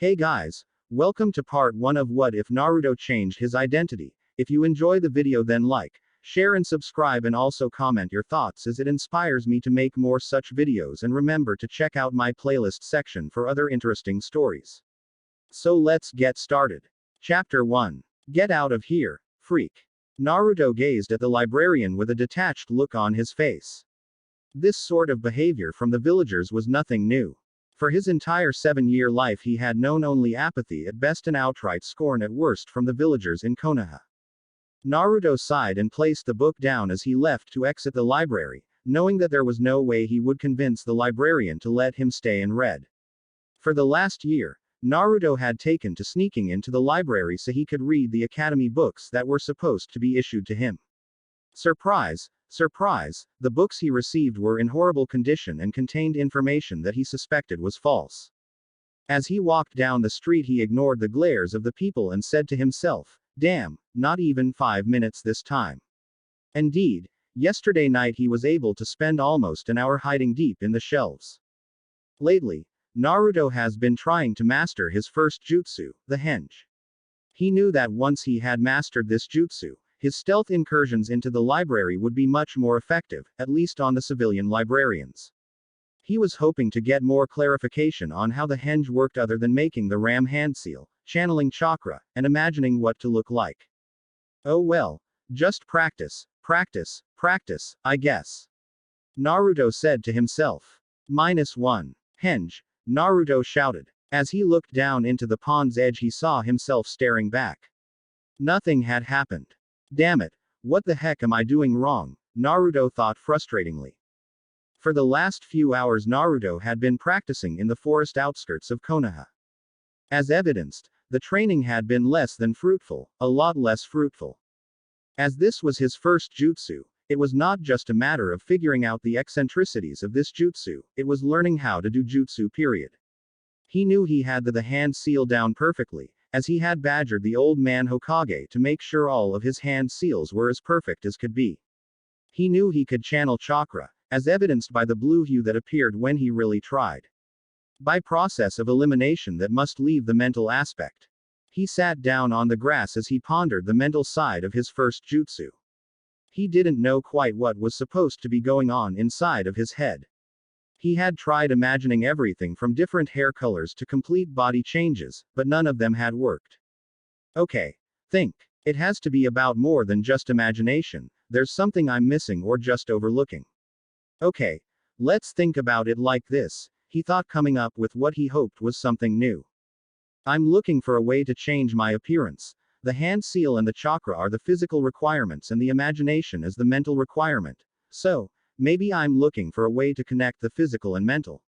Hey guys, welcome to part 1 of What If Naruto Changed His Identity. If you enjoy the video then like, share and subscribe and also comment your thoughts as it inspires me to make more such videos, and remember to check out my playlist section for other interesting stories. So let's get started. Chapter 1. Get out of here, freak. Naruto gazed at the librarian with a detached look on his face. This sort of behavior from the villagers was nothing new. For his entire 7-year life he had known only apathy at best and outright scorn at worst from the villagers in Konoha. Naruto sighed and placed the book down as he left to exit the library, knowing that there was no way he would convince the librarian to let him stay and read. For the last year, Naruto had taken to sneaking into the library so he could read the academy books that were supposed to be issued to him. Surprise, surprise, the books he received were in horrible condition and contained information that he suspected was false. As he walked down the street he ignored the glares of the people and said to himself, "Damn, not even 5 minutes this time." Indeed, yesterday night he was able to spend almost an hour hiding deep in the shelves. Lately, Naruto has been trying to master his first jutsu, the henge. He knew that once he had mastered this jutsu, his stealth incursions into the library would be much more effective, at least on the civilian librarians. He was hoping to get more clarification on how the henge worked other than making the ram hand seal, channeling chakra, and imagining what to look like. Oh well, just practice, practice, practice, I guess. Naruto said to himself. -1. Henge, Naruto shouted. As he looked down into the pond's edge he saw himself staring back. Nothing had happened. Damn it, what the heck am I doing wrong? Naruto thought frustratingly. For the last few hours Naruto had been practicing in the forest outskirts of Konoha. As evidenced, the training had been less than fruitful, a lot less fruitful. As this was his first jutsu, it was not just a matter of figuring out the eccentricities of this jutsu, it was learning how to do jutsu period. He knew he had the hand seal down perfectly, as he had badgered the old man Hokage to make sure all of his hand seals were as perfect as could be. He knew he could channel chakra, as evidenced by the blue hue that appeared when he really tried. By process of elimination that must leave the mental aspect. He sat down on the grass as he pondered the mental side of his first jutsu. He didn't know quite what was supposed to be going on inside of his head. He had tried imagining everything from different hair colors to complete body changes, but none of them had worked. Okay. Think. It has to be about more than just imagination, there's something I'm missing or just overlooking. Okay. Let's think about it like this, he thought, coming up with what he hoped was something new. I'm looking for a way to change my appearance. The hand seal and the chakra are the physical requirements and the imagination is the mental requirement. So, maybe I'm looking for a way to connect the physical and mental.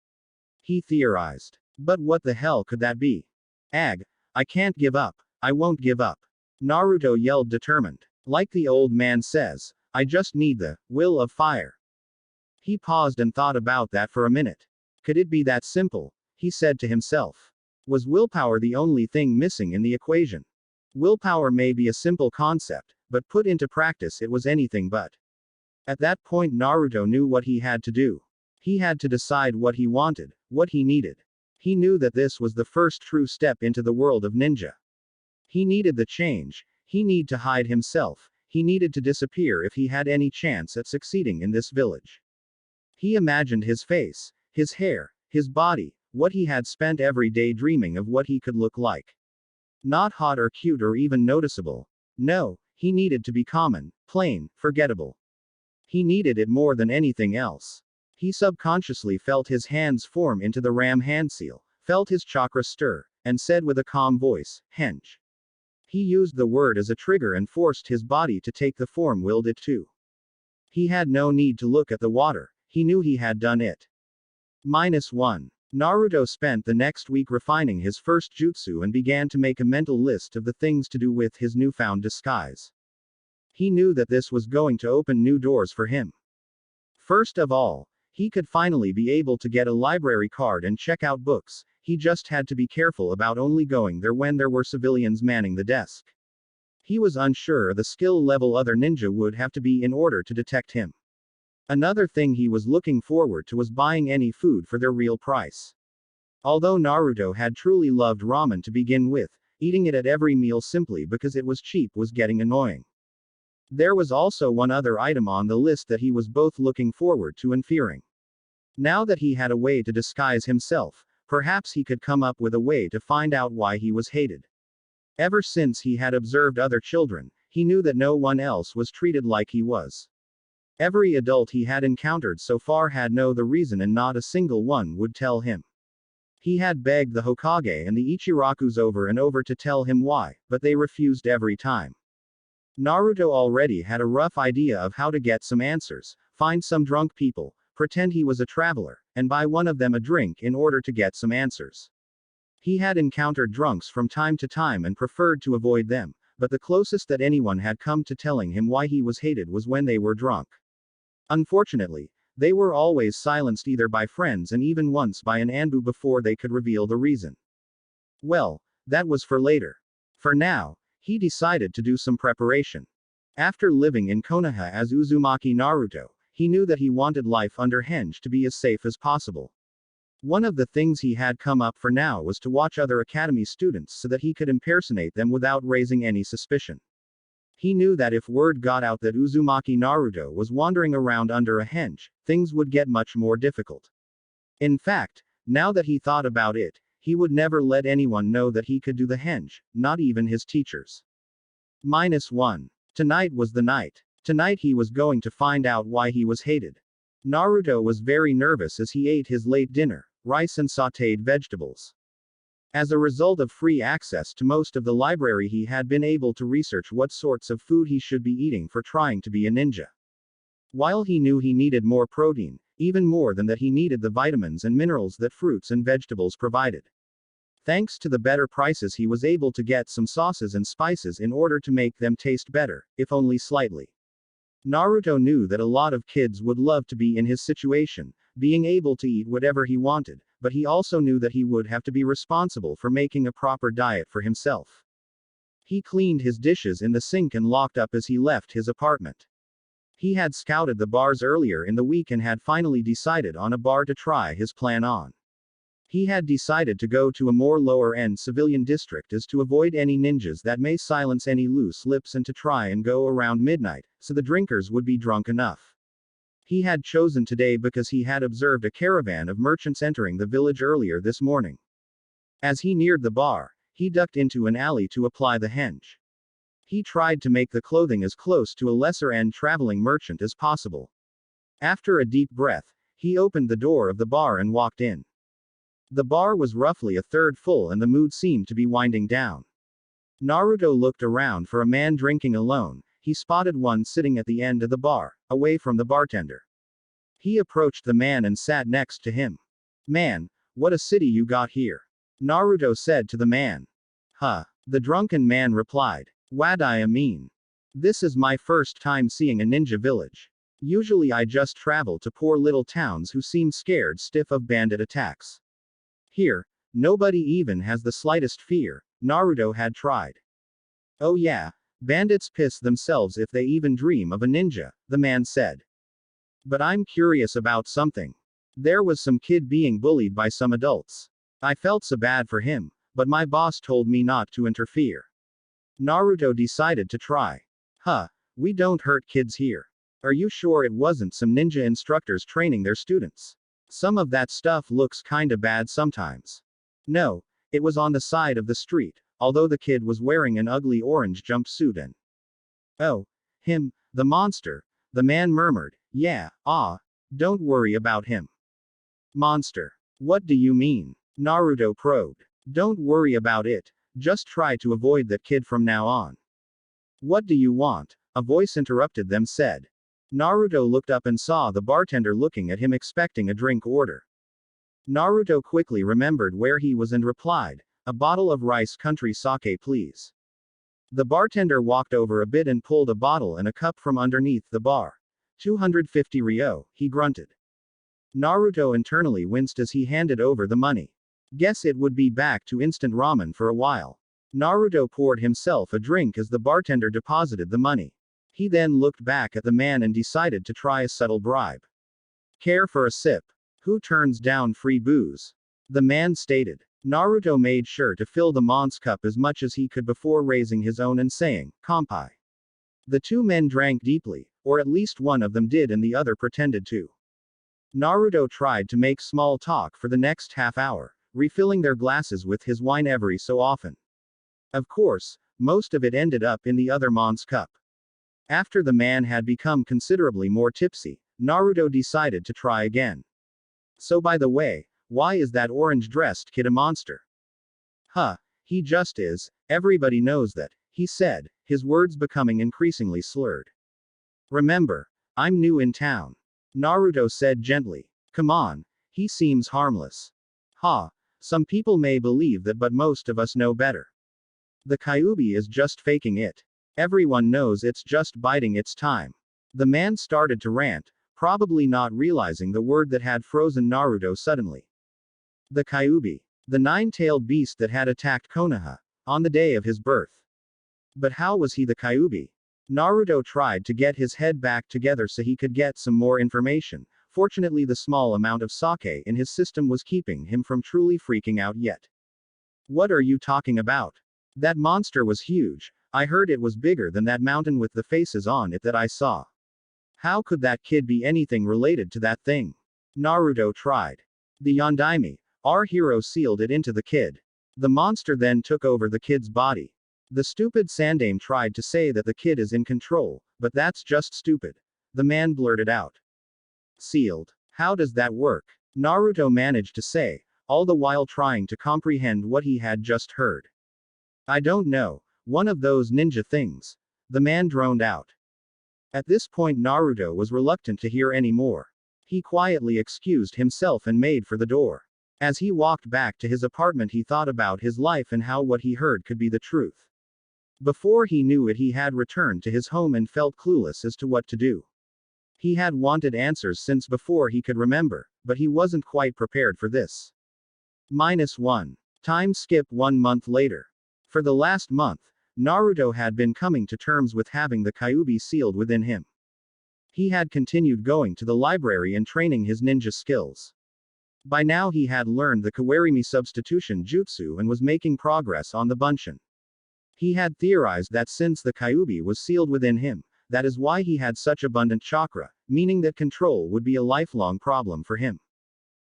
He theorized. But what the hell could that be? Ag, I can't give up. I won't give up. Naruto yelled, determined. Like the old man says, I just need the will of fire. He paused and thought about that for a minute. Could it be that simple? He said to himself. Was willpower the only thing missing in the equation? Willpower may be a simple concept, but put into practice it was anything but. At that point Naruto knew what he had to do. He had to decide what he wanted, what he needed. He knew that this was the first true step into the world of ninja. He needed the change, he needed to hide himself, he needed to disappear if he had any chance at succeeding in this village. He imagined his face, his hair, his body, what he had spent every day dreaming of what he could look like. Not hot or cute or even noticeable. No, he needed to be common, plain, forgettable. He needed it more than anything else. He subconsciously felt his hands form into the ram hand seal, felt his chakra stir, and said with a calm voice, henge. He used the word as a trigger and forced his body to take the form willed it to. He had no need to look at the water, he knew he had done it. -1. Naruto spent the next week refining his first jutsu and began to make a mental list of the things to do with his newfound disguise. He knew that this was going to open new doors for him. First of all, he could finally be able to get a library card and check out books, he just had to be careful about only going there when there were civilians manning the desk. He was unsure of the skill level other ninja would have to be in order to detect him. Another thing he was looking forward to was buying any food for their real price. Although Naruto had truly loved ramen to begin with, eating it at every meal simply because it was cheap was getting annoying. There was also one other item on the list that he was both looking forward to and fearing. Now that he had a way to disguise himself, perhaps he could come up with a way to find out why he was hated. Ever since he had observed other children, he knew that no one else was treated like he was. Every adult he had encountered so far had known the reason and not a single one would tell him. He had begged the Hokage and the Ichirakus over and over to tell him why, but they refused every time. Naruto already had a rough idea of how to get some answers: find some drunk people, pretend he was a traveler, and buy one of them a drink in order to get some answers. He had encountered drunks from time to time and preferred to avoid them, but the closest that anyone had come to telling him why he was hated was when they were drunk. Unfortunately, they were always silenced either by friends and even once by an Anbu before they could reveal the reason. Well, that was for later. For now, he decided to do some preparation. After living in Konoha as Uzumaki Naruto, he knew that he wanted life under Henge to be as safe as possible. One of the things he had come up for now was to watch other academy students so that he could impersonate them without raising any suspicion. He knew that if word got out that Uzumaki Naruto was wandering around under a henge, things would get much more difficult. In fact, now that he thought about it, he would never let anyone know that he could do the henge, not even his teachers. -1. Tonight was the night. Tonight he was going to find out why he was hated. Naruto was very nervous as he ate his late dinner, rice and sautéed vegetables. As a result of free access to most of the library, he had been able to research what sorts of food he should be eating for trying to be a ninja. While he knew he needed more protein, even more than that he needed the vitamins and minerals that fruits and vegetables provided. Thanks to the better prices, he was able to get some sauces and spices in order to make them taste better, if only slightly. Naruto knew that a lot of kids would love to be in his situation, being able to eat whatever he wanted, but he also knew that he would have to be responsible for making a proper diet for himself. He cleaned his dishes in the sink and locked up as he left his apartment. He had scouted the bars earlier in the week and had finally decided on a bar to try his plan on. He had decided to go to a more lower-end civilian district as to avoid any ninjas that may silence any loose lips and to try and go around midnight, so the drinkers would be drunk enough. He had chosen today because he had observed a caravan of merchants entering the village earlier this morning. As he neared the bar, he ducked into an alley to apply the henge. He tried to make the clothing as close to a lesser-end traveling merchant as possible. After a deep breath, he opened the door of the bar and walked in. The bar was roughly a third full and the mood seemed to be winding down. Naruto looked around for a man drinking alone. He spotted one sitting at the end of the bar, away from the bartender. He approached the man and sat next to him. "Man, what a city you got here," Naruto said to the man. "Huh." The drunken man replied. "What I mean. This is my first time seeing a ninja village. Usually I just travel to poor little towns who seem scared stiff of bandit attacks. Here, nobody even has the slightest fear." Naruto had tried. "Oh yeah, bandits piss themselves if they even dream of a ninja," the man said. "But I'm curious about something. There was some kid being bullied by some adults. I felt so bad for him, but my boss told me not to interfere." Naruto decided to try. "Huh, we don't hurt kids here. Are you sure it wasn't some ninja instructors training their students? Some of that stuff looks kinda bad sometimes." "No, it was on the side of the street, although the kid was wearing an ugly orange jumpsuit and." "Oh, him, the monster," the man murmured. "Yeah, don't worry about him." "Monster? What do you mean?" Naruto probed. "Don't worry about it, just try to avoid that kid from now on." "What do you want?" a voice interrupted them said. Naruto looked up and saw the bartender looking at him expecting a drink order. Naruto quickly remembered where he was and replied, "A bottle of rice country sake please." The bartender walked over a bit and pulled a bottle and a cup from underneath the bar. 250 ryo, he grunted. Naruto internally winced as he handed over the money. Guess it would be back to instant ramen for a while. Naruto poured himself a drink as the bartender deposited the money. He then looked back at the man and decided to try a subtle bribe. "Care for a sip? Who turns down free booze?" the man stated. Naruto made sure to fill the man's cup as much as he could before raising his own and saying, "Kampai." The two men drank deeply, or at least one of them did and the other pretended to. Naruto tried to make small talk for the next half hour, refilling their glasses with his wine every so often. Of course, most of it ended up in the other man's cup. After the man had become considerably more tipsy, Naruto decided to try again. "So by the way, why is that orange-dressed kid a monster?" "Huh, he just is, everybody knows that," he said, his words becoming increasingly slurred. "Remember, I'm new in town," Naruto said gently. "Come on, he seems harmless." "Ha, some people may believe that but most of us know better. The Kyuubi is just faking it. Everyone knows it's just biding its time." The man started to rant, probably not realizing the word that had frozen Naruto suddenly. The Kyuubi. The nine-tailed beast that had attacked Konoha on the day of his birth. But how was he the Kyuubi? Naruto tried to get his head back together so he could get some more information. Fortunately, the small amount of sake in his system was keeping him from truly freaking out yet. "What are you talking about? That monster was huge. I heard it was bigger than that mountain with the faces on it that I saw. How could that kid be anything related to that thing?" Naruto tried. "The Yondaime, our hero, sealed it into the kid. The monster then took over the kid's body." The stupid Sandame tried to say that the kid is in control, but that's just stupid. The man blurted out. "Sealed? How does that work?" Naruto managed to say, all the while trying to comprehend what he had just heard. "I don't know. One of those ninja things," the man droned out. At this point Naruto was reluctant to hear any more. He quietly excused himself and made for the door. As he walked back to his apartment he thought about his life and how what he heard could be the truth. Before he knew it he had returned to his home and felt clueless as to what to do. He had wanted answers since before he could remember, but he wasn't quite prepared for this. -1. Time skip 1 month later. For the last month, Naruto had been coming to terms with having the Kyuubi sealed within him. He had continued going to the library and training his ninja skills. By now he had learned the Kawarimi substitution jutsu and was making progress on the Bunshin. He had theorized that since the Kyuubi was sealed within him, that is why he had such abundant chakra, meaning that control would be a lifelong problem for him.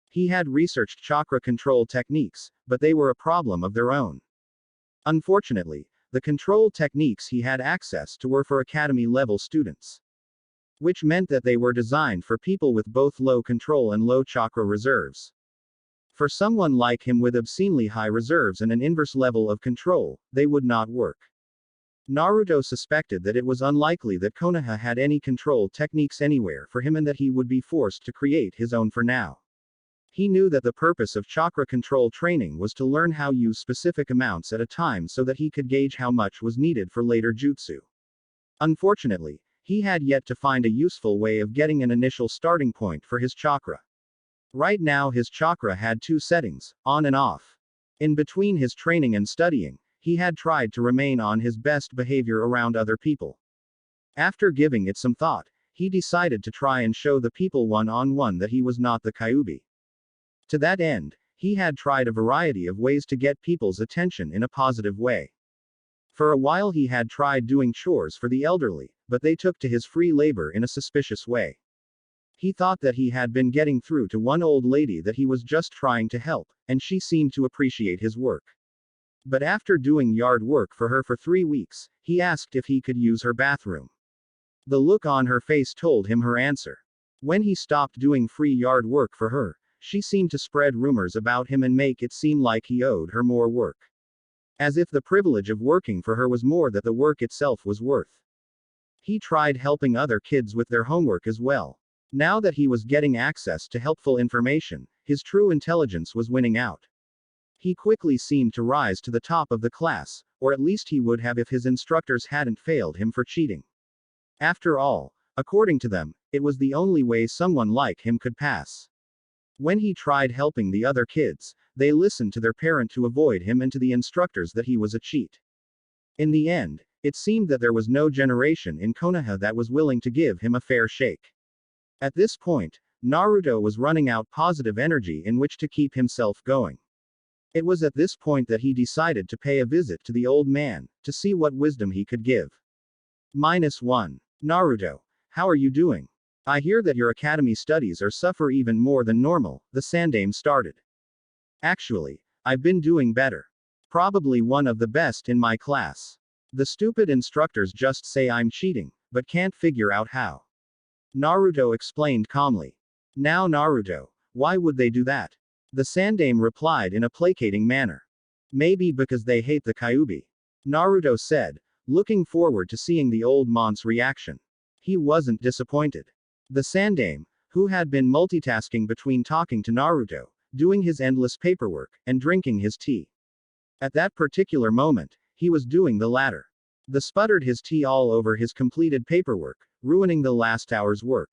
He had researched chakra control techniques, but they were a problem of their own. Unfortunately, the control techniques he had access to were for academy-level students. Which meant that they were designed for people with both low control and low chakra reserves. For someone like him with obscenely high reserves and an inverse level of control, they would not work. Naruto suspected that it was unlikely that Konoha had any control techniques anywhere for him and that he would be forced to create his own for now. He knew that the purpose of chakra control training was to learn how to use specific amounts at a time so that he could gauge how much was needed for later jutsu. Unfortunately, he had yet to find a useful way of getting an initial starting point for his chakra. Right now his chakra had two settings, on and off. In between his training and studying, he had tried to remain on his best behavior around other people. After giving it some thought, he decided to try and show the people one-on-one that he was not the Kyuubi. To that end, he had tried a variety of ways to get people's attention in a positive way. For a while he had tried doing chores for the elderly, but they took to his free labor in a suspicious way. He thought that he had been getting through to one old lady that he was just trying to help, and she seemed to appreciate his work. But after doing yard work for her for 3 weeks, he asked if he could use her bathroom. The look on her face told him her answer. When he stopped doing free yard work for her, she seemed to spread rumors about him and make it seem like he owed her more work. As if the privilege of working for her was more than the work itself was worth. He tried helping other kids with their homework as well. Now that he was getting access to helpful information, his true intelligence was winning out. He quickly seemed to rise to the top of the class, or at least he would have if his instructors hadn't failed him for cheating. After all, according to them, it was the only way someone like him could pass. When he tried helping the other kids, they listened to their parent to avoid him and to the instructors that he was a cheat. In the end, it seemed that there was no generation in Konoha that was willing to give him a fair shake. At this point, Naruto was running out positive energy in which to keep himself going. It was at this point that he decided to pay a visit to the old man, to see what wisdom he could give. -1. Naruto. How are you doing? I hear that your academy studies are suffer even more than normal, the Sandame started. Actually, I've been doing better. Probably one of the best in my class. The stupid instructors just say I'm cheating, but can't figure out how. Naruto explained calmly. Now Naruto, why would they do that? The Sandame replied in a placating manner. Maybe because they hate the Kyuubi. Naruto said, looking forward to seeing the old mont's reaction. He wasn't disappointed. The Sandame, who had been multitasking between talking to Naruto, doing his endless paperwork, and drinking his tea. At that particular moment, he was doing the latter. The sputtered his tea all over his completed paperwork, ruining the last hour's work.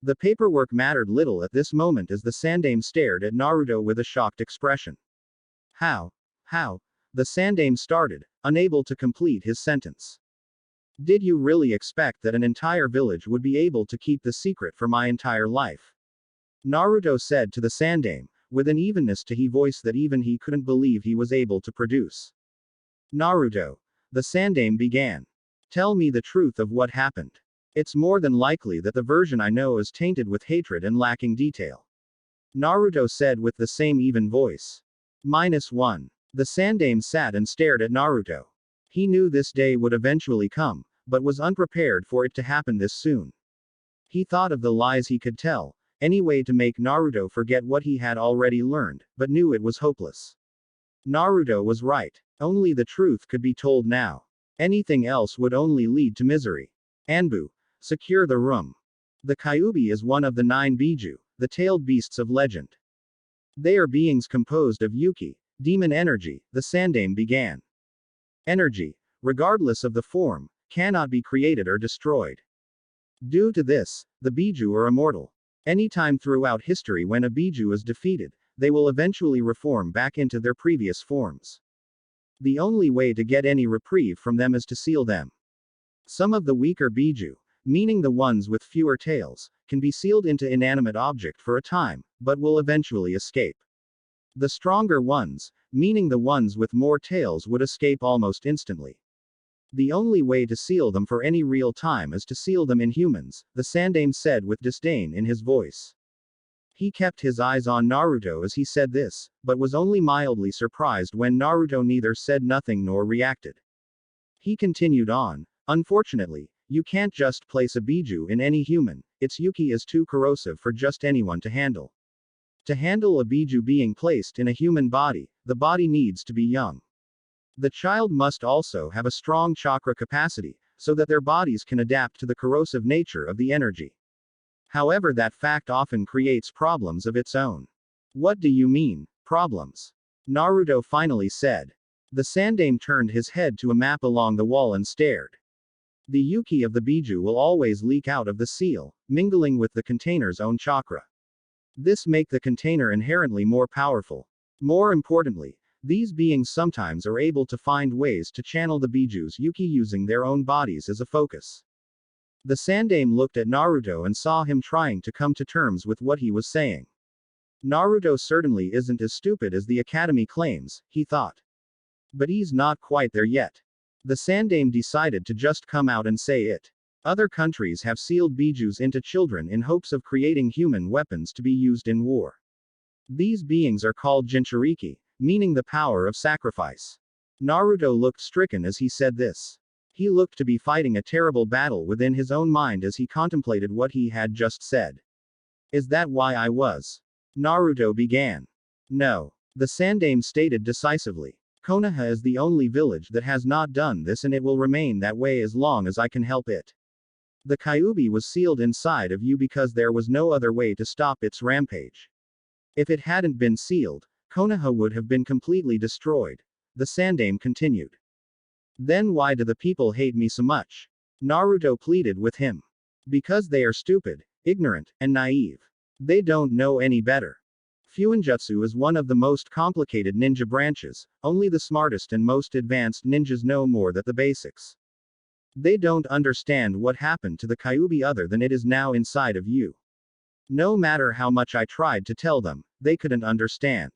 The paperwork mattered little at this moment as the Sandame stared at Naruto with a shocked expression. How? The Sandame started, unable to complete his sentence. Did you really expect that an entire village would be able to keep the secret for my entire life? Naruto said to the Sandame, with an evenness to his voice that even he couldn't believe he was able to produce. Naruto. The Sandame began. Tell me the truth of what happened. It's more than likely that the version I know is tainted with hatred and lacking detail. Naruto said with the same even voice. -1. The Sandame sat and stared at Naruto. He knew this day would eventually come, but was unprepared for it to happen this soon. He thought of the lies he could tell, any way to make Naruto forget what he had already learned, but knew it was hopeless. Naruto was right. Only the truth could be told now. Anything else would only lead to misery. Anbu. Secure the room. The Kyuubi is one of the 9 Biju, the tailed beasts of legend. They are beings composed of Yuki, demon energy, the Sandame began. Energy, regardless of the form, cannot be created or destroyed. Due to this, the Biju are immortal. Anytime throughout history when a Biju is defeated, they will eventually reform back into their previous forms. The only way to get any reprieve from them is to seal them. Some of the weaker Biju, meaning the ones with fewer tails, can be sealed into inanimate object for a time, but will eventually escape. The stronger ones, meaning the ones with more tails, would escape almost instantly. The only way to seal them for any real time is to seal them in humans, the Sandame said with disdain in his voice. He kept his eyes on Naruto as he said this, but was only mildly surprised when Naruto neither said nothing nor reacted. He continued on, unfortunately, you can't just place a Biju in any human, its Yuki is too corrosive for just anyone to handle. To handle a Biju being placed in a human body, the body needs to be young. The child must also have a strong chakra capacity, so that their bodies can adapt to the corrosive nature of the energy. However, that fact often creates problems of its own. What do you mean, problems? Naruto finally said. The Sandame turned his head to a map along the wall and stared. The Yuki of the Biju will always leak out of the seal, mingling with the container's own chakra. This makes the container inherently more powerful. More importantly, these beings sometimes are able to find ways to channel the Biju's Yuki using their own bodies as a focus. The Sandame looked at Naruto and saw him trying to come to terms with what he was saying. Naruto certainly isn't as stupid as the academy claims, he thought. But he's not quite there yet. The Sandame decided to just come out and say it. Other countries have sealed Bijus into children in hopes of creating human weapons to be used in war. These beings are called Jinchuriki, meaning the power of sacrifice. Naruto looked stricken as he said this. He looked to be fighting a terrible battle within his own mind as he contemplated what he had just said. Is that why I was? Naruto began. No. The Sandame stated decisively. Konoha is the only village that has not done this, and it will remain that way as long as I can help it. The Kyuubi was sealed inside of you because there was no other way to stop its rampage. If it hadn't been sealed, Konoha would have been completely destroyed. The Sandame continued. Then why do the people hate me so much? Naruto pleaded with him. Because they are stupid, ignorant, and naive. They don't know any better. Fuinjutsu is one of the most complicated ninja branches, only the smartest and most advanced ninjas know more than the basics. They don't understand what happened to the Kyuubi other than it is now inside of you. No matter how much I tried to tell them, they couldn't understand.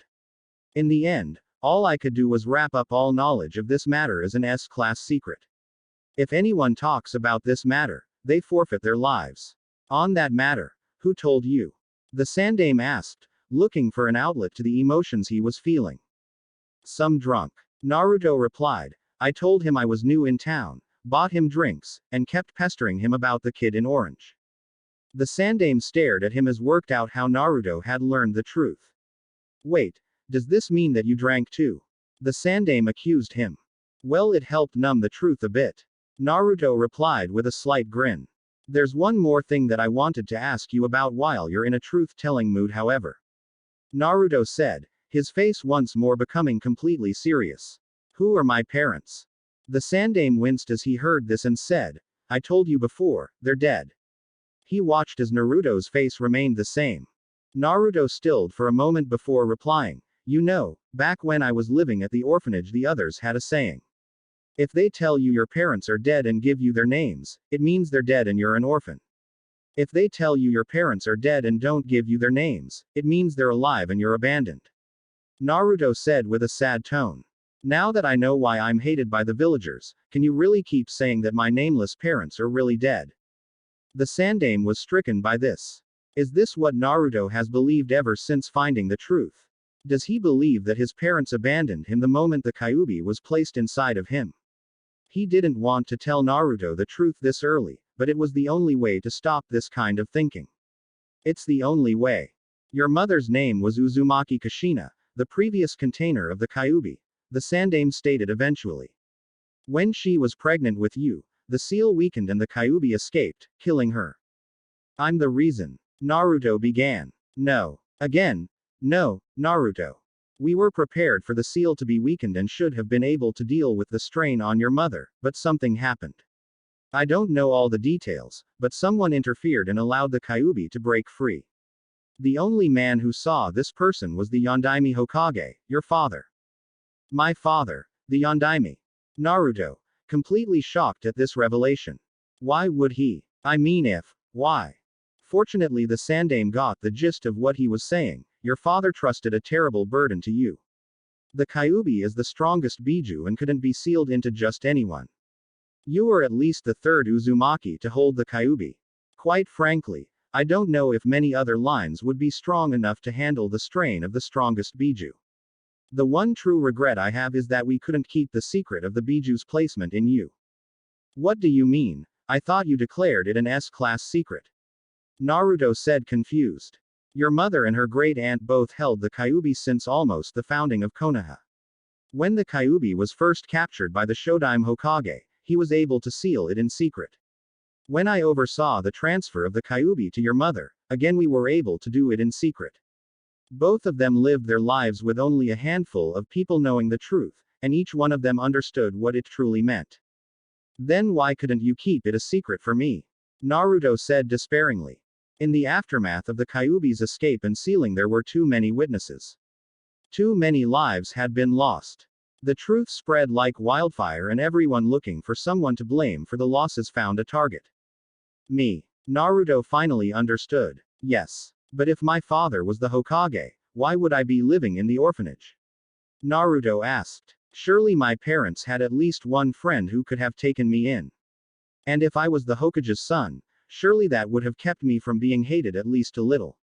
In the end, all I could do was wrap up all knowledge of this matter as an S-class secret. If anyone talks about this matter, they forfeit their lives. On that matter, who told you? The Sandaime asked, looking for an outlet to the emotions he was feeling. Some drunk. Naruto replied, I told him I was new in town, bought him drinks, and kept pestering him about the kid in orange. The Sandaime stared at him as worked out how Naruto had learned the truth. Wait, does this mean that you drank too? The Sandaime accused him. Well, it helped numb the truth a bit. Naruto replied with a slight grin. There's one more thing that I wanted to ask you about while you're in a truth-telling mood, however. Naruto said, his face once more becoming completely serious. Who are my parents? The Sandaime winced as he heard this and said, I told you before, they're dead. He watched as Naruto's face remained the same. Naruto stilled for a moment before replying, you know, back when I was living at the orphanage, the others had a saying. If they tell you your parents are dead and give you their names, it means they're dead and you're an orphan. If they tell you your parents are dead and don't give you their names, it means they're alive and you're abandoned. Naruto said with a sad tone. Now that I know why I'm hated by the villagers, can you really keep saying that my nameless parents are really dead? The Sandaime was stricken by this. Is this what Naruto has believed ever since finding the truth? Does he believe that his parents abandoned him the moment the Kyuubi was placed inside of him? He didn't want to tell Naruto the truth this early, but it was the only way to stop this kind of thinking. It's the only way. Your mother's name was Uzumaki Kushina, the previous container of the Kyuubi, the Sandaime stated eventually. When she was pregnant with you, the seal weakened and the Kyuubi escaped, killing her. I'm the reason. Naruto began. No. Again. No, Naruto. We were prepared for the seal to be weakened and should have been able to deal with the strain on your mother, but something happened. I don't know all the details, but someone interfered and allowed the Kyuubi to break free. The only man who saw this person was the Yondaime Hokage, your father. My father, the Yondaime. Naruto, completely shocked at this revelation. Why would he? I mean why? Fortunately the Sandaime got the gist of what he was saying. Your father trusted a terrible burden to you. The Kyuubi is the strongest Biju and couldn't be sealed into just anyone. You are at least the third Uzumaki to hold the Kyuubi. Quite frankly, I don't know if many other lines would be strong enough to handle the strain of the strongest Biju. The one true regret I have is that we couldn't keep the secret of the Biju's placement in you. What do you mean? I thought you declared it an S-class secret. Naruto said confused. Your mother and her great-aunt both held the Kyuubi since almost the founding of Konoha. When the Kyuubi was first captured by the Shodaime Hokage, he was able to seal it in secret. When I oversaw the transfer of the Kyuubi to your mother, again we were able to do it in secret. Both of them lived their lives with only a handful of people knowing the truth, and each one of them understood what it truly meant. Then why couldn't you keep it a secret for me? Naruto said despairingly. In the aftermath of the Kyuubi's escape and sealing there were too many witnesses. Too many lives had been lost. The truth spread like wildfire and everyone looking for someone to blame for the losses found a target. Me. Naruto finally understood. Yes. But if my father was the Hokage, why would I be living in the orphanage? Naruto asked. Surely my parents had at least one friend who could have taken me in. And if I was the Hokage's son, surely that would have kept me from being hated at least a little.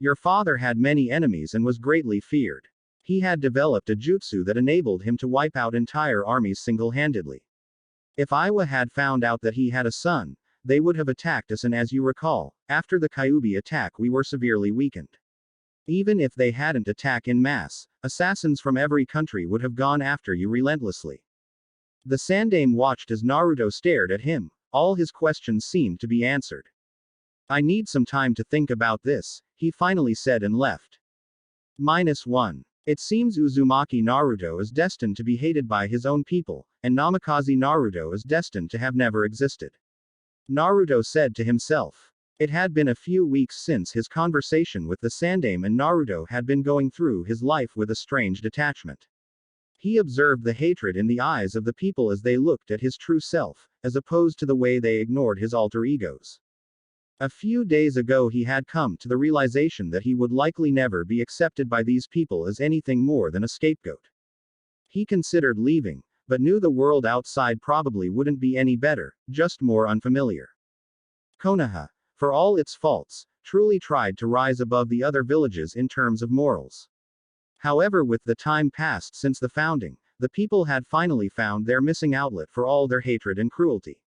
Your father had many enemies and was greatly feared. He had developed a jutsu that enabled him to wipe out entire armies single-handedly. If Iwa had found out that he had a son, they would have attacked us, and as you recall, after the Kyuubi attack we were severely weakened. Even if they hadn't attacked in mass, assassins from every country would have gone after you relentlessly. The Sandaime watched as Naruto stared at him. All his questions seemed to be answered. I need some time to think about this, he finally said and left. -1. It seems Uzumaki Naruto is destined to be hated by his own people, and Namikaze Naruto is destined to have never existed. Naruto said to himself. It had been a few weeks since his conversation with the Sandaime, and Naruto had been going through his life with a strange detachment. He observed the hatred in the eyes of the people as they looked at his true self, as opposed to the way they ignored his alter egos. A few days ago he had come to the realization that he would likely never be accepted by these people as anything more than a scapegoat. He considered leaving, but knew the world outside probably wouldn't be any better, just more unfamiliar. Konoha, for all its faults, truly tried to rise above the other villages in terms of morals. However, with the time passed since the founding, the people had finally found their missing outlet for all their hatred and cruelty.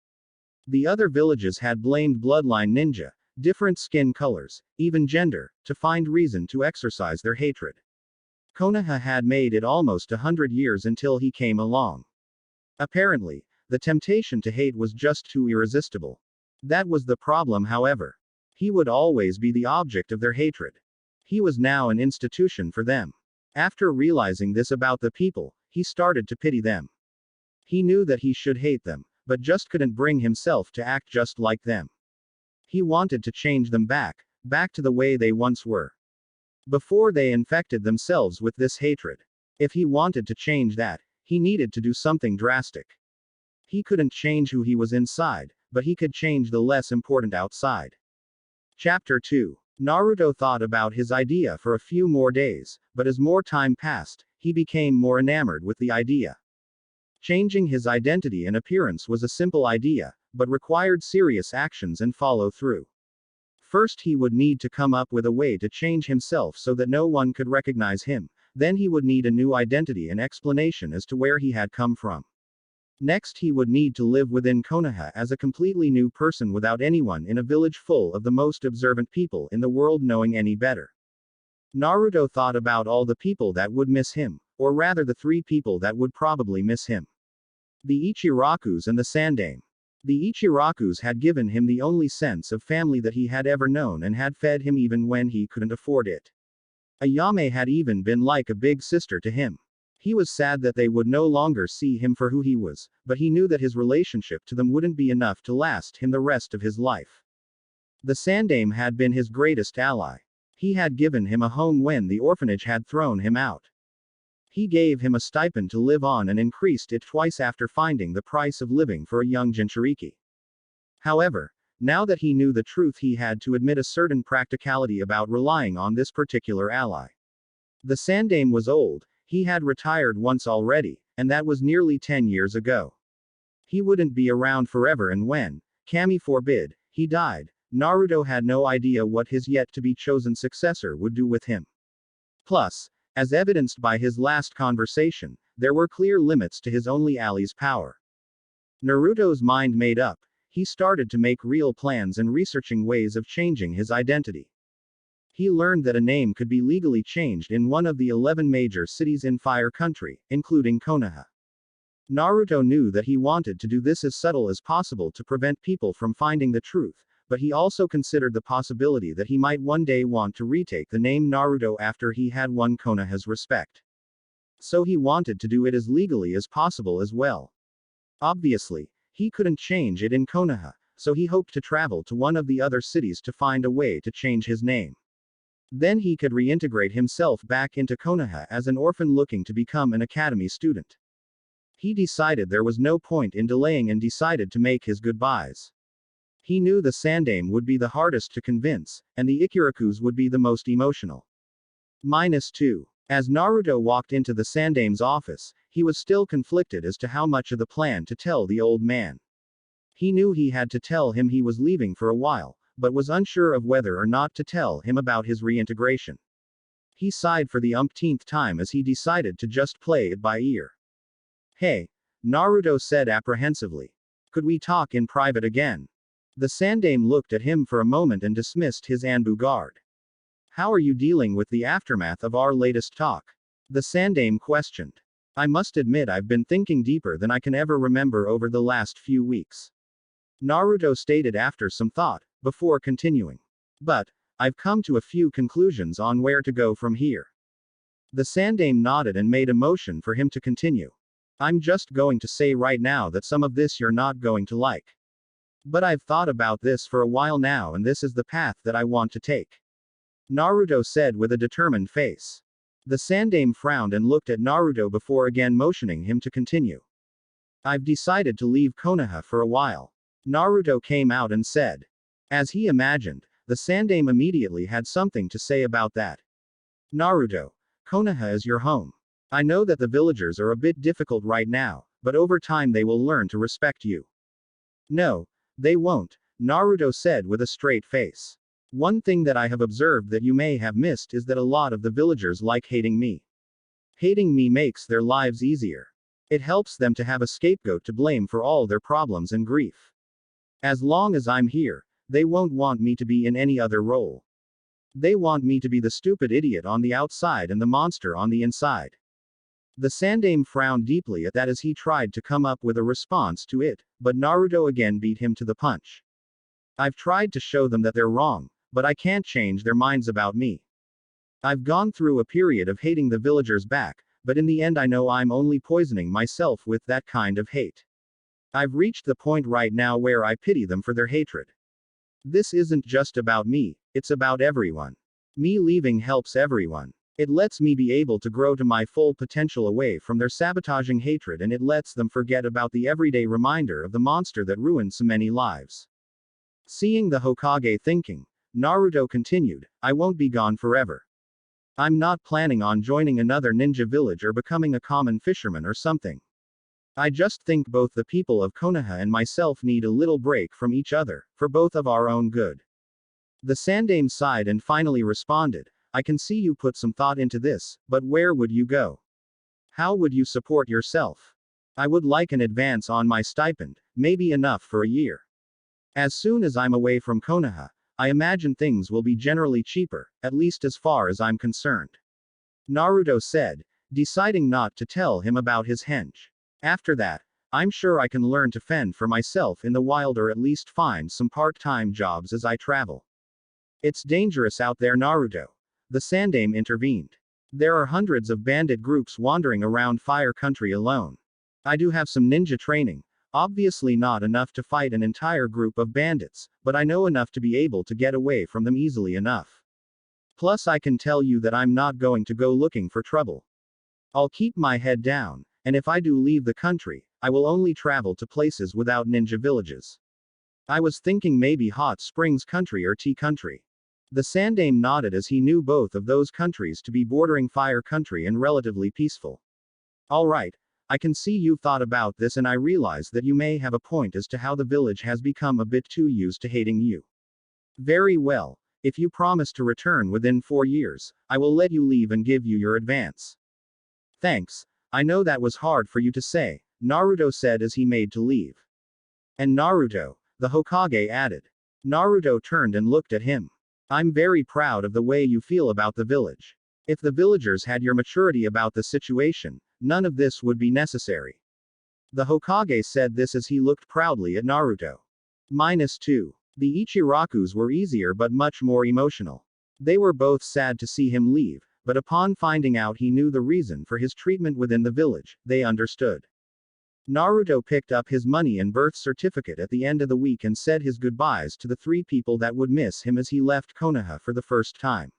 The other villages had blamed bloodline ninja, different skin colors, even gender, to find reason to exercise their hatred. Konoha had made it almost 100 years until he came along. Apparently, the temptation to hate was just too irresistible. That was the problem, however. He would always be the object of their hatred. He was now an institution for them. After realizing this about the people, he started to pity them. He knew that he should hate them, but just couldn't bring himself to act just like them. He wanted to change them back to the way they once were. Before they infected themselves with this hatred. If he wanted to change that, he needed to do something drastic. He couldn't change who he was inside, but he could change the less important outside. Chapter 2. Naruto thought about his idea for a few more days, but as more time passed, he became more enamored with the idea. Changing his identity and appearance was a simple idea, but required serious actions and follow-through. First, he would need to come up with a way to change himself so that no one could recognize him. Then he would need a new identity and explanation as to where he had come from. Next, he would need to live within Konoha as a completely new person without anyone in a village full of the most observant people in the world knowing any better. Naruto thought about all the people that would miss him, or rather the 3 people that would probably miss him. The Ichirakus and the Sandaime. The Ichirakus had given him the only sense of family that he had ever known and had fed him even when he couldn't afford it. Ayame had even been like a big sister to him. He was sad that they would no longer see him for who he was, but he knew that his relationship to them wouldn't be enough to last him the rest of his life. The Sandaime had been his greatest ally. He had given him a home when the orphanage had thrown him out. He gave him a stipend to live on and increased it twice after finding the price of living for a young Jinchuriki. However, now that he knew the truth, he had to admit a certain practicality about relying on this particular ally. The Sandaime was old, he had retired once already, and that was nearly 10 years ago. He wouldn't be around forever, and when, Kami forbid, he died, Naruto had no idea what his yet-to-be-chosen successor would do with him. Plus, as evidenced by his last conversation, there were clear limits to his only ally's power. Naruto's mind made up, he started to make real plans and researching ways of changing his identity. He learned that a name could be legally changed in one of the 11 major cities in Fire Country, including Konoha. Naruto knew that he wanted to do this as subtle as possible to prevent people from finding the truth, but he also considered the possibility that he might one day want to retake the name Naruto after he had won Konoha's respect. So he wanted to do it as legally as possible as well. Obviously, he couldn't change it in Konoha, so he hoped to travel to one of the other cities to find a way to change his name. Then he could reintegrate himself back into Konoha as an orphan looking to become an academy student. He decided there was no point in delaying and decided to make his goodbyes. He knew the Sandaime would be the hardest to convince, and the Ichirakus would be the most emotional. -2. As Naruto walked into the Sandaime's office, he was still conflicted as to how much of the plan to tell the old man. He knew he had to tell him he was leaving for a while, but was unsure of whether or not to tell him about his reintegration. He sighed for the umpteenth time as he decided to just play it by ear. "Hey," Naruto said apprehensively. "Could we talk in private again?" The Sandaime looked at him for a moment and dismissed his Anbu guard. "How are you dealing with the aftermath of our latest talk?" the Sandaime questioned. "I must admit I've been thinking deeper than I can ever remember over the last few weeks," Naruto stated after some thought, before continuing. "But, I've come to a few conclusions on where to go from here." The Sandaime nodded and made a motion for him to continue. "I'm just going to say right now that some of this you're not going to like. But I've thought about this for a while now and this is the path that I want to take," Naruto said with a determined face. The Sandaime frowned and looked at Naruto before again motioning him to continue. "I've decided to leave Konoha for a while," Naruto came out and said. As he imagined, the Sandaime immediately had something to say about that. Naruto, Konoha is your home. I know that the villagers are a bit difficult right now, but over time they will learn to respect you. No, they won't, Naruto said with a straight face. One thing that I have observed that you may have missed is that a lot of the villagers like hating me. Hating me makes their lives easier. It helps them to have a scapegoat to blame for all their problems and grief. As long as I'm here, they won't want me to be in any other role. They want me to be the stupid idiot on the outside and the monster on the inside. The Sandaime frowned deeply at that as he tried to come up with a response to it, but Naruto again beat him to the punch. I've tried to show them that they're wrong, but I can't change their minds about me. I've gone through a period of hating the villagers back, but in the end I know I'm only poisoning myself with that kind of hate. I've reached the point right now where I pity them for their hatred. This isn't just about me, it's about everyone. Me leaving helps everyone. It lets me be able to grow to my full potential away from their sabotaging hatred, and it lets them forget about the everyday reminder of the monster that ruined so many lives. Seeing the Hokage thinking, Naruto continued, I won't be gone forever. I'm not planning on joining another ninja village or becoming a common fisherman or something. I just think both the people of Konoha and myself need a little break from each other, for both of our own good. The Sandaime sighed and finally responded, I can see you put some thought into this, but where would you go? How would you support yourself? I would like an advance on my stipend, maybe enough for a year. As soon as I'm away from Konoha, I imagine things will be generally cheaper, at least as far as I'm concerned. Naruto said, deciding not to tell him about his henge. After that, I'm sure I can learn to fend for myself in the wild or at least find some part-time jobs as I travel. It's dangerous out there, Naruto. The Sandaime intervened. There are hundreds of bandit groups wandering around Fire Country alone. I do have some ninja training, obviously not enough to fight an entire group of bandits, but I know enough to be able to get away from them easily enough. Plus I can tell you that I'm not going to go looking for trouble. I'll keep my head down, and if I do leave the country, I will only travel to places without ninja villages. I was thinking maybe Hot Springs Country or Tea Country. The Sandaime nodded as he knew both of those countries to be bordering Fire Country and relatively peaceful. Alright, I can see you've thought about this, and I realize that you may have a point as to how the village has become a bit too used to hating you. Very well, if you promise to return within 4 years, I will let you leave and give you your advance. Thanks, I know that was hard for you to say, Naruto said as he made to leave. And Naruto, the Hokage added. Naruto turned and looked at him. I'm very proud of the way you feel about the village. If the villagers had your maturity about the situation, none of this would be necessary. The Hokage said this as he looked proudly at Naruto. -2. The Ichirakus were easier but much more emotional. They were both sad to see him leave, but upon finding out he knew the reason for his treatment within the village, they understood. Naruto picked up his money and birth certificate at the end of the week and said his goodbyes to the 3 people that would miss him as he left Konoha for the first time.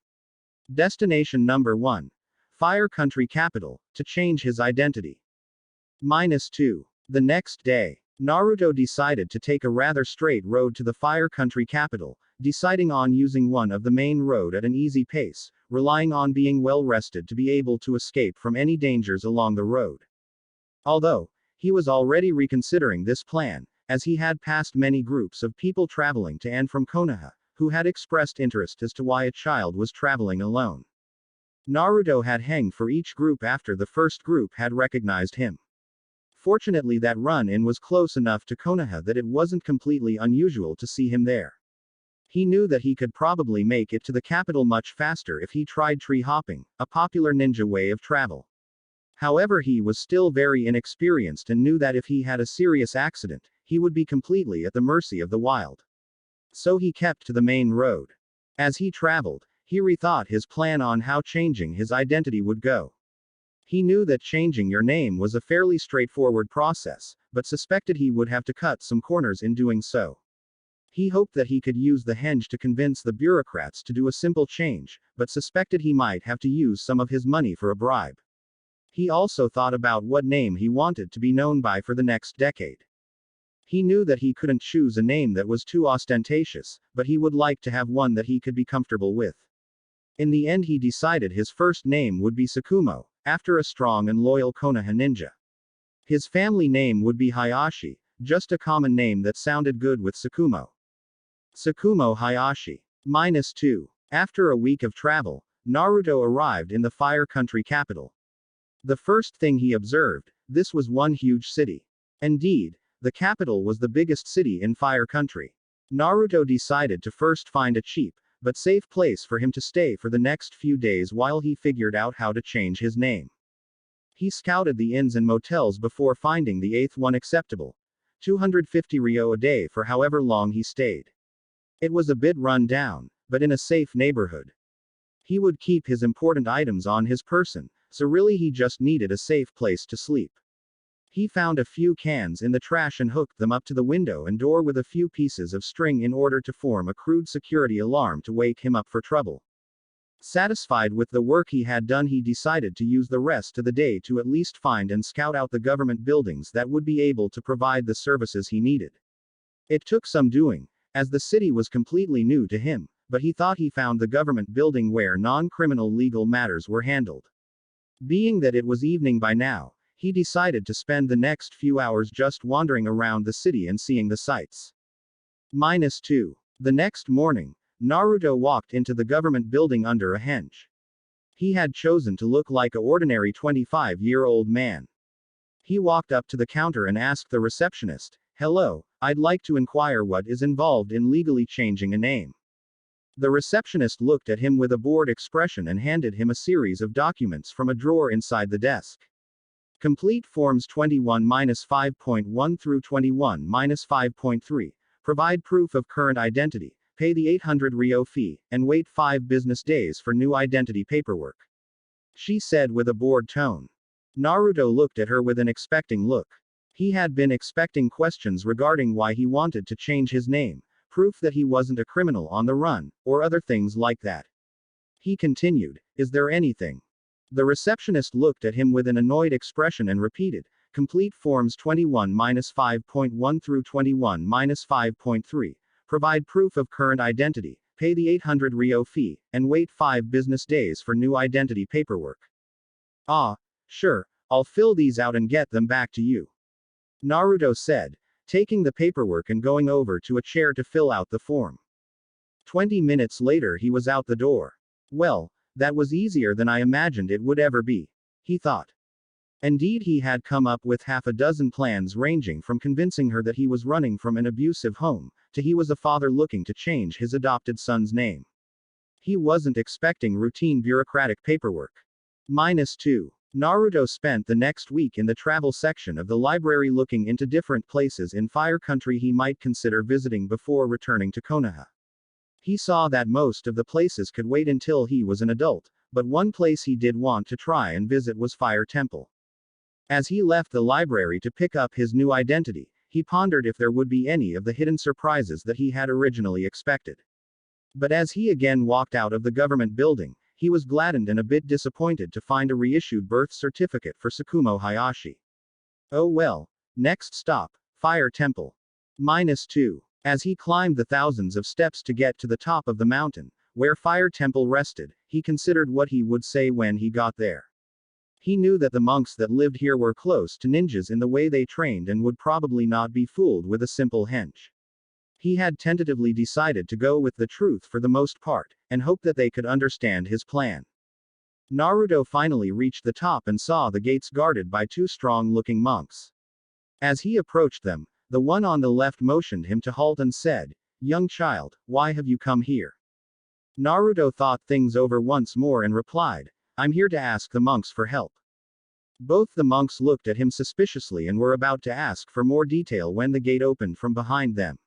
Destination number 1. Fire Country capital, to change his identity. -2. The next day, Naruto decided to take a rather straight road to the Fire Country capital, deciding on using one of the main road at an easy pace, relying on being well rested to be able to escape from any dangers along the road. Although, he was already reconsidering this plan, as he had passed many groups of people traveling to and from Konoha, who had expressed interest as to why a child was traveling alone. Naruto had hanged for each group after the first group had recognized him. Fortunately that run-in was close enough to Konoha that it wasn't completely unusual to see him there. He knew that he could probably make it to the capital much faster if he tried tree hopping, a popular ninja way of travel. However, he was still very inexperienced and knew that if he had a serious accident, he would be completely at the mercy of the wild. So he kept to the main road. As he traveled, he rethought his plan on how changing his identity would go. He knew that changing your name was a fairly straightforward process, but suspected he would have to cut some corners in doing so. He hoped that he could use the henge to convince the bureaucrats to do a simple change, but suspected he might have to use some of his money for a bribe. He also thought about what name he wanted to be known by for the next decade. He knew that he couldn't choose a name that was too ostentatious, but he would like to have one that he could be comfortable with. In the end, he decided his first name would be Sakumo, after a strong and loyal Konoha ninja. His family name would be Hayashi, just a common name that sounded good with Sakumo. Sakumo Hayashi. -2. After a week of travel, Naruto arrived in the Fire Country capital. The first thing he observed, this was one huge city. Indeed, the capital was the biggest city in Fire Country. Naruto decided to first find a cheap, but safe place for him to stay for the next few days while he figured out how to change his name. He scouted the inns and motels before finding the eighth one acceptable. 250 ryo a day for however long he stayed. It was a bit run down, but in a safe neighborhood. He would keep his important items on his person, so really he just needed a safe place to sleep. He found a few cans in the trash and hooked them up to the window and door with a few pieces of string in order to form a crude security alarm to wake him up for trouble. Satisfied with the work he had done, he decided to use the rest of the day to at least find and scout out the government buildings that would be able to provide the services he needed. It took some doing, as the city was completely new to him, but he thought he found the government building where non-criminal legal matters were handled. Being that it was evening by now, he decided to spend the next few hours just wandering around the city and seeing the sights. -2. The next morning, Naruto walked into the government building under a henge. He had chosen to look like an ordinary 25-year-old man. He walked up to the counter and asked the receptionist, "Hello, I'd like to inquire what is involved in legally changing a name." The receptionist looked at him with a bored expression and handed him a series of documents from a drawer inside the desk. Complete Forms 21-5.1 through 21-5.3. Provide proof of current identity, pay the 800 ryo fee, and wait 5 business days for new identity paperwork. She said with a bored tone. Naruto looked at her with an expecting look. He had been expecting questions regarding why he wanted to change his name, proof that he wasn't a criminal on the run, or other things like that. He continued, "Is there anything?" The receptionist looked at him with an annoyed expression and repeated, "Complete Forms 21-5.1 through 21-5.3. Provide proof of current identity, pay the 800 ryo fee, and wait 5 business days for new identity paperwork." "Ah, sure, I'll fill these out and get them back to you," Naruto said, taking the paperwork and going over to a chair to fill out the form. 20 minutes later he was out the door. Well, that was easier than I imagined it would ever be, he thought. Indeed, he had come up with half a dozen plans ranging from convincing her that he was running from an abusive home, to he was a father looking to change his adopted son's name. He wasn't expecting routine bureaucratic paperwork. -2. Naruto spent the next week in the travel section of the library looking into different places in Fire Country he might consider visiting before returning to Konoha. He saw that most of the places could wait until he was an adult, but one place he did want to try and visit was Fire Temple. As he left the library to pick up his new identity, he pondered if there would be any of the hidden surprises that he had originally expected. But as he again walked out of the government building, he was gladdened and a bit disappointed to find a reissued birth certificate for Sakumo Hayashi. Oh well. Next stop, Fire Temple. -2. As he climbed the thousands of steps to get to the top of the mountain, where Fire Temple rested, he considered what he would say when he got there. He knew that the monks that lived here were close to ninjas in the way they trained and would probably not be fooled with a simple henge. He had tentatively decided to go with the truth for the most part, and hoped that they could understand his plan. Naruto finally reached the top and saw the gates guarded by 2 strong-looking monks. As he approached them, the one on the left motioned him to halt and said, "Young child, why have you come here?" Naruto thought things over once more and replied, "I'm here to ask the monks for help." Both the monks looked at him suspiciously and were about to ask for more detail when the gate opened from behind them.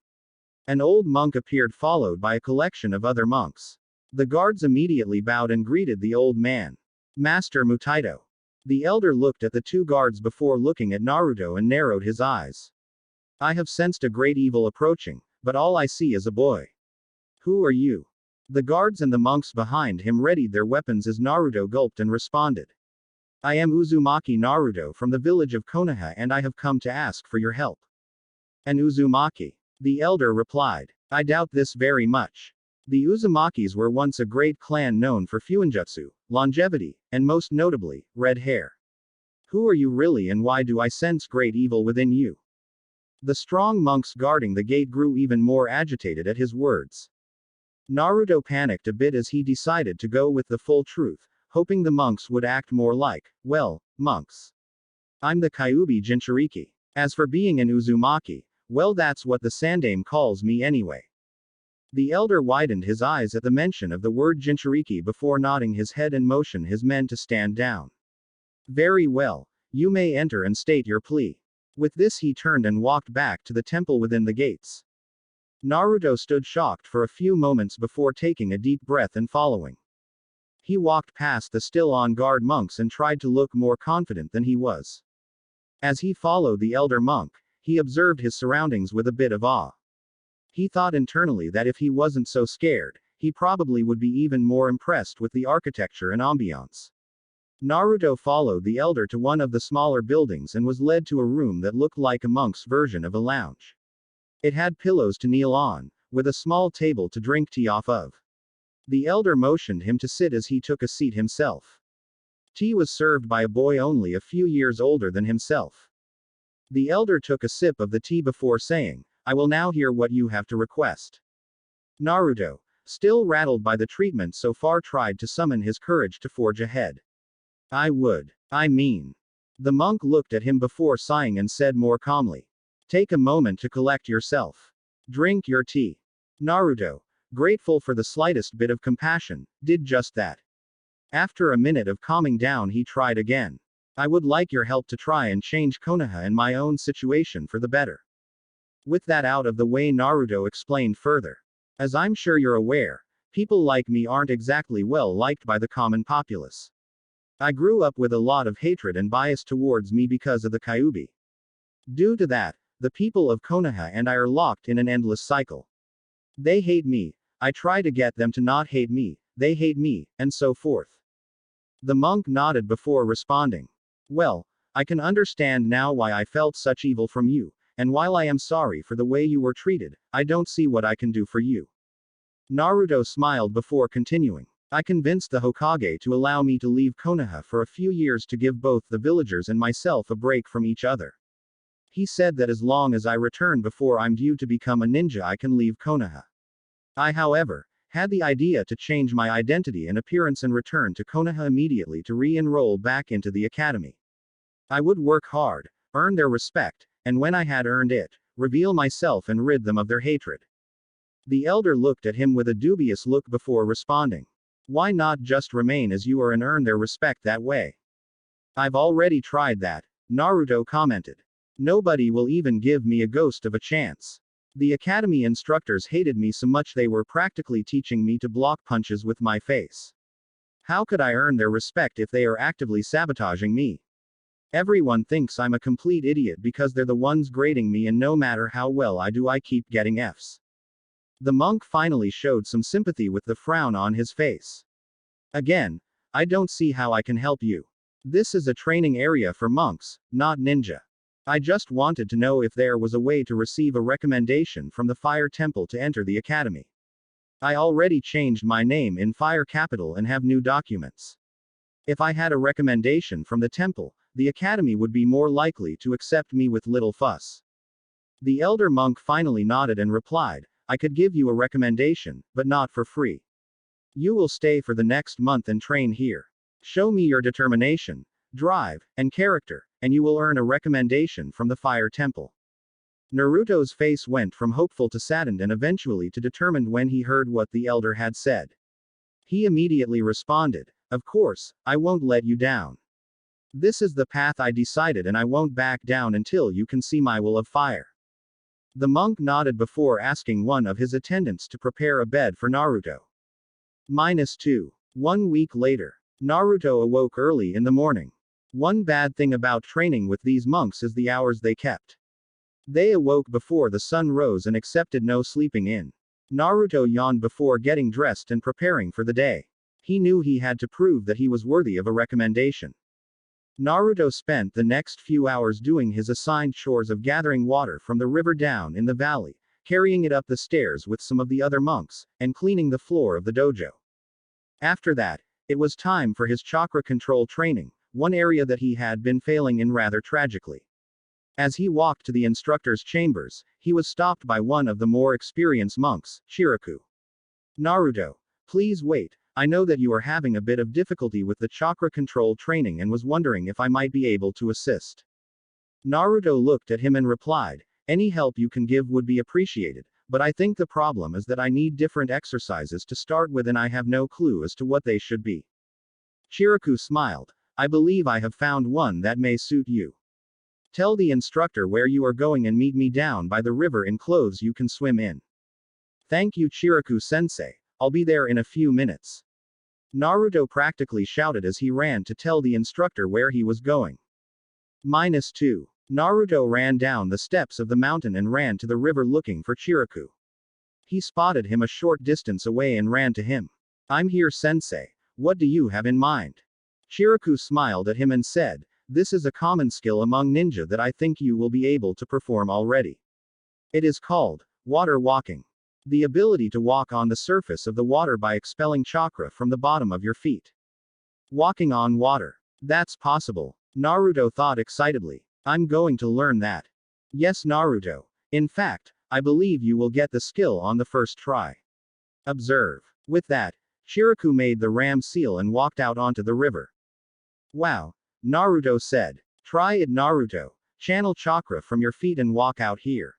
An old monk appeared followed by a collection of other monks. The guards immediately bowed and greeted the old man. "Master Mutaito." The elder looked at the 2 guards before looking at Naruto and narrowed his eyes. "I have sensed a great evil approaching, but all I see is a boy. Who are you?" The guards and the monks behind him readied their weapons as Naruto gulped and responded. "I am Uzumaki Naruto from the village of Konoha and I have come to ask for your help." An Uzumaki. The elder replied. I doubt this very much. The Uzumakis were once a great clan known for fuinjutsu, longevity, and most notably, red hair. Who are you really and why do I sense great evil within you? The strong monks guarding the gate grew even more agitated at his words. Naruto panicked a bit as he decided to go with the full truth, hoping the monks would act more like, well, monks. I'm the Kyuubi Jinchuriki. As for being an Uzumaki, well, that's what the Sandaime calls me anyway. The elder widened his eyes at the mention of the word Jinchuriki before nodding his head and motioned his men to stand down. Very well. You may enter and state your plea. With this he turned and walked back to the temple within the gates. Naruto stood shocked for a few moments before taking a deep breath and following. He walked past the still on guard monks and tried to look more confident than he was. As he followed the elder monk, he observed his surroundings with a bit of awe. He thought internally that if he wasn't so scared, he probably would be even more impressed with the architecture and ambiance. Naruto followed the elder to one of the smaller buildings and was led to a room that looked like a monk's version of a lounge. It had pillows to kneel on, with a small table to drink tea off of. The elder motioned him to sit as he took a seat himself. Tea was served by a boy only a few years older than himself. The elder took a sip of the tea before saying, I will now hear what you have to request. Naruto, still rattled by the treatment so far, tried to summon his courage to forge ahead. I mean. The monk looked at him before sighing and said more calmly. Take a moment to collect yourself. Drink your tea. Naruto, grateful for the slightest bit of compassion, did just that. After a minute of calming down he tried again. I would like your help to try and change Konoha and my own situation for the better. With that out of the way, Naruto explained further. As I'm sure you're aware, people like me aren't exactly well liked by the common populace. I grew up with a lot of hatred and bias towards me because of the Kyuubi. Due to that, the people of Konoha and I are locked in an endless cycle. They hate me, I try to get them to not hate me, they hate me, and so forth. The monk nodded before responding. Well, I can understand now why I felt such evil from you, and while I am sorry for the way you were treated, I don't see what I can do for you. Naruto smiled before continuing. I convinced the Hokage to allow me to leave Konoha for a few years to give both the villagers and myself a break from each other. He said that as long as I return before I'm due to become a ninja I can leave Konoha. I, however, had the idea to change my identity and appearance and return to Konoha immediately to re-enroll back into the academy. I would work hard, earn their respect, and when I had earned it, reveal myself and rid them of their hatred. The elder looked at him with a dubious look before responding. Why not just remain as you are and earn their respect that way? I've already tried that, Naruto commented. Nobody will even give me a ghost of a chance. The academy instructors hated me so much they were practically teaching me to block punches with my face. How could I earn their respect if they are actively sabotaging me? Everyone thinks I'm a complete idiot because they're the ones grading me, and no matter how well I do I keep getting Fs. The monk finally showed some sympathy with the frown on his face. Again, I don't see how I can help you. This is a training area for monks, not ninja. I just wanted to know if there was a way to receive a recommendation from the Fire Temple to enter the academy. I already changed my name in Fire Capital and have new documents. If I had a recommendation from the temple, the academy would be more likely to accept me with little fuss. The elder monk finally nodded and replied, I could give you a recommendation, but not for free. You will stay for the next month and train here. Show me your determination, drive, and character, and you will earn a recommendation from the Fire Temple. Naruto's face went from hopeful to saddened and eventually to determined when he heard what the elder had said. He immediately responded, of course, I won't let you down. This is the path I decided and I won't back down until you can see my will of fire. The monk nodded before asking one of his attendants to prepare a bed for Naruto. -2. 1 week later. Naruto awoke early in the morning. One bad thing about training with these monks is the hours they kept. They awoke before the sun rose and accepted no sleeping in. Naruto yawned before getting dressed and preparing for the day. He knew he had to prove that he was worthy of a recommendation. Naruto spent the next few hours doing his assigned chores of gathering water from the river down in the valley, carrying it up the stairs with some of the other monks, and cleaning the floor of the dojo. After that, it was time for his chakra control training, one area that he had been failing in rather tragically. As he walked to the instructor's chambers, he was stopped by one of the more experienced monks, Shiraku. Naruto, please wait, I know that you are having a bit of difficulty with the chakra control training and was wondering if I might be able to assist. Naruto looked at him and replied, any help you can give would be appreciated, but I think the problem is that I need different exercises to start with and I have no clue as to what they should be. Shiraku smiled, I believe I have found one that may suit you. Tell the instructor where you are going and meet me down by the river in clothes you can swim in. Thank you Shiraku-sensei, I'll be there in a few minutes. Naruto practically shouted as he ran to tell the instructor where he was going. -2. Naruto ran down the steps of the mountain and ran to the river looking for Shiraku. He spotted him a short distance away and ran to him. I'm here sensei, what do you have in mind? Shiraku smiled at him and said, this is a common skill among ninja that I think you will be able to perform already. It is called water walking. The ability to walk on the surface of the water by expelling chakra from the bottom of your feet. Walking on water. That's possible. Naruto thought excitedly. I'm going to learn that. Yes Naruto. In fact, I believe you will get the skill on the first try. Observe. With that, Shiraku made the ram seal and walked out onto the river. Wow. Naruto said. Try it Naruto. Channel chakra from your feet and walk out here.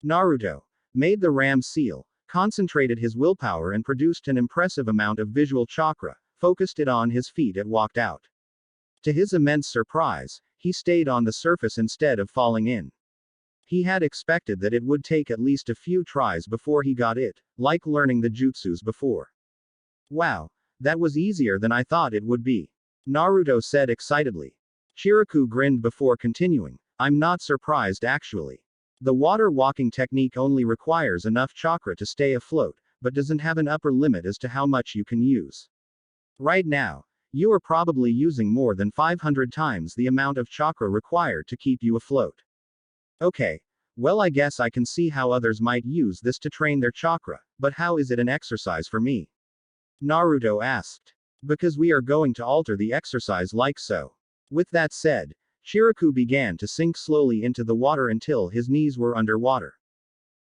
Naruto made the ram seal, concentrated his willpower and produced an impressive amount of visual chakra, focused it on his feet and walked out. To his immense surprise, he stayed on the surface instead of falling in. He had expected that it would take at least a few tries before he got it, like learning the jutsus before. Wow, that was easier than I thought it would be. Naruto said excitedly. Shiraku grinned before continuing, I'm not surprised actually. The water walking technique only requires enough chakra to stay afloat, but doesn't have an upper limit as to how much you can use. Right now, you are probably using more than 500 times the amount of chakra required to keep you afloat. Okay, well I guess I can see how others might use this to train their chakra, but how is it an exercise for me? Naruto asked. Because we are going to alter the exercise like so. With that said, Shiraku began to sink slowly into the water until his knees were underwater.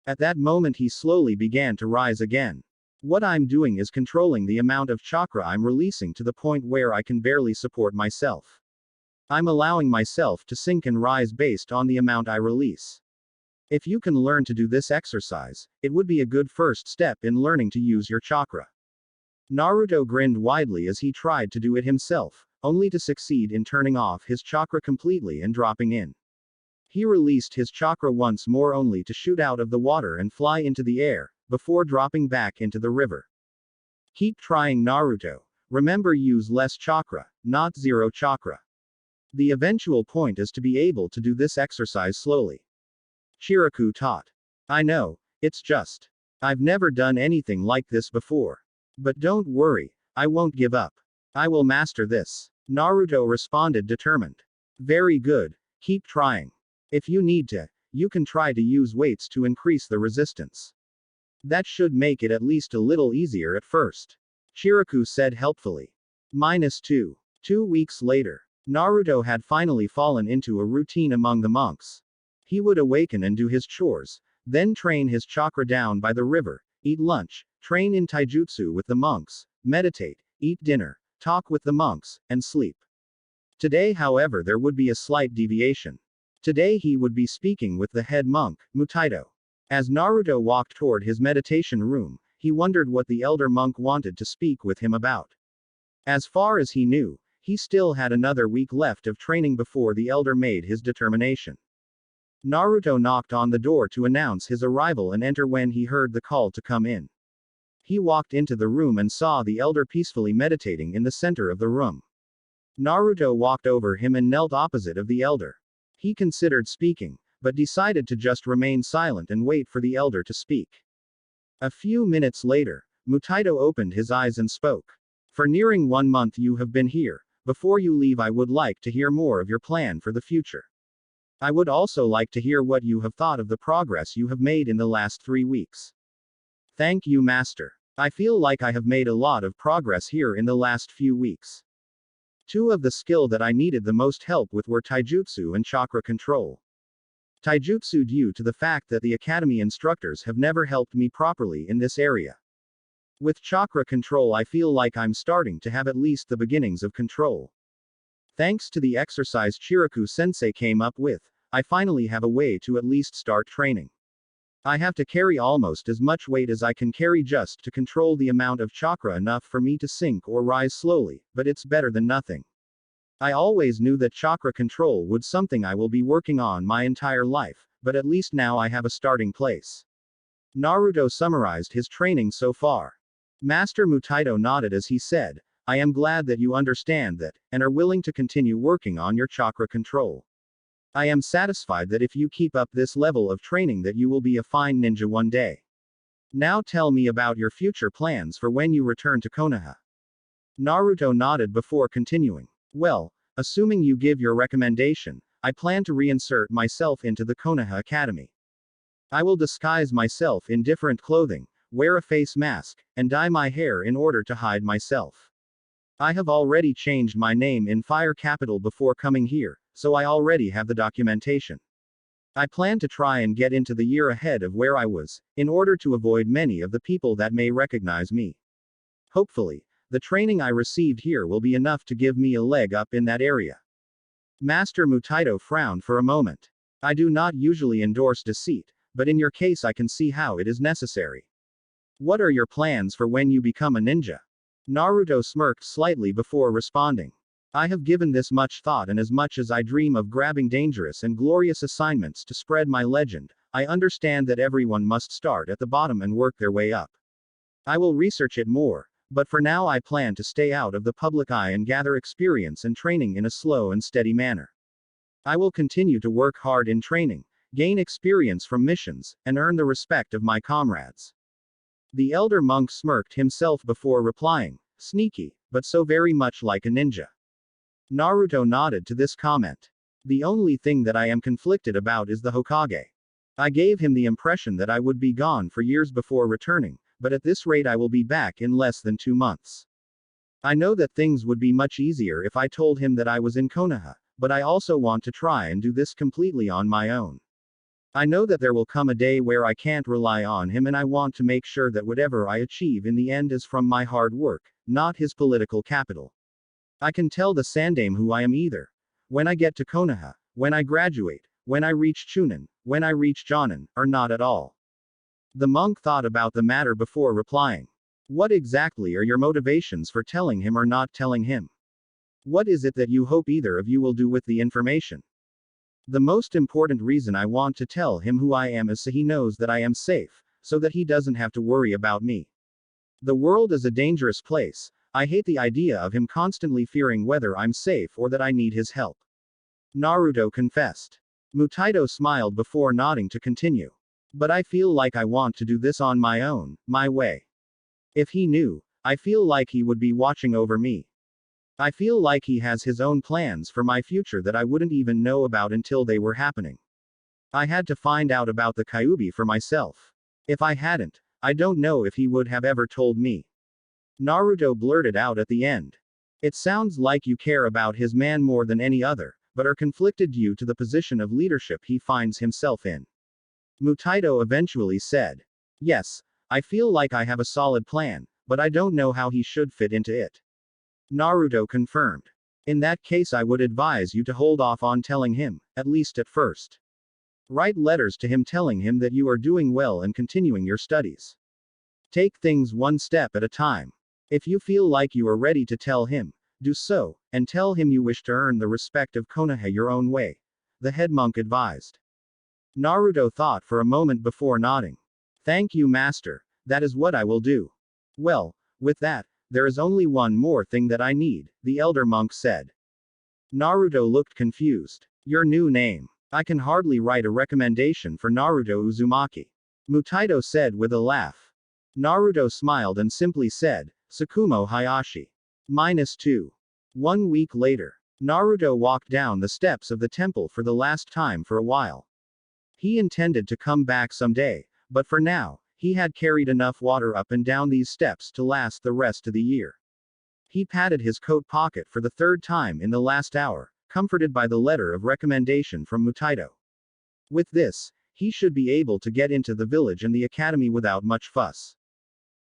At that moment he slowly began to rise again. What I'm doing is controlling the amount of chakra I'm releasing to the point where I can barely support myself. I'm allowing myself to sink and rise based on the amount I release. If you can learn to do this exercise, it would be a good first step in learning to use your chakra. Naruto grinned widely as he tried to do it himself, only to succeed in turning off his chakra completely and dropping in. He released his chakra once more only to shoot out of the water and fly into the air, before dropping back into the river. Keep trying Naruto. Remember use less chakra, not zero chakra. The eventual point is to be able to do this exercise slowly. Shiraku taught. I know, it's just. I've never done anything like this before. But don't worry, I won't give up. I will master this. Naruto responded determined. Very good, keep trying. If you need to, you can try to use weights to increase the resistance. That should make it at least a little easier at first. Shiraku said helpfully. -2. 2 weeks later, Naruto had finally fallen into a routine among the monks. He would awaken and do his chores, then train his chakra down by the river, eat lunch, train in taijutsu with the monks, meditate, eat dinner, talk with the monks, and sleep. Today however there would be a slight deviation. Today he would be speaking with the head monk, Mutaito. As Naruto walked toward his meditation room, he wondered what the elder monk wanted to speak with him about. As far as he knew, he still had another week left of training before the elder made his determination. Naruto knocked on the door to announce his arrival and enter when he heard the call to come in. He walked into the room and saw the elder peacefully meditating in the center of the room. Naruto walked over him and knelt opposite of the elder. He considered speaking, but decided to just remain silent and wait for the elder to speak. A few minutes later, Mutaito opened his eyes and spoke. For nearing 1 month you have been here, before you leave I would like to hear more of your plan for the future. I would also like to hear what you have thought of the progress you have made in the last 3 weeks. Thank you, Master. I feel like I have made a lot of progress here in the last few weeks. 2 of the skill that I needed the most help with were taijutsu and chakra control. Taijutsu due to the fact that the academy instructors have never helped me properly in this area. With chakra control I feel like I'm starting to have at least the beginnings of control. Thanks to the exercise Chiriku-sensei came up with, I finally have a way to at least start training. I have to carry almost as much weight as I can carry just to control the amount of chakra enough for me to sink or rise slowly, but it's better than nothing. I always knew that chakra control would something I will be working on my entire life, but at least now I have a starting place. Naruto summarized his training so far. Master Mutaito nodded as he said, I am glad that you understand that, and are willing to continue working on your chakra control. I am satisfied that if you keep up this level of training that you will be a fine ninja one day. Now tell me about your future plans for when you return to Konoha. Naruto nodded before continuing. Well, assuming you give your recommendation, I plan to reinsert myself into the Konoha Academy. I will disguise myself in different clothing, wear a face mask, and dye my hair in order to hide myself. I have already changed my name in Fire Capital before coming here, so I already have the documentation. I plan to try and get into the year ahead of where I was, in order to avoid many of the people that may recognize me. Hopefully, the training I received here will be enough to give me a leg up in that area. Master Mutaito frowned for a moment. I do not usually endorse deceit, but in your case I can see how it is necessary. What are your plans for when you become a ninja? Naruto smirked slightly before responding. I have given this much thought, and as much as I dream of grabbing dangerous and glorious assignments to spread my legend, I understand that everyone must start at the bottom and work their way up. I will research it more, but for now I plan to stay out of the public eye and gather experience and training in a slow and steady manner. I will continue to work hard in training, gain experience from missions, and earn the respect of my comrades. The elder monk smirked himself before replying, sneaky, but so very much like a ninja. Naruto nodded to this comment. The only thing that I am conflicted about is the Hokage. I gave him the impression that I would be gone for years before returning, but at this rate I will be back in less than 2 months. I know that things would be much easier if I told him that I was in Konoha, but I also want to try and do this completely on my own. I know that there will come a day where I can't rely on him, and I want to make sure that whatever I achieve in the end is from my hard work, not his political capital. I can tell the Sandaime who I am either when I get to Konoha, when I graduate, when I reach Chunin, when I reach Jonin, or not at all. The monk thought about the matter before replying. What exactly are your motivations for telling him or not telling him? What is it that you hope either of you will do with the information? The most important reason I want to tell him who I am is so he knows that I am safe, so that he doesn't have to worry about me. The world is a dangerous place. I hate the idea of him constantly fearing whether I'm safe or that I need his help. Naruto confessed. Mutaito smiled before nodding to continue. But I feel like I want to do this on my own, my way. If he knew, I feel like he would be watching over me. I feel like he has his own plans for my future that I wouldn't even know about until they were happening. I had to find out about the Kyuubi for myself. If I hadn't, I don't know if he would have ever told me. Naruto blurted out at the end. It sounds like you care about his man more than any other, but are conflicted due to the position of leadership he finds himself in. Mutaito eventually said. Yes, I feel like I have a solid plan, but I don't know how he should fit into it. Naruto confirmed. In that case I would advise you to hold off on telling him, at least at first. Write letters to him telling him that you are doing well and continuing your studies. Take things one step at a time. If you feel like you are ready to tell him, do so, and tell him you wish to earn the respect of Konoha your own way, the head monk advised. Naruto thought for a moment before nodding. Thank you, master, that is what I will do. Well, with that, there is only one more thing that I need, the elder monk said. Naruto looked confused. Your new name. I can hardly write a recommendation for Naruto Uzumaki. Mutaito said with a laugh. Naruto smiled and simply said, Sakumo Hayashi. -2. 1 week later, Naruto walked down the steps of the temple for the last time for a while. He intended to come back someday, but for now, he had carried enough water up and down these steps to last the rest of the year. He patted his coat pocket for the third time in the last hour, comforted by the letter of recommendation from Mutaito. With this, he should be able to get into the village and the academy without much fuss.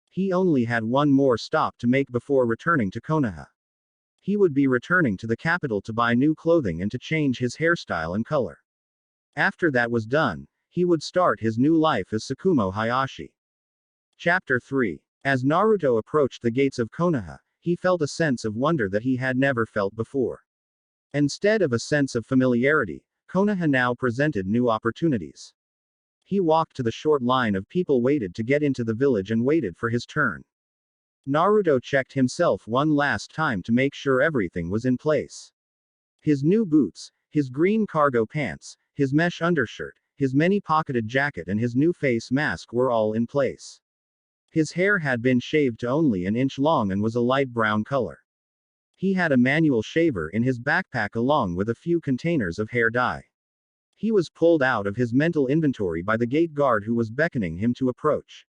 He only had one more stop to make before returning to Konoha. He would be returning to the capital to buy new clothing and to change his hairstyle and color. After that was done, he would start his new life as Tsukumo Hayashi. Chapter 3. As Naruto approached the gates of Konoha, he felt a sense of wonder that he had never felt before. Instead of a sense of familiarity, Konoha now presented new opportunities. He walked to the short line of people waited to get into the village and waited for his turn. Naruto checked himself one last time to make sure everything was in place. His new boots, his green cargo pants, his mesh undershirt, his many-pocketed jacket and his new face mask were all in place. His hair had been shaved to only an inch long and was a light brown color. He had a manual shaver in his backpack along with a few containers of hair dye. He was pulled out of his mental inventory by the gate guard who was beckoning him to approach.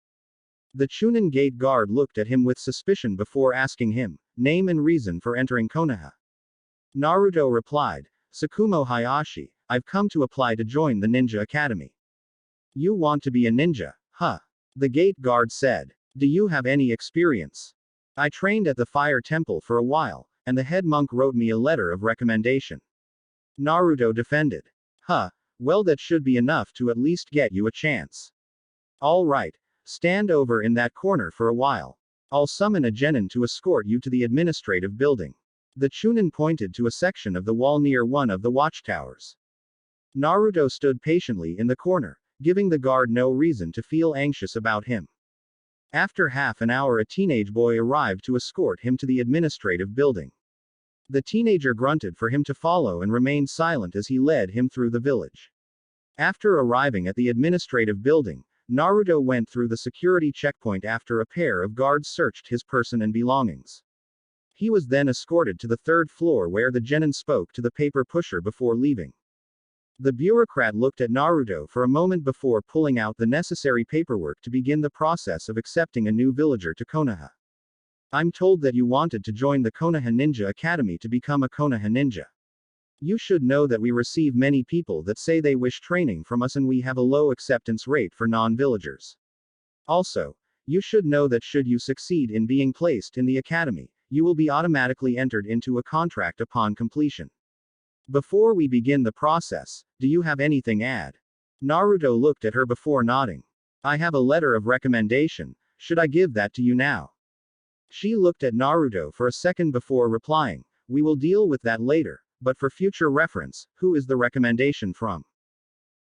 The Chunin gate guard looked at him with suspicion before asking him, name and reason for entering Konoha. Naruto replied, Tsukumo Hayashi, I've come to apply to join the ninja academy. You want to be a ninja, huh? The gate guard said. Do you have any experience? I trained at the fire temple for a while, and the head monk wrote me a letter of recommendation. Naruto defended. Huh, well that should be enough to at least get you a chance. Alright, stand over in that corner for a while. I'll summon a genin to escort you to the administrative building. The Chunin pointed to a section of the wall near one of the watchtowers. Naruto stood patiently in the corner, giving the guard no reason to feel anxious about him. After half an hour, a teenage boy arrived to escort him to the administrative building. The teenager grunted for him to follow and remained silent as he led him through the village. After arriving at the administrative building, Naruto went through the security checkpoint after a pair of guards searched his person and belongings. He was then escorted to the third floor where the genin spoke to the paper pusher before leaving. The bureaucrat looked at Naruto for a moment before pulling out the necessary paperwork to begin the process of accepting a new villager to Konoha. I'm told that you wanted to join the Konoha Ninja Academy to become a Konoha Ninja. You should know that we receive many people that say they wish training from us and we have a low acceptance rate for non-villagers. Also, you should know that should you succeed in being placed in the academy, you will be automatically entered into a contract upon completion. Before we begin the process, do you have anything add? Naruto looked at her before nodding. I have a letter of recommendation, should I give that to you now? She looked at Naruto for a second before replying, we will deal with that later, but for future reference, who is the recommendation from?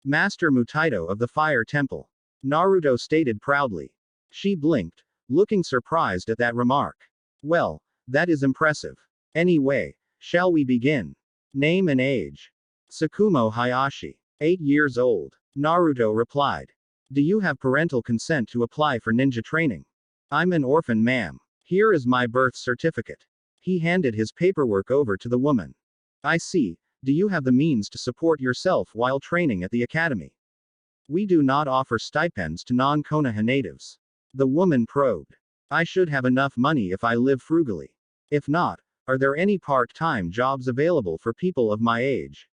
Master Mutaito of the Fire Temple. Naruto stated proudly. She blinked, looking surprised at that remark. Well, that is impressive. Anyway, shall we begin? Name and age. Tsukumo Hayashi. 8 years old. Naruto replied. Do you have parental consent to apply for ninja training? I'm an orphan, ma'am. Here is my birth certificate. He handed his paperwork over to the woman. I see. Do you have the means to support yourself while training at the academy? We do not offer stipends to non-Konoha natives. The woman probed. I should have enough money if I live frugally. If not, are there any part-time jobs available for people of my age?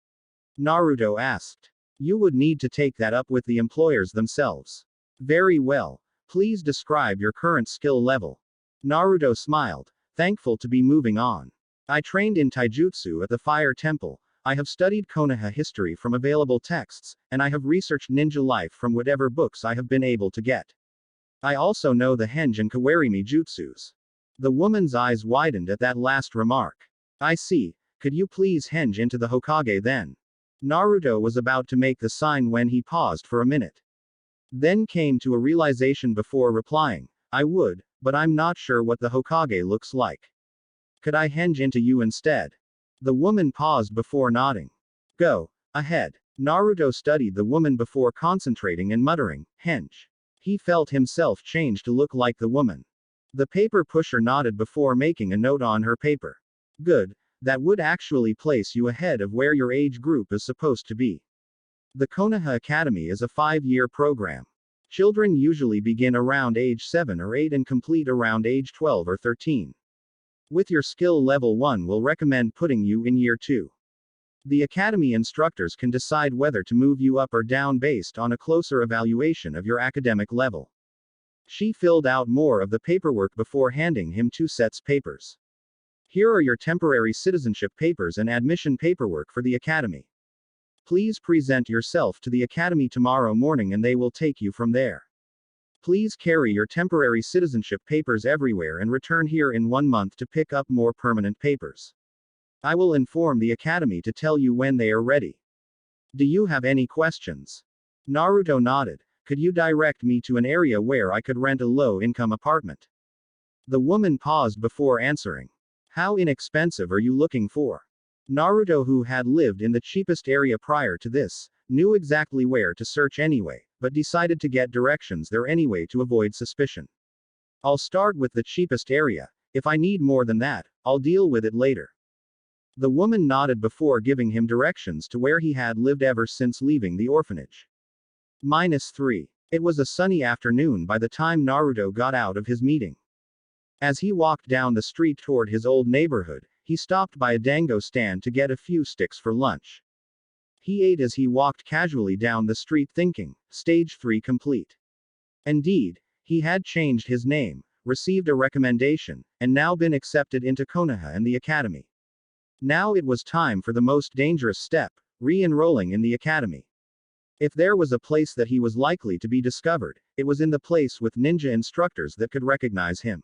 Naruto asked. You would need to take that up with the employers themselves. Very well. Please describe your current skill level. Naruto smiled, thankful to be moving on. I trained in taijutsu at the Fire Temple. I have studied Konoha history from available texts, and I have researched ninja life from whatever books I have been able to get. I also know the henge and kawarimi jutsus. The woman's eyes widened at that last remark. I see. Could you please henge into the Hokage then? Naruto was about to make the sign when he paused for a minute. Then came to a realization before replying, I would, but I'm not sure what the Hokage looks like. Could I henge into you instead? The woman paused before nodding. Go ahead. Naruto studied the woman before concentrating and muttering, henge. He felt himself change to look like the woman. The paper pusher nodded before making a note on her paper. Good, that would actually place you ahead of where your age group is supposed to be. The Konoha Academy is a 5-year program. Children usually begin around age 7 or 8 and complete around age 12 or 13. With your skill level 1 will recommend putting you in year 2. The academy instructors can decide whether to move you up or down based on a closer evaluation of your academic level. She filled out more of the paperwork before handing him 2 sets papers. Here are your temporary citizenship papers and admission paperwork for the academy. Please present yourself to the academy tomorrow morning and they will take you from there. Please carry your temporary citizenship papers everywhere and return here in 1 month to pick up more permanent papers. I will inform the academy to tell you when they are ready. Do you have any questions? Naruto nodded. Could you direct me to an area where I could rent a low-income apartment? The woman paused before answering. How inexpensive are you looking for? Naruto, who had lived in the cheapest area prior to this, knew exactly where to search anyway, but decided to get directions there anyway to avoid suspicion. I'll start with the cheapest area. If I need more than that, I'll deal with it later. The woman nodded before giving him directions to where he had lived ever since leaving the orphanage. -3. It was a sunny afternoon by the time Naruto got out of his meeting. As he walked down the street toward his old neighborhood, he stopped by a dango stand to get a few sticks for lunch. He ate as he walked casually down the street thinking, stage 3 complete. Indeed, he had changed his name, received a recommendation, and now been accepted into Konoha and the academy. Now it was time for the most dangerous step, re-enrolling in the academy. If there was a place that he was likely to be discovered, it was in the place with ninja instructors that could recognize him.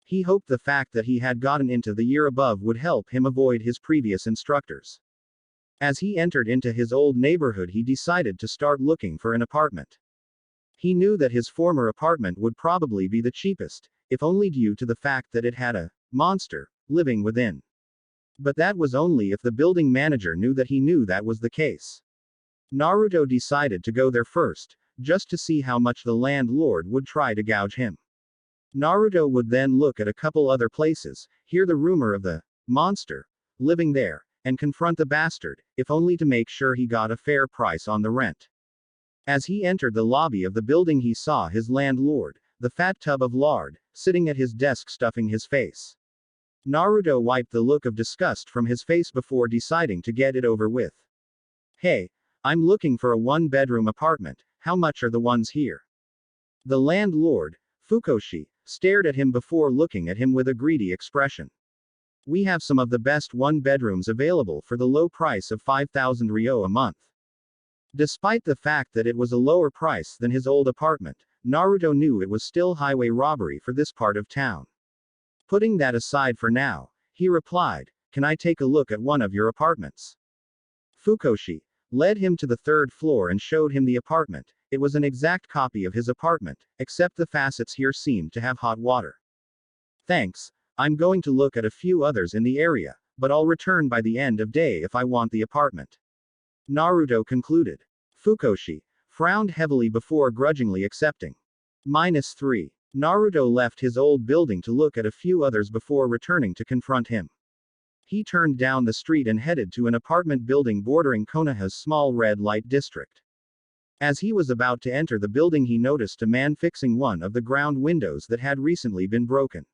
He hoped the fact that he had gotten into the year above would help him avoid his previous instructors. As he entered into his old neighborhood, he decided to start looking for an apartment. He knew that his former apartment would probably be the cheapest, if only due to the fact that it had a monster living within. But that was only if the building manager knew that he knew that was the case. Naruto decided to go there first, just to see how much the landlord would try to gouge him. Naruto would then look at a couple other places, hear the rumor of the monster living there, and confront the bastard, if only to make sure he got a fair price on the rent. As he entered the lobby of the building, he saw his landlord, the fat tub of lard, sitting at his desk stuffing his face. Naruto wiped the look of disgust from his face before deciding to get it over with. Hey, I'm looking for a 1-bedroom apartment, how much are the ones here? The landlord, Fukoshi, stared at him before looking at him with a greedy expression. We have some of the best 1-bedrooms available for the low price of 5,000 ryo a month. Despite the fact that it was a lower price than his old apartment, Naruto knew it was still highway robbery for this part of town. Putting that aside for now, he replied, can I take a look at one of your apartments? Fukoshi led him to the 3rd floor and showed him the apartment. It was an exact copy of his apartment, except the facets here seemed to have hot water. Thanks, I'm going to look at a few others in the area, but I'll return by the end of day if I want the apartment. Naruto concluded. Fukoshi frowned heavily before grudgingly accepting. -3. Naruto left his old building to look at a few others before returning to confront him. He turned down the street and headed to an apartment building bordering Konoha's small red light district. As he was about to enter the building, he noticed a man fixing one of the ground windows that had recently been broken.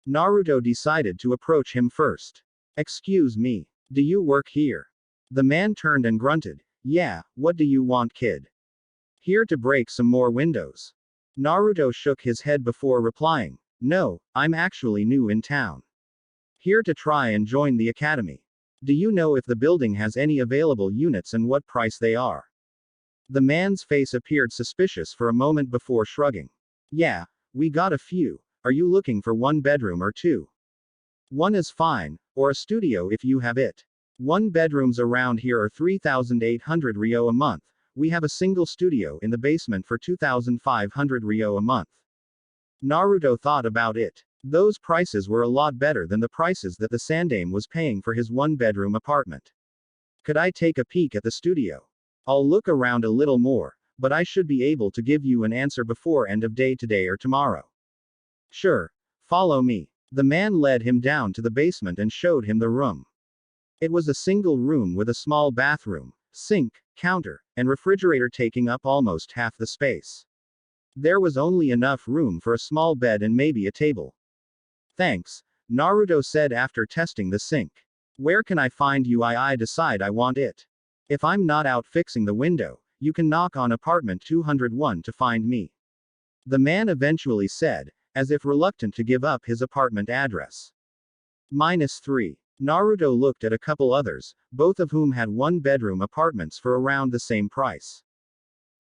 Naruto decided to approach him first. Excuse me, do you work here? The man turned and grunted. Yeah, what do you want, kid? Here to break some more windows. Naruto shook his head before replying, no, I'm actually new in town. Here to try and join the academy. Do you know if the building has any available units and what price they are? The man's face appeared suspicious for a moment before shrugging. Yeah, we got a few. Are you looking for 1 bedroom or 2? 1 is fine, or a studio if you have it. 1 bedrooms around here are 3,800 ryo a month. We have a single studio in the basement for 2,500 ryo a month. Naruto thought about it. Those prices were a lot better than the prices that the Sandame was paying for his 1-bedroom apartment. Could I take a peek at the studio? I'll look around a little more, but I should be able to give you an answer before end of day today or tomorrow. Sure. Follow me. The man led him down to the basement and showed him the room. It was a single room with a small bathroom, sink, counter, and refrigerator taking up almost half the space. There was only enough room for a small bed and maybe a table. Thanks, Naruto said after testing the sink. Where can I find you? I decide I want it. If I'm not out fixing the window, you can knock on apartment 201 to find me. The man eventually said, as if reluctant to give up his apartment address. -3. Naruto looked at a couple others, both of whom had one-bedroom apartments for around the same price.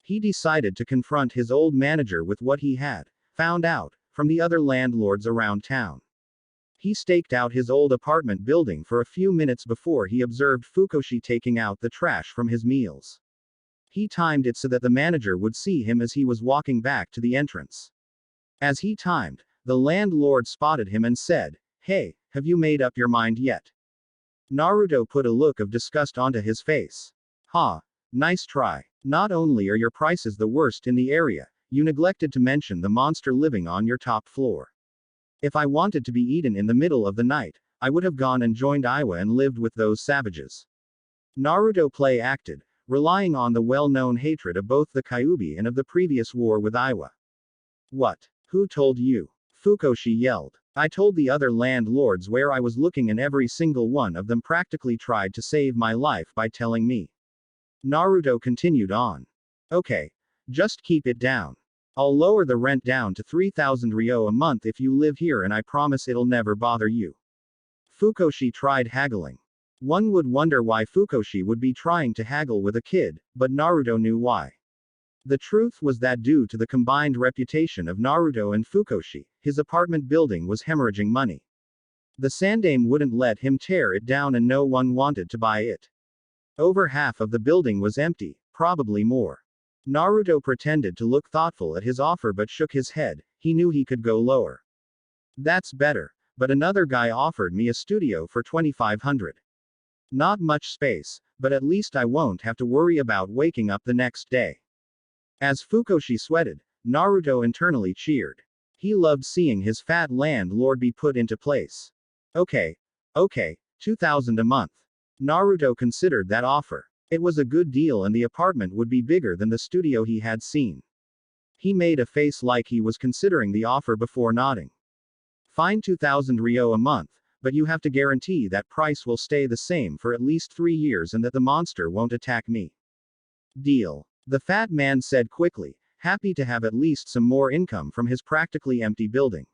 He decided to confront his old manager with what he had found out from the other landlords around town. He staked out his old apartment building for a few minutes before he observed Fukoshi taking out the trash from his meals. He timed it so that the manager would see him as he was walking back to the entrance. As he timed, the landlord spotted him and said, "Hey, have you made up your mind yet?" Naruto put a look of disgust onto his face. "Ha, nice try. Not only are your prices the worst in the area, you neglected to mention the monster living on your top floor. If I wanted to be eaten in the middle of the night, I would have gone and joined Iwa and lived with those savages." Naruto play acted, relying on the well-known hatred of both the Kyuubi and of the previous war with Iwa. "What? Who told you?" Fukoshi yelled. "I told the other landlords where I was looking and every single one of them practically tried to save my life by telling me." Naruto continued on. "Okay. Just keep it down. I'll lower the rent down to 3,000 ryo a month if you live here and I promise it'll never bother you." Fukoshi tried haggling. One would wonder why Fukoshi would be trying to haggle with a kid, but Naruto knew why. The truth was that due to the combined reputation of Naruto and Fukoshi, his apartment building was hemorrhaging money. The Sandaime wouldn't let him tear it down and no one wanted to buy it. Over half of the building was empty, probably more. Naruto pretended to look thoughtful at his offer but shook his head. He knew he could go lower. "That's better, but another guy offered me a studio for 2,500. Not much space, but at least I won't have to worry about waking up the next day." As Fukoshi sweated, Naruto internally cheered. He loved seeing his fat landlord be put into place. Okay, 2,000 a month. Naruto considered that offer. It was a good deal and the apartment would be bigger than the studio he had seen. He made a face like he was considering the offer before nodding. "Fine, 2,000 ryo a month, but you have to guarantee that price will stay the same for at least 3 years and that the monster won't attack me." "Deal," the fat man said quickly, happy to have at least some more income from his practically empty building.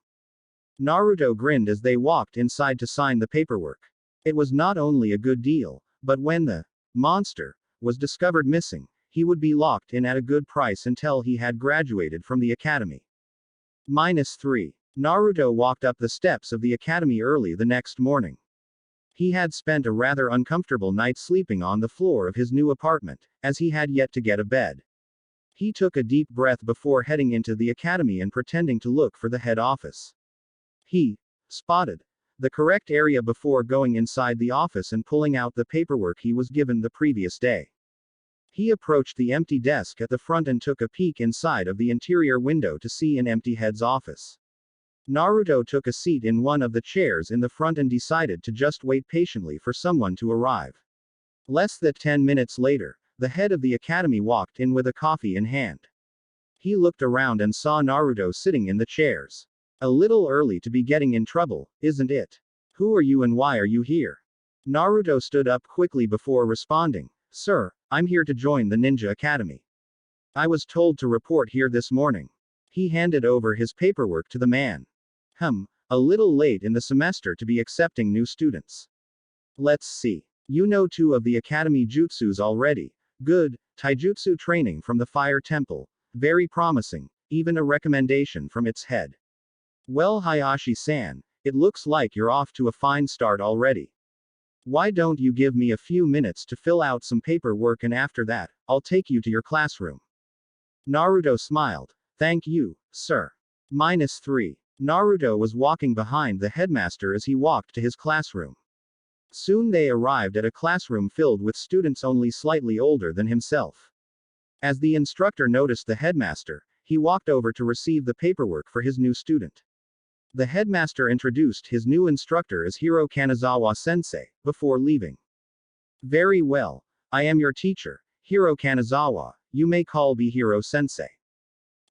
Naruto grinned as they walked inside to sign the paperwork. It was not only a good deal, but when the monster was discovered missing, he would be locked in at a good price until he had graduated from the academy. -3. Naruto walked up the steps of the academy early the next morning. He had spent a rather uncomfortable night sleeping on the floor of his new apartment, as he had yet to get a bed. He took a deep breath before heading into the academy and pretending to look for the head office. He spotted the correct area before going inside the office and pulling out the paperwork he was given the previous day. He approached the empty desk at the front and took a peek inside of the interior window to see an empty head's office. Naruto took a seat in one of the chairs in the front and decided to just wait patiently for someone to arrive. Less than 10 minutes later, the head of the academy walked in with a coffee in hand. He looked around and saw Naruto sitting in the chairs. "A little early to be getting in trouble, isn't it? Who are you and why are you here?" Naruto stood up quickly before responding. "Sir, I'm here to join the Ninja Academy. I was told to report here this morning." He handed over his paperwork to the man. A little late in the semester to be accepting new students. Let's see. You know 2 of the academy jutsus already. Good, taijutsu training from the fire temple. Very promising, even a recommendation from its head. Well, Hayashi-san, it looks like you're off to a fine start already. Why don't you give me a few minutes to fill out some paperwork and after that, I'll take you to your classroom. Naruto smiled. Thank you, sir. -3. Naruto was walking behind the headmaster as he walked to his classroom. Soon they arrived at a classroom filled with students only slightly older than himself. As the instructor noticed the headmaster, he walked over to receive the paperwork for his new student. The headmaster introduced his new instructor as Hiro Kanazawa Sensei, before leaving. Very well. I am your teacher, Hiro Kanazawa, you may call me Hiro Sensei.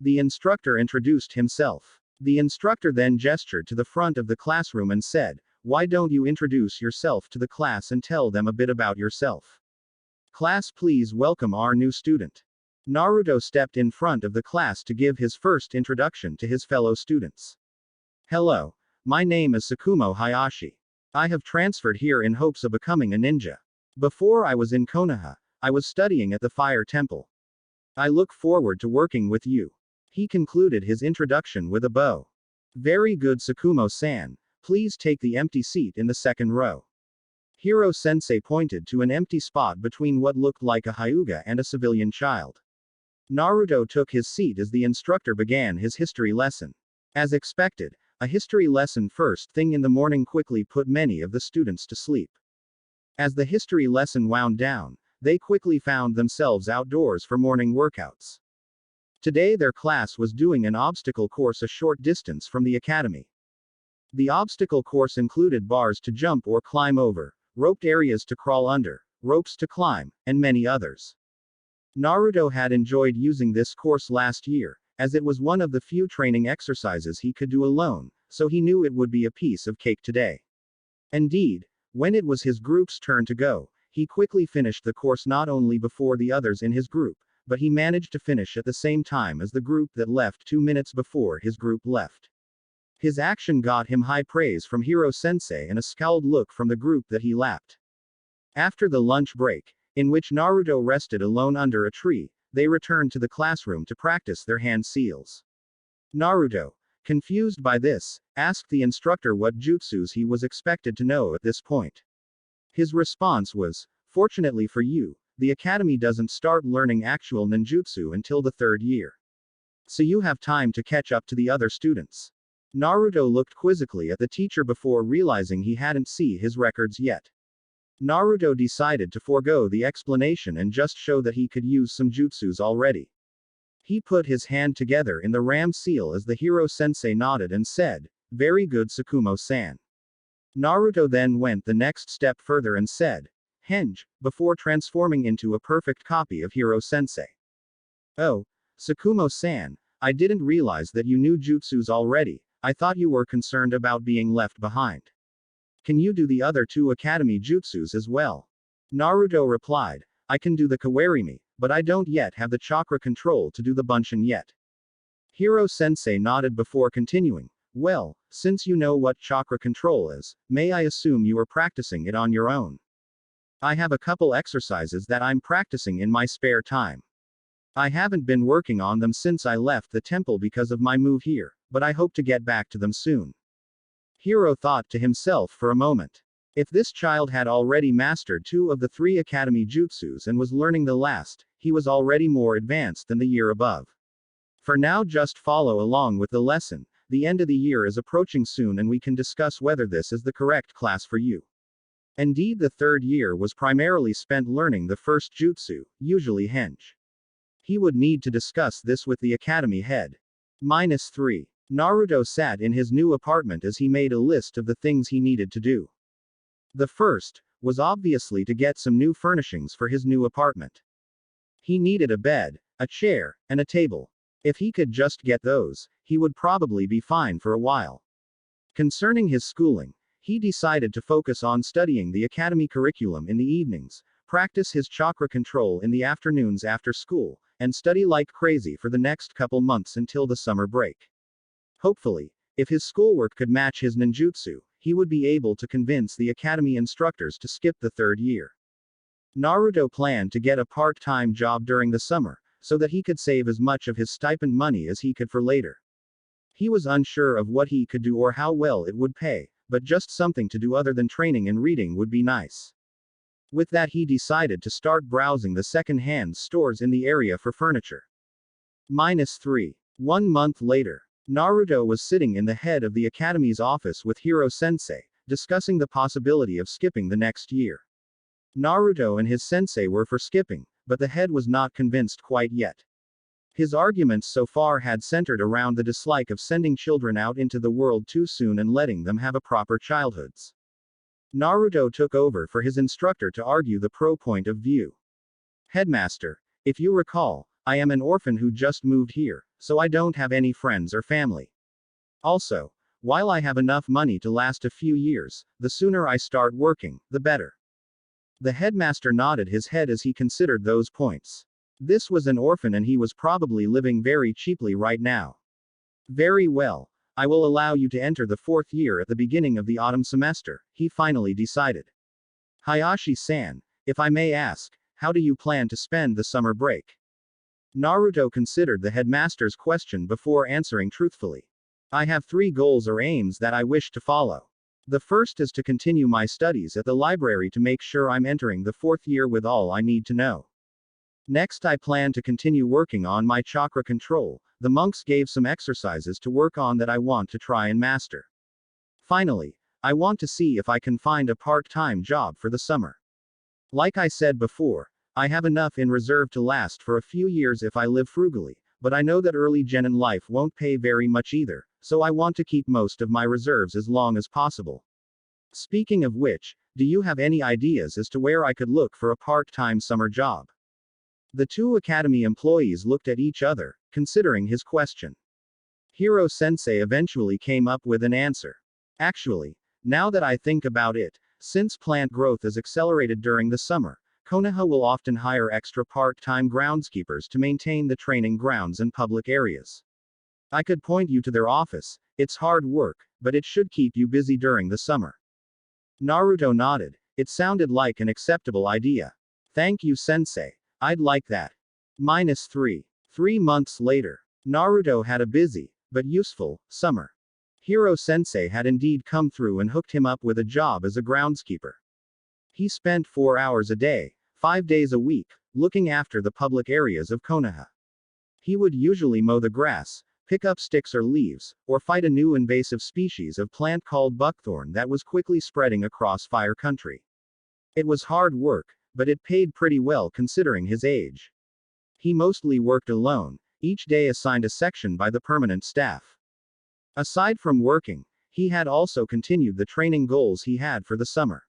The instructor introduced himself. The instructor then gestured to the front of the classroom and said, "Why don't you introduce yourself to the class and tell them a bit about yourself? Class, please welcome our new student." Naruto stepped in front of the class to give his first introduction to his fellow students. "Hello. My name is Sakumo Hayashi. I have transferred here in hopes of becoming a ninja. Before I was in Konoha, I was studying at the Fire Temple. I look forward to working with you." He concluded his introduction with a bow. "Very good, Sakumo-san. Please take the empty seat in the second row." Hiro Sensei pointed to an empty spot between what looked like a hyuga and a civilian child. Naruto took his seat as the instructor began his history lesson. As expected, a history lesson first thing in the morning quickly put many of the students to sleep. As the history lesson wound down, they quickly found themselves outdoors for morning workouts. Today their class was doing an obstacle course a short distance from the academy. The obstacle course included bars to jump or climb over, roped areas to crawl under, ropes to climb, and many others. Naruto had enjoyed using this course last year, as it was one of the few training exercises he could do alone, so he knew it would be a piece of cake today. Indeed, when it was his group's turn to go, he quickly finished the course not only before the others in his group, but he managed to finish at the same time as the group that left 2 minutes before his group left. His action got him high praise from Hiro Sensei and a scowled look from the group that he lapped. After the lunch break, in which Naruto rested alone under a tree, they returned to the classroom to practice their hand seals. Naruto, confused by this, asked the instructor what jutsus he was expected to know at this point. His response was, "Fortunately for you, the academy doesn't start learning actual ninjutsu until the 3rd year. So you have time to catch up to the other students." Naruto looked quizzically at the teacher before realizing he hadn't seen his records yet. Naruto decided to forego the explanation and just show that he could use some jutsus already. He put his hand together in the ram seal as the Hiro Sensei nodded and said, "Very good, Sakumo-san." Naruto then went the next step further and said, "Henge," before transforming into a perfect copy of Hiro Sensei. "Oh, Sakumo-san, I didn't realize that you knew jutsus already. I thought you were concerned about being left behind. Can you do the other 2 academy jutsus as well?" Naruto replied, "I can do the kawarimi, but I don't yet have the chakra control to do the bunshin yet." Hiro Sensei nodded before continuing, "Well, since you know what chakra control is, may I assume you are practicing it on your own? I have a couple exercises that I'm practicing in my spare time. I haven't been working on them since I left the temple because of my move here, but I hope to get back to them soon." Hiro thought to himself for a moment. If this child had already mastered 2 of the 3 academy jutsus and was learning the last, he was already more advanced than the year above. For now, just follow along with the lesson. The end of the year is approaching soon and we can discuss whether this is the correct class for you. Indeed, the 3rd year was primarily spent learning the first jutsu, usually henge. He would need to discuss this with the academy head. -3. Naruto sat in his new apartment as he made a list of the things he needed to do. The first was obviously to get some new furnishings for his new apartment. He needed a bed, a chair, and a table. If he could just get those, he would probably be fine for a while. Concerning his schooling, he decided to focus on studying the academy curriculum in the evenings, practice his chakra control in the afternoons after school, and study like crazy for the next couple months until the summer break. Hopefully, if his schoolwork could match his ninjutsu, he would be able to convince the academy instructors to skip the 3rd year. Naruto planned to get a part-time job during the summer, so that he could save as much of his stipend money as he could for later. He was unsure of what he could do or how well it would pay, but just something to do other than training and reading would be nice. With that, he decided to start browsing the second-hand stores in the area for furniture. -3. 1 month later, Naruto was sitting in the head of the academy's office with Hiro Sensei, discussing the possibility of skipping the next year. Naruto and his sensei were for skipping, but the head was not convinced quite yet. His arguments so far had centered around the dislike of sending children out into the world too soon and letting them have a proper childhoods. Naruto took over for his instructor to argue the pro point of view. Headmaster, if you recall, I am an orphan who just moved here, so I don't have any friends or family. Also, while I have enough money to last a few years, the sooner I start working, the better. The headmaster nodded his head as he considered those points. This was an orphan and he was probably living very cheaply right now. Very well. I will allow you to enter the 4th year at the beginning of the autumn semester, he finally decided. Hayashi-san, if I may ask, how do you plan to spend the summer break? Naruto considered the headmaster's question before answering truthfully. I have 3 goals or aims that I wish to follow. The first is to continue my studies at the library to make sure I'm entering the 4th year with all I need to know. Next, I plan to continue working on my chakra control. The monks gave some exercises to work on that I want to try and master. Finally, I want to see if I can find a part-time job for the summer. Like I said before, I have enough in reserve to last for a few years if I live frugally, but I know that early genin life won't pay very much either, so I want to keep most of my reserves as long as possible. Speaking of which, do you have any ideas as to where I could look for a part-time summer job? The 2 academy employees looked at each other, considering his question. Hiro-sensei eventually came up with an answer. Actually, now that I think about it, since plant growth is accelerated during the summer, Konoha will often hire extra part-time groundskeepers to maintain the training grounds and public areas. I could point you to their office. It's hard work, but it should keep you busy during the summer. Naruto nodded. It sounded like an acceptable idea. Thank you, sensei. I'd like that. -3. 3 months later. Naruto had a busy, but useful, summer. Hiro-sensei had indeed come through and hooked him up with a job as a groundskeeper. He spent 4 hours a day, 5 days a week, looking after the public areas of Konoha. He would usually mow the grass, pick up sticks or leaves, or fight a new invasive species of plant called buckthorn that was quickly spreading across fire country. It was hard work, but it paid pretty well considering his age. He mostly worked alone, each day assigned a section by the permanent staff. Aside from working, he had also continued the training goals he had for the summer.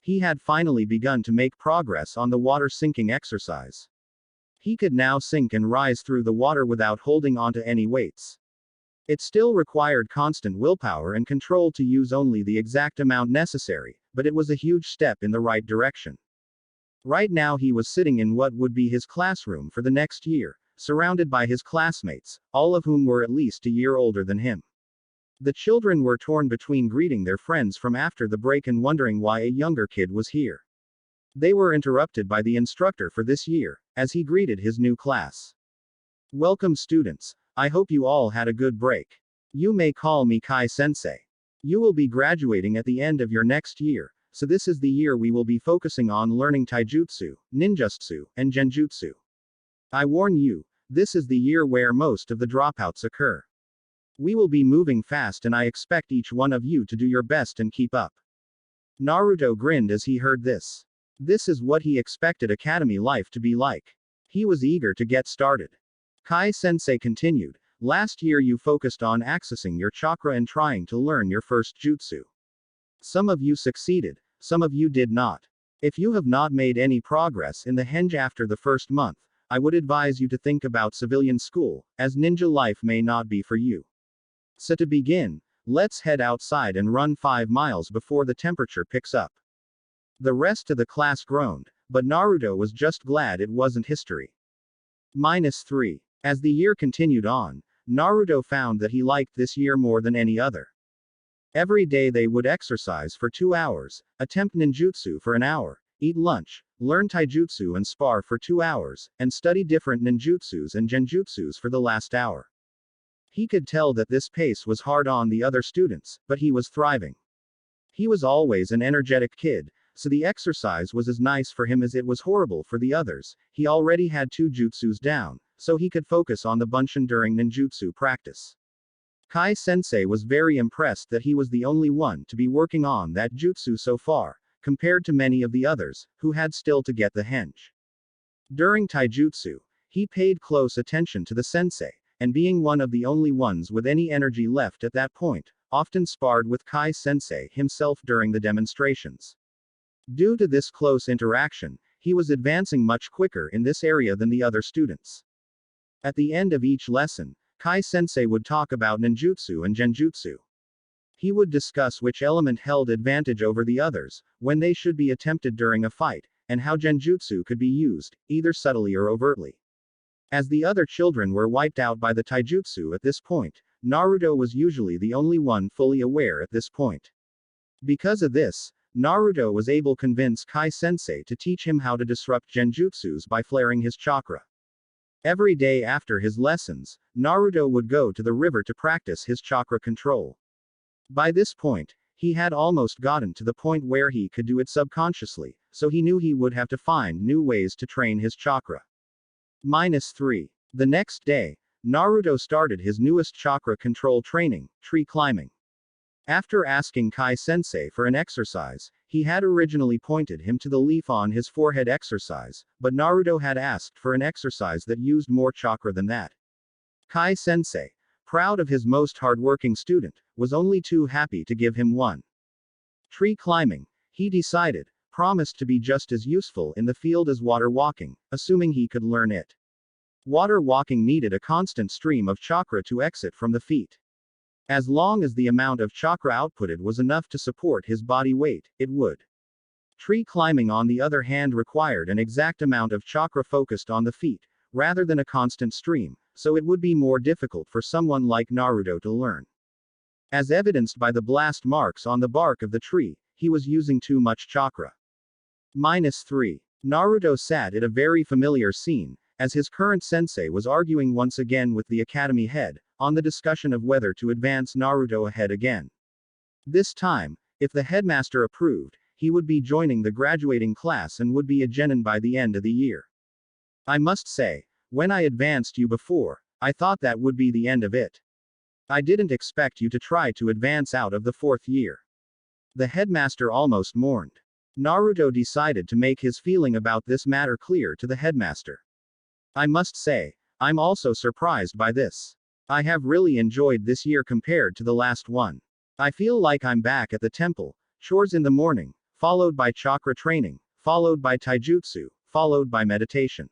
He had finally begun to make progress on the water sinking exercise. He could now sink and rise through the water without holding onto any weights. It still required constant willpower and control to use only the exact amount necessary, but it was a huge step in the right direction. Right now he was sitting in what would be his classroom for the next year, surrounded by his classmates, all of whom were at least a year older than him. The children were torn between greeting their friends from after the break and wondering why a younger kid was here. They were interrupted by the instructor for this year, as he greeted his new class. Welcome students, I hope you all had a good break. You may call me Kai-sensei. You will be graduating at the end of your next year, so this is the year we will be focusing on learning taijutsu, ninjutsu, and genjutsu. I warn you, this is the year where most of the dropouts occur. We will be moving fast and I expect each one of you to do your best and keep up. Naruto grinned as he heard this. This is what he expected academy life to be like. He was eager to get started. Kai-sensei continued, last year you focused on accessing your chakra and trying to learn your first jutsu. Some of you succeeded, some of you did not. If you have not made any progress in the henge after the first month, I would advise you to think about civilian school, as ninja life may not be for you. So to begin, let's head outside and run 5 miles before the temperature picks up. The rest of the class groaned, but Naruto was just glad it wasn't history. -3. As the year continued on, Naruto found that he liked this year more than any other. Every day they would exercise for 2 hours, attempt ninjutsu for an hour, eat lunch, learn taijutsu and spar for 2 hours, and study different ninjutsus and genjutsus for the last hour. He could tell that this pace was hard on the other students, but he was thriving. He was always an energetic kid, so the exercise was as nice for him as it was horrible for the others. He already had 2 jutsus down, so he could focus on the bunshin during ninjutsu practice. Kai-sensei was very impressed that he was the only one to be working on that jutsu so far, compared to many of the others, who had still to get the henge. During taijutsu, He paid close attention to the sensei, and being one of the only ones with any energy left at that point, often sparred with Kai sensei himself during the demonstrations. Due to this close interaction, he was advancing much quicker in this area than the other students. At the end of each lesson, Kai sensei would talk about ninjutsu and genjutsu. He would discuss which element held advantage over the others, when they should be attempted during a fight, and how genjutsu could be used, either subtly or overtly. As the other children were wiped out by the taijutsu at this point, Naruto was usually the only one fully aware at this point. Because of this, Naruto was able to convince Kai sensei to teach him how to disrupt genjutsus by flaring his chakra. Every day after his lessons, Naruto would go to the river to practice his chakra control. By this point, he had almost gotten to the point where he could do it subconsciously, so he knew he would have to find new ways to train his chakra. -3. The next day, Naruto started his newest chakra control training, tree climbing. After asking Kai sensei for an exercise, he had originally pointed him to the leaf on his forehead exercise, but Naruto had asked for an exercise that used more chakra than that. Kai sensei, proud of his most hardworking student, was only too happy to give him one. Tree climbing, he decided, promised to be just as useful in the field as water walking, assuming he could learn it. Water walking needed a constant stream of chakra to exit from the feet. As long as the amount of chakra outputted was enough to support his body weight, it would. Tree climbing, on the other hand, required an exact amount of chakra focused on the feet, rather than a constant stream, so it would be more difficult for someone like Naruto to learn. As evidenced by the blast marks on the bark of the tree, he was using too much chakra. -3. Naruto sat at a very familiar scene, as his current sensei was arguing once again with the academy head, on the discussion of whether to advance Naruto ahead again. This time, if the headmaster approved, he would be joining the graduating class and would be a genin by the end of the year. I must say, when I advanced you before, I thought that would be the end of it. I didn't expect you to try to advance out of the 4th year. The headmaster almost mourned. Naruto decided to make his feeling about this matter clear to the headmaster. I must say, I'm also surprised by this. I have really enjoyed this year compared to the last one. I feel like I'm back at the temple, chores in the morning, followed by chakra training, followed by taijutsu, followed by meditation.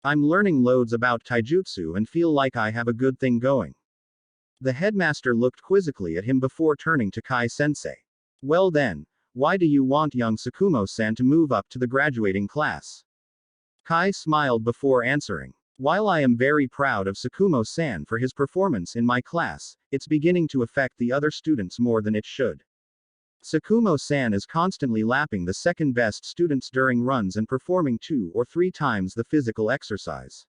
I'm learning loads about taijutsu and feel like I have a good thing going. The headmaster looked quizzically at him before turning to Kai sensei. Well then, why do you want young Tsukumo-san to move up to the graduating class? Kai smiled before answering. While I am very proud of Tsukumo-san for his performance in my class, it's beginning to affect the other students more than it should. Tsukumo-san is constantly lapping the second best students during runs and performing 2 or 3 times the physical exercise.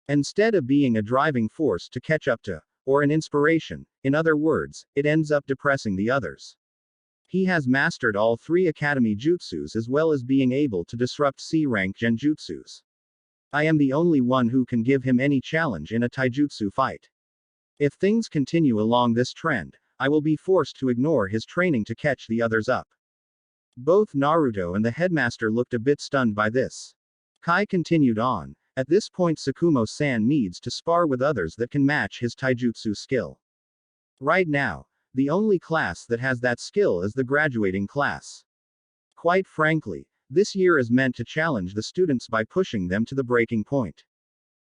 Instead of being a driving force to catch up to, or an inspiration, in other words, it ends up depressing the others. He has mastered all 3 academy jutsus as well as being able to disrupt C-rank genjutsus. I am the only one who can give him any challenge in a taijutsu fight. If things continue along this trend, I will be forced to ignore his training to catch the others up. Both Naruto and the headmaster looked a bit stunned by this. Kai continued on. At this point Tsukumo-san needs to spar with others that can match his taijutsu skill. Right now, the only class that has that skill is the graduating class. Quite frankly, this year is meant to challenge the students by pushing them to the breaking point.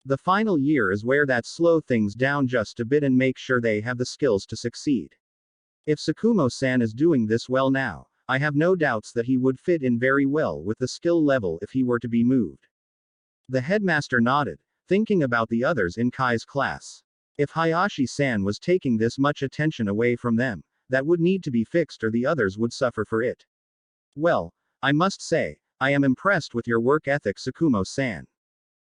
The final year is where that slow things down just a bit and make sure they have the skills to succeed. If Tsukumo-san is doing this well now, I have no doubts that he would fit in very well with the skill level if he were to be moved. The headmaster nodded, thinking about the others in Kai's class. If Hayashi-san was taking this much attention away from them, that would need to be fixed or the others would suffer for it. Well, I must say, I am impressed with your work ethic, Tsukumo-san.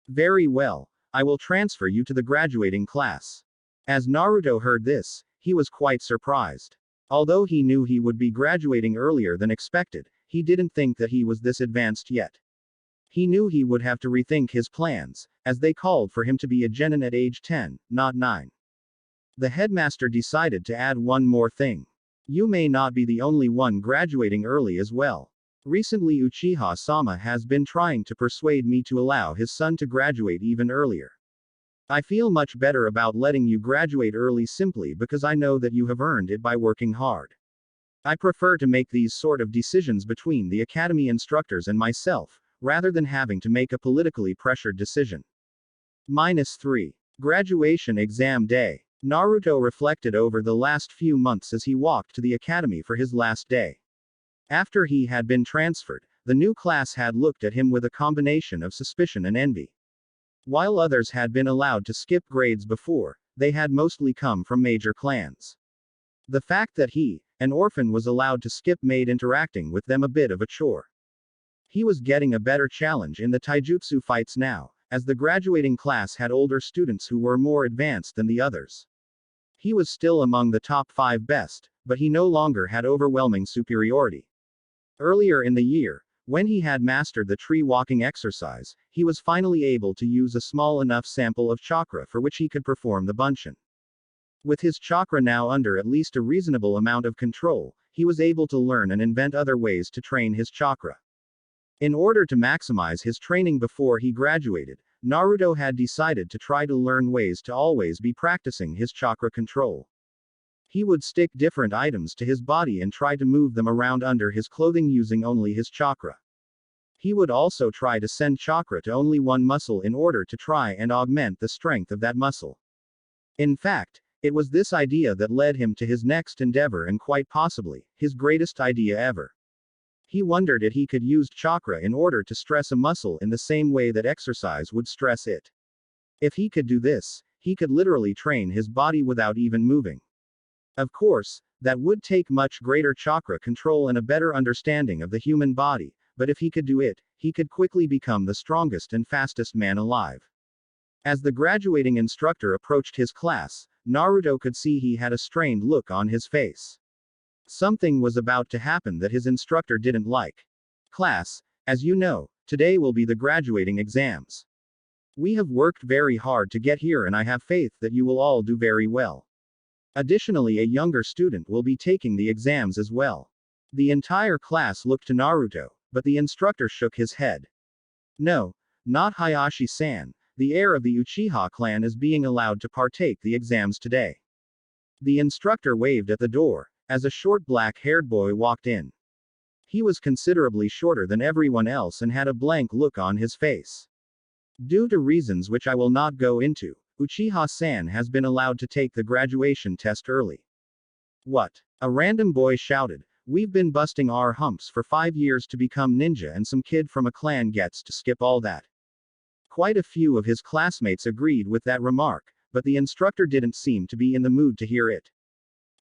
Very well, I will transfer you to the graduating class. As Naruto heard this, he was quite surprised. Although he knew he would be graduating earlier than expected, he didn't think that he was this advanced yet. He knew he would have to rethink his plans, as they called for him to be a genin at age 10, not 9. The headmaster decided to add one more thing. You may not be the only one graduating early as well. Recently Uchiha-sama has been trying to persuade me to allow his son to graduate even earlier. I feel much better about letting you graduate early simply because I know that you have earned it by working hard. I prefer to make these sort of decisions between the academy instructors and myself, rather than having to make a politically pressured decision. -3. Graduation exam day. Naruto reflected over the last few months as he walked to the academy for his last day. After he had been transferred, the new class had looked at him with a combination of suspicion and envy. While others had been allowed to skip grades before, they had mostly come from major clans. The fact that he, an orphan, was allowed to skip made interacting with them a bit of a chore. He was getting a better challenge in the taijutsu fights now, as the graduating class had older students who were more advanced than the others. He was still among the top 5 best, but he no longer had overwhelming superiority. Earlier in the year, when he had mastered the tree walking exercise, he was finally able to use a small enough sample of chakra for which he could perform the bunshin. With his chakra now under at least a reasonable amount of control, he was able to learn and invent other ways to train his chakra. In order to maximize his training before he graduated, Naruto had decided to try to learn ways to always be practicing his chakra control. He would stick different items to his body and try to move them around under his clothing using only his chakra. He would also try to send chakra to only one muscle in order to try and augment the strength of that muscle. In fact, it was this idea that led him to his next endeavor and quite possibly, his greatest idea ever. He wondered if he could use chakra in order to stress a muscle in the same way that exercise would stress it. If he could do this, he could literally train his body without even moving. Of course, that would take much greater chakra control and a better understanding of the human body, but if he could do it, he could quickly become the strongest and fastest man alive. As the graduating instructor approached his class, Naruto could see he had a strained look on his face. Something was about to happen that his instructor didn't like. Class, as you know, today will be the graduating exams. We have worked very hard to get here and I have faith that you will all do very well. Additionally, a younger student will be taking the exams as well. The entire class looked to Naruto, but the instructor shook his head. No, not Hayashi-san, the heir of the Uchiha clan is being allowed to partake the exams today. The instructor waved at the door, as a short black-haired boy walked in. He was considerably shorter than everyone else and had a blank look on his face. Due to reasons which I will not go into, Uchiha-san has been allowed to take the graduation test early. What? A random boy shouted. We've been busting our humps for 5 years to become ninja and some kid from a clan gets to skip all that. Quite a few of his classmates agreed with that remark, but the instructor didn't seem to be in the mood to hear it.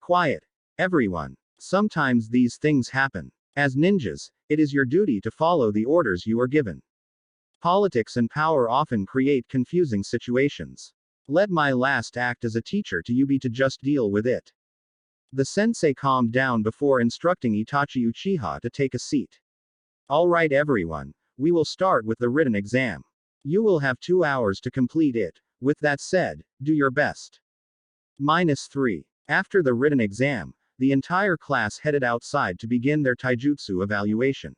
Quiet, everyone. Sometimes these things happen. As ninjas, it is your duty to follow the orders you are given. Politics and power often create confusing situations. Let my last act as a teacher to you be to just deal with it. The sensei calmed down before instructing Itachi Uchiha to take a seat. Alright everyone, we will start with the written exam. You will have 2 hours to complete it. With that said, do your best. -3. After the written exam, the entire class headed outside to begin their taijutsu evaluation.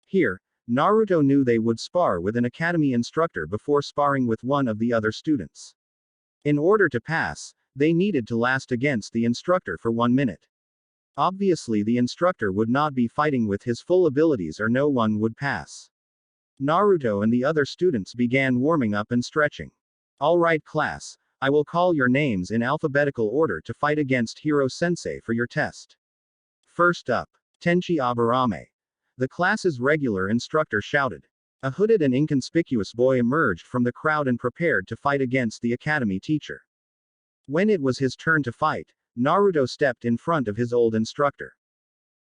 Here, Naruto knew they would spar with an academy instructor before sparring with one of the other students. In order to pass, they needed to last against the instructor for 1 minute. Obviously the instructor would not be fighting with his full abilities or no one would pass. Naruto and the other students began warming up and stretching. Alright class, I will call your names in alphabetical order to fight against Hiro-sensei for your test. First up, Tenchi Aburame. The class's regular instructor shouted. A hooded and inconspicuous boy emerged from the crowd and prepared to fight against the academy teacher. When it was his turn to fight, Naruto stepped in front of his old instructor.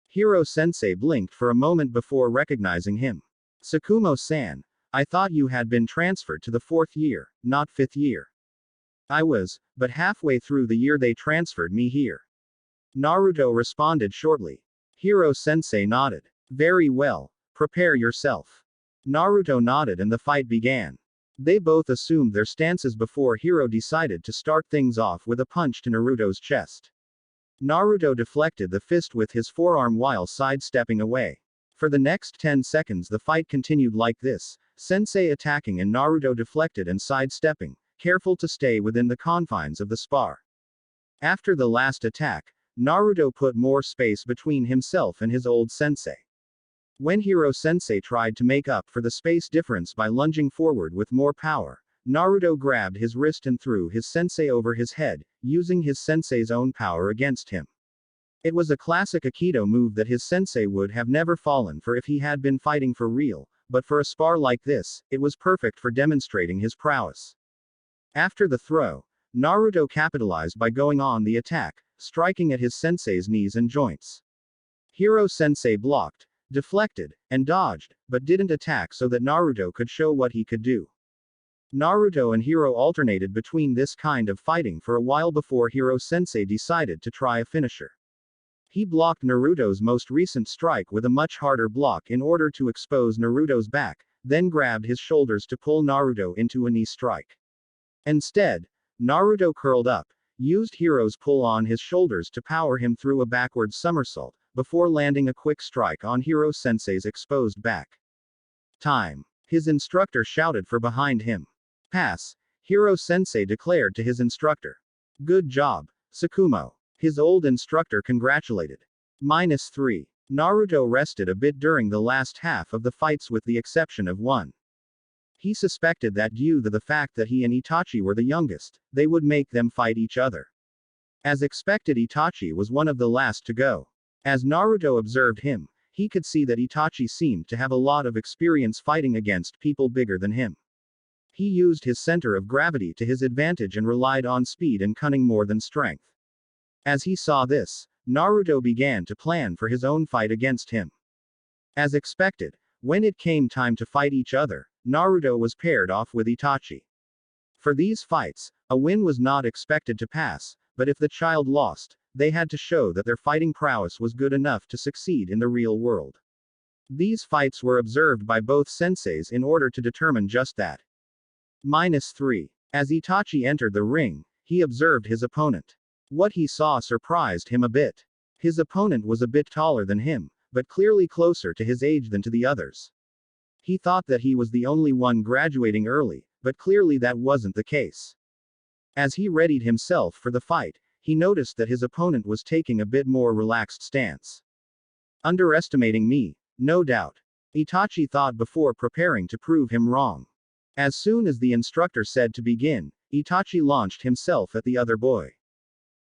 Hiro-sensei blinked for a moment before recognizing him. Tsukumo-san, I thought you had been transferred to the 4th year, not 5th year. I was, but halfway through the year they transferred me here. Naruto responded shortly. Hiro-sensei nodded. Very well, prepare yourself. Naruto nodded and the fight began. They both assumed their stances before Hiro decided to start things off with a punch to Naruto's chest. Naruto deflected the fist with his forearm while sidestepping away. For the next 10 seconds the fight continued like this, Sensei attacking and Naruto deflected and sidestepping, careful to stay within the confines of the spar. After the last attack, Naruto put more space between himself and his old sensei. When Hiro Sensei tried to make up for the space difference by lunging forward with more power, Naruto grabbed his wrist and threw his sensei over his head, using his sensei's own power against him. It was a classic Aikido move that his sensei would have never fallen for if he had been fighting for real, but for a spar like this, it was perfect for demonstrating his prowess. After the throw, Naruto capitalized by going on the attack, striking at his sensei's knees and joints. Hiro Sensei blocked, deflected, and dodged, but didn't attack so that Naruto could show what he could do. Naruto and Hiro alternated between this kind of fighting for a while before Hiro Sensei decided to try a finisher. He blocked Naruto's most recent strike with a much harder block in order to expose Naruto's back, then grabbed his shoulders to pull Naruto into a knee strike. Instead, Naruto curled up, used Hiro's pull on his shoulders to power him through a backward somersault, before landing a quick strike on Hiro Sensei's exposed back. Time. His instructor shouted for behind him. Pass. Hiro Sensei declared to his instructor. Good job, Tsukumo. His old instructor congratulated. -3. Naruto rested a bit during the last half of the fights with the exception of one. He suspected that due to the fact that he and Itachi were the youngest, they would make them fight each other. As expected, Itachi was one of the last to go. As Naruto observed him, he could see that Itachi seemed to have a lot of experience fighting against people bigger than him. He used his center of gravity to his advantage and relied on speed and cunning more than strength. As he saw this, Naruto began to plan for his own fight against him. As expected, when it came time to fight each other, Naruto was paired off with Itachi. For these fights, a win was not expected to pass, but if the child lost, they had to show that their fighting prowess was good enough to succeed in the real world. These fights were observed by both senseis in order to determine just that. -3. As Itachi entered the ring, he observed his opponent. What he saw surprised him a bit. His opponent was a bit taller than him, but clearly closer to his age than to the others. He thought that he was the only one graduating early, but clearly that wasn't the case. As he readied himself for the fight, he noticed that his opponent was taking a bit more relaxed stance. Underestimating me, no doubt. Itachi thought before preparing to prove him wrong. As soon as the instructor said to begin, Itachi launched himself at the other boy.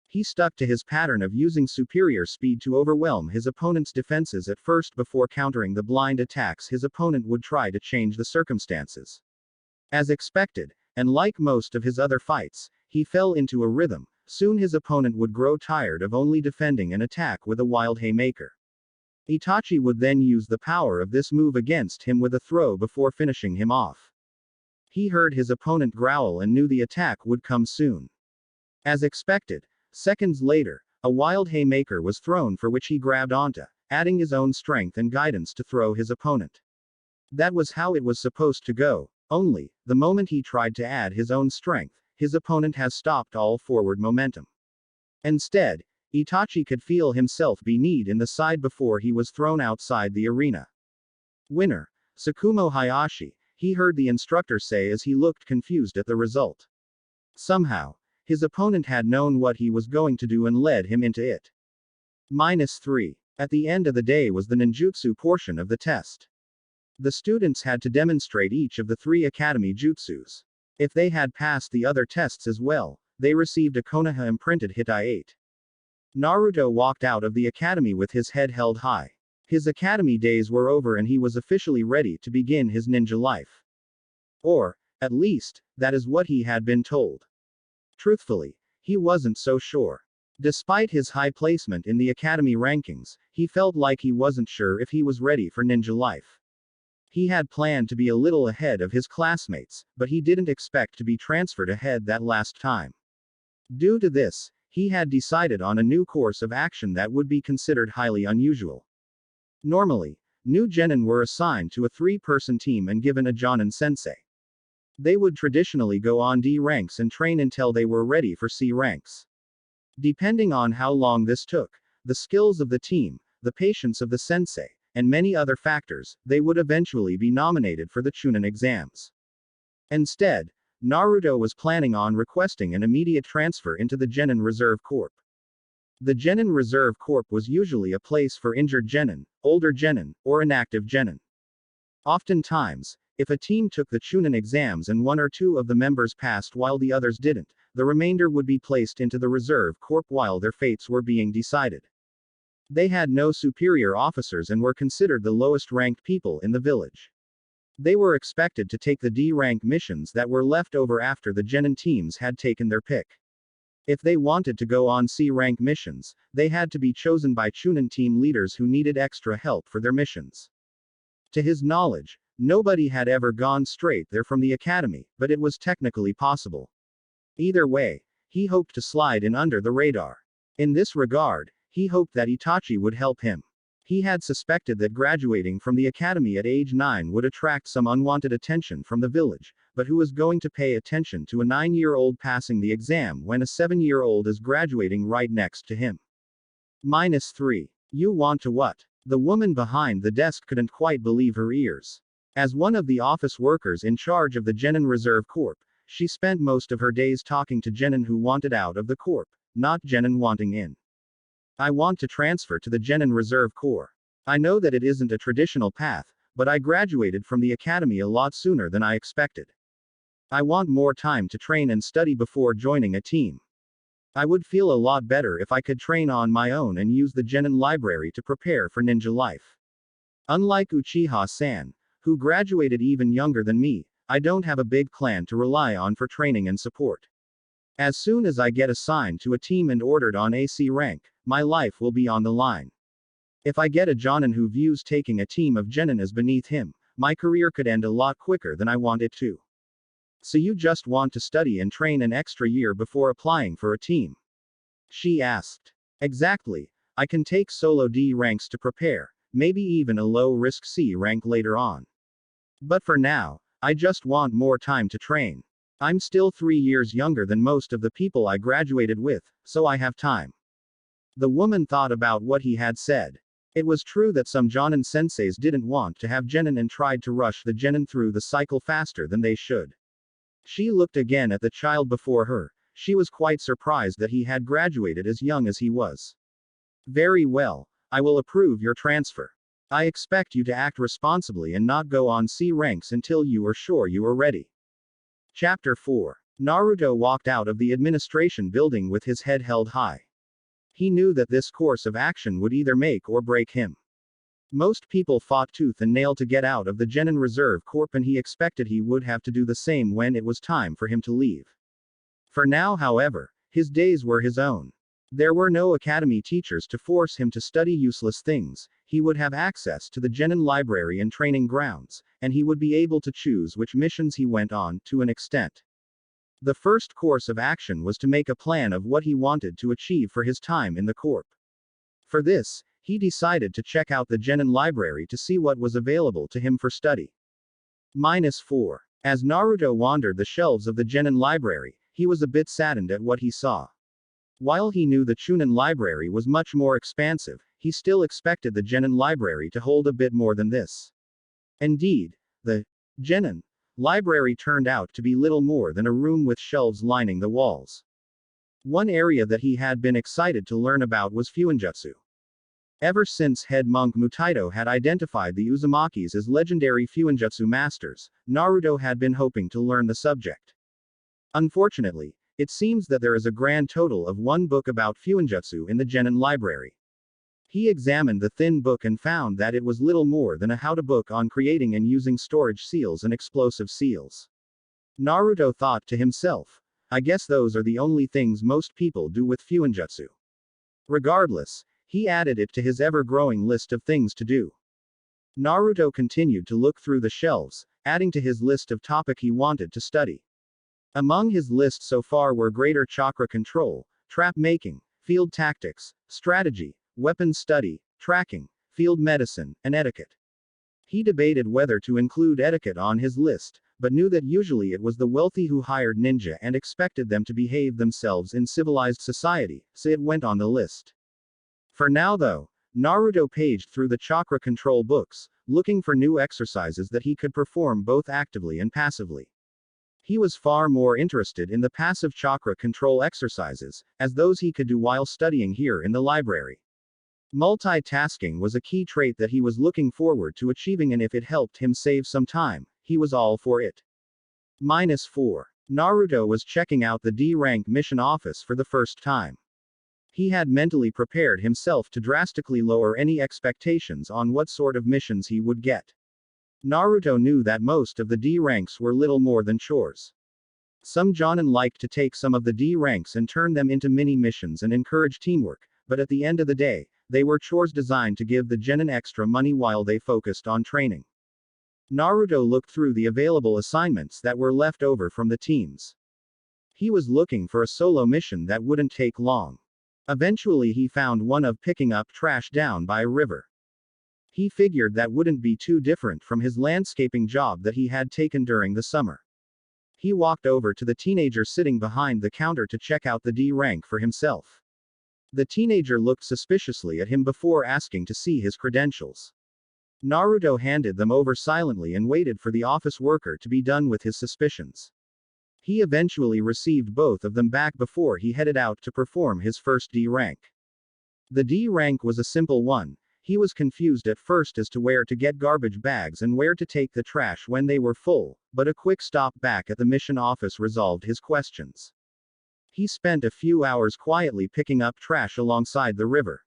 He stuck to his pattern of using superior speed to overwhelm his opponent's defenses at first before countering the blind attacks his opponent would try to change the circumstances. As expected, and like most of his other fights, he fell into a rhythm. Soon his opponent would grow tired of only defending an attack with a wild haymaker. Itachi would then use the power of this move against him with a throw before finishing him off. He heard his opponent growl and knew the attack would come soon. As expected, seconds later, a wild haymaker was thrown for which he grabbed onto, adding his own strength and guidance to throw his opponent. That was how it was supposed to go, only, the moment he tried to add his own strength, his opponent has stopped all forward momentum. Instead, Itachi could feel himself be kneed in the side before he was thrown outside the arena. Winner, Tsukumo Hayashi, he heard the instructor say as he looked confused at the result. Somehow, his opponent had known what he was going to do and led him into it. -3. At the end of the day was the ninjutsu portion of the test. The students had to demonstrate each of the 3 academy jutsus. If they had passed the other tests as well, they received a Konoha imprinted Hitai 8. Naruto walked out of the academy with his head held high. His academy days were over and he was officially ready to begin his ninja life. Or, at least, that is what he had been told. Truthfully, he wasn't so sure. Despite his high placement in the academy rankings, he felt like he wasn't sure if he was ready for ninja life. He had planned to be a little ahead of his classmates, but he didn't expect to be transferred ahead that last time. Due to this, he had decided on a new course of action that would be considered highly unusual. Normally, new genin were assigned to a 3-person team and given a Jonin sensei. They would traditionally go on D ranks and train until they were ready for C ranks. Depending on how long this took, the skills of the team, the patience of the sensei, and many other factors, they would eventually be nominated for the Chunin exams. Instead, Naruto was planning on requesting an immediate transfer into the Genin Reserve Corps. The Genin Reserve Corps was usually a place for injured Genin, older Genin, or inactive Genin. Oftentimes, if a team took the Chunin exams and one or two of the members passed while the others didn't, the remainder would be placed into the Reserve Corps while their fates were being decided. They had no superior officers and were considered the lowest ranked people in the village. They were expected to take the D-rank missions that were left over after the Genin teams had taken their pick. If they wanted to go on C-rank missions, they had to be chosen by Chunin team leaders who needed extra help for their missions. To his knowledge, nobody had ever gone straight there from the academy, but it was technically possible. Either way, he hoped to slide in under the radar. In this regard, he hoped that Itachi would help him. He had suspected that graduating from the academy at age 9 would attract some unwanted attention from the village, but who was going to pay attention to a 9-year-old passing the exam when a 7-year-old is graduating right next to him? -3. You want to what? The woman behind the desk couldn't quite believe her ears. As one of the office workers in charge of the Genin Reserve Corps, she spent most of her days talking to Genin who wanted out of the Corps, not Genin wanting in. I want to transfer to the Genin Reserve Corps. I know that it isn't a traditional path, but I graduated from the academy a lot sooner than I expected. I want more time to train and study before joining a team. I would feel a lot better if I could train on my own and use the Genin library to prepare for ninja life. Unlike Uchiha-san, who graduated even younger than me, I don't have a big clan to rely on for training and support. As soon as I get assigned to a team and ordered on AC rank, my life will be on the line. If I get a Jonin who views taking a team of Genin as beneath him, my career could end a lot quicker than I want it to. So you just want to study and train an extra year before applying for a team? She asked. Exactly. I can take solo D ranks to prepare, maybe even a low-risk C rank later on. But for now, I just want more time to train. I'm still 3 years younger than most of the people I graduated with, so I have time. The woman thought about what he had said. It was true that some Jonin senseis didn't want to have Genin and tried to rush the Genin through the cycle faster than they should. She looked again at the child before her. She was quite surprised that he had graduated as young as he was. Very well, I will approve your transfer. I expect you to act responsibly and not go on C ranks until you are sure you are ready. Chapter 4. Naruto walked out of the administration building with his head held high. He knew that this course of action would either make or break him. Most people fought tooth and nail to get out of the Genin Reserve Corps, and he expected he would have to do the same when it was time for him to leave. For now, however, his days were his own. There were no academy teachers to force him to study useless things. He would have access to the Genin library and training grounds, and he would be able to choose which missions he went on, to an extent. The first course of action was to make a plan of what he wanted to achieve for his time in the Corps. For this, he decided to check out the Genin library to see what was available to him for study. -4. As Naruto wandered the shelves of the Genin library, he was a bit saddened at what he saw. While he knew the Chunin library was much more expansive, he still expected the Genin library to hold a bit more than this. Indeed, the Genin library turned out to be little more than a room with shelves lining the walls. One area that he had been excited to learn about was Fuinjutsu. Ever since head monk Mutaito had identified the Uzumakis as legendary Fuinjutsu masters, Naruto had been hoping to learn the subject. Unfortunately, it seems that there is a grand total of 1 book about Fuinjutsu in the Genin library. He examined the thin book and found that it was little more than a how-to book on creating and using storage seals and explosive seals. Naruto thought to himself, I guess those are the only things most people do with Fuinjutsu. Regardless, he added it to his ever-growing list of things to do. Naruto continued to look through the shelves, adding to his list of topic he wanted to study. Among his list so far were greater chakra control, trap making, field tactics, strategy, weapons study, tracking, field medicine, and etiquette. He debated whether to include etiquette on his list, but knew that usually it was the wealthy who hired ninja and expected them to behave themselves in civilized society, so it went on the list. For now though, Naruto paged through the chakra control books, looking for new exercises that he could perform both actively and passively. He was far more interested in the passive chakra control exercises, as those he could do while studying here in the library. Multitasking was a key trait that he was looking forward to achieving, and if it helped him save some time, he was all for it. -4. Naruto was checking out the D-rank mission office for the first time. He had mentally prepared himself to drastically lower any expectations on what sort of missions he would get. Naruto knew that most of the D ranks were little more than chores. Some jonin liked to take some of the D ranks and turn them into mini missions and encourage teamwork, but at the end of the day, they were chores designed to give the genin extra money while they focused on training. Naruto looked through the available assignments that were left over from the teams. He was looking for a solo mission that wouldn't take long. Eventually he found one of picking up trash down by a river. He figured that wouldn't be too different from his landscaping job that he had taken during the summer. He walked over to the teenager sitting behind the counter to check out the D rank for himself. The teenager looked suspiciously at him before asking to see his credentials. Naruto handed them over silently and waited for the office worker to be done with his suspicions. He eventually received both of them back before he headed out to perform his first D rank. The D rank was a simple one. He was confused at first as to where to get garbage bags and where to take the trash when they were full, but a quick stop back at the mission office resolved his questions. He spent a few hours quietly picking up trash alongside the river.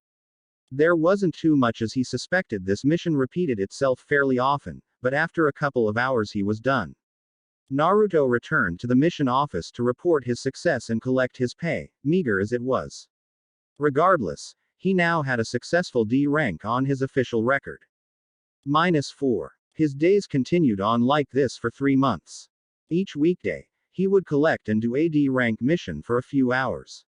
There wasn't too much as he suspected. This mission repeated itself fairly often, but after a couple of hours he was done. Naruto returned to the mission office to report his success and collect his pay, meager as it was. Regardless, he now had a successful D rank on his official record. -4. His days continued on like this for 3 months. Each weekday, he would collect and do a D rank mission for a few hours.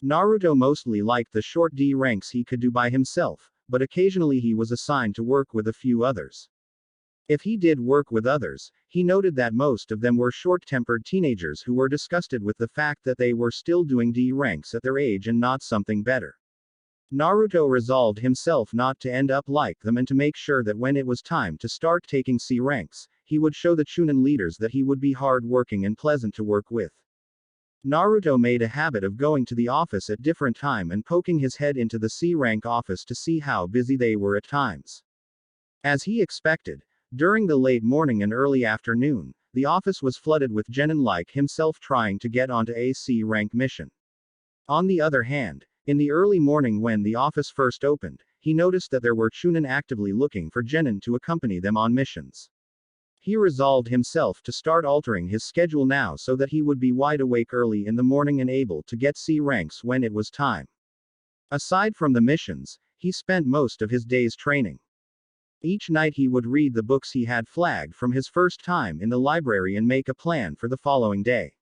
Naruto mostly liked the short D ranks he could do by himself, but occasionally he was assigned to work with a few others. If he did work with others, he noted that most of them were short-tempered teenagers who were disgusted with the fact that they were still doing D ranks at their age and not something better. Naruto resolved himself not to end up like them and to make sure that when it was time to start taking C ranks, he would show the Chunin leaders that he would be hard-working and pleasant to work with. Naruto made a habit of going to the office at different time and poking his head into the C rank office to see how busy they were at times. As he expected, during the late morning and early afternoon, the office was flooded with genin like himself trying to get onto a C rank mission. On the other hand, in the early morning when the office first opened, he noticed that there were Chunin actively looking for genin to accompany them on missions. He resolved himself to start altering his schedule now so that he would be wide awake early in the morning and able to get C ranks when it was time. Aside from the missions, he spent most of his days training. Each night he would read the books he had flagged from his first time in the library and make a plan for the following day.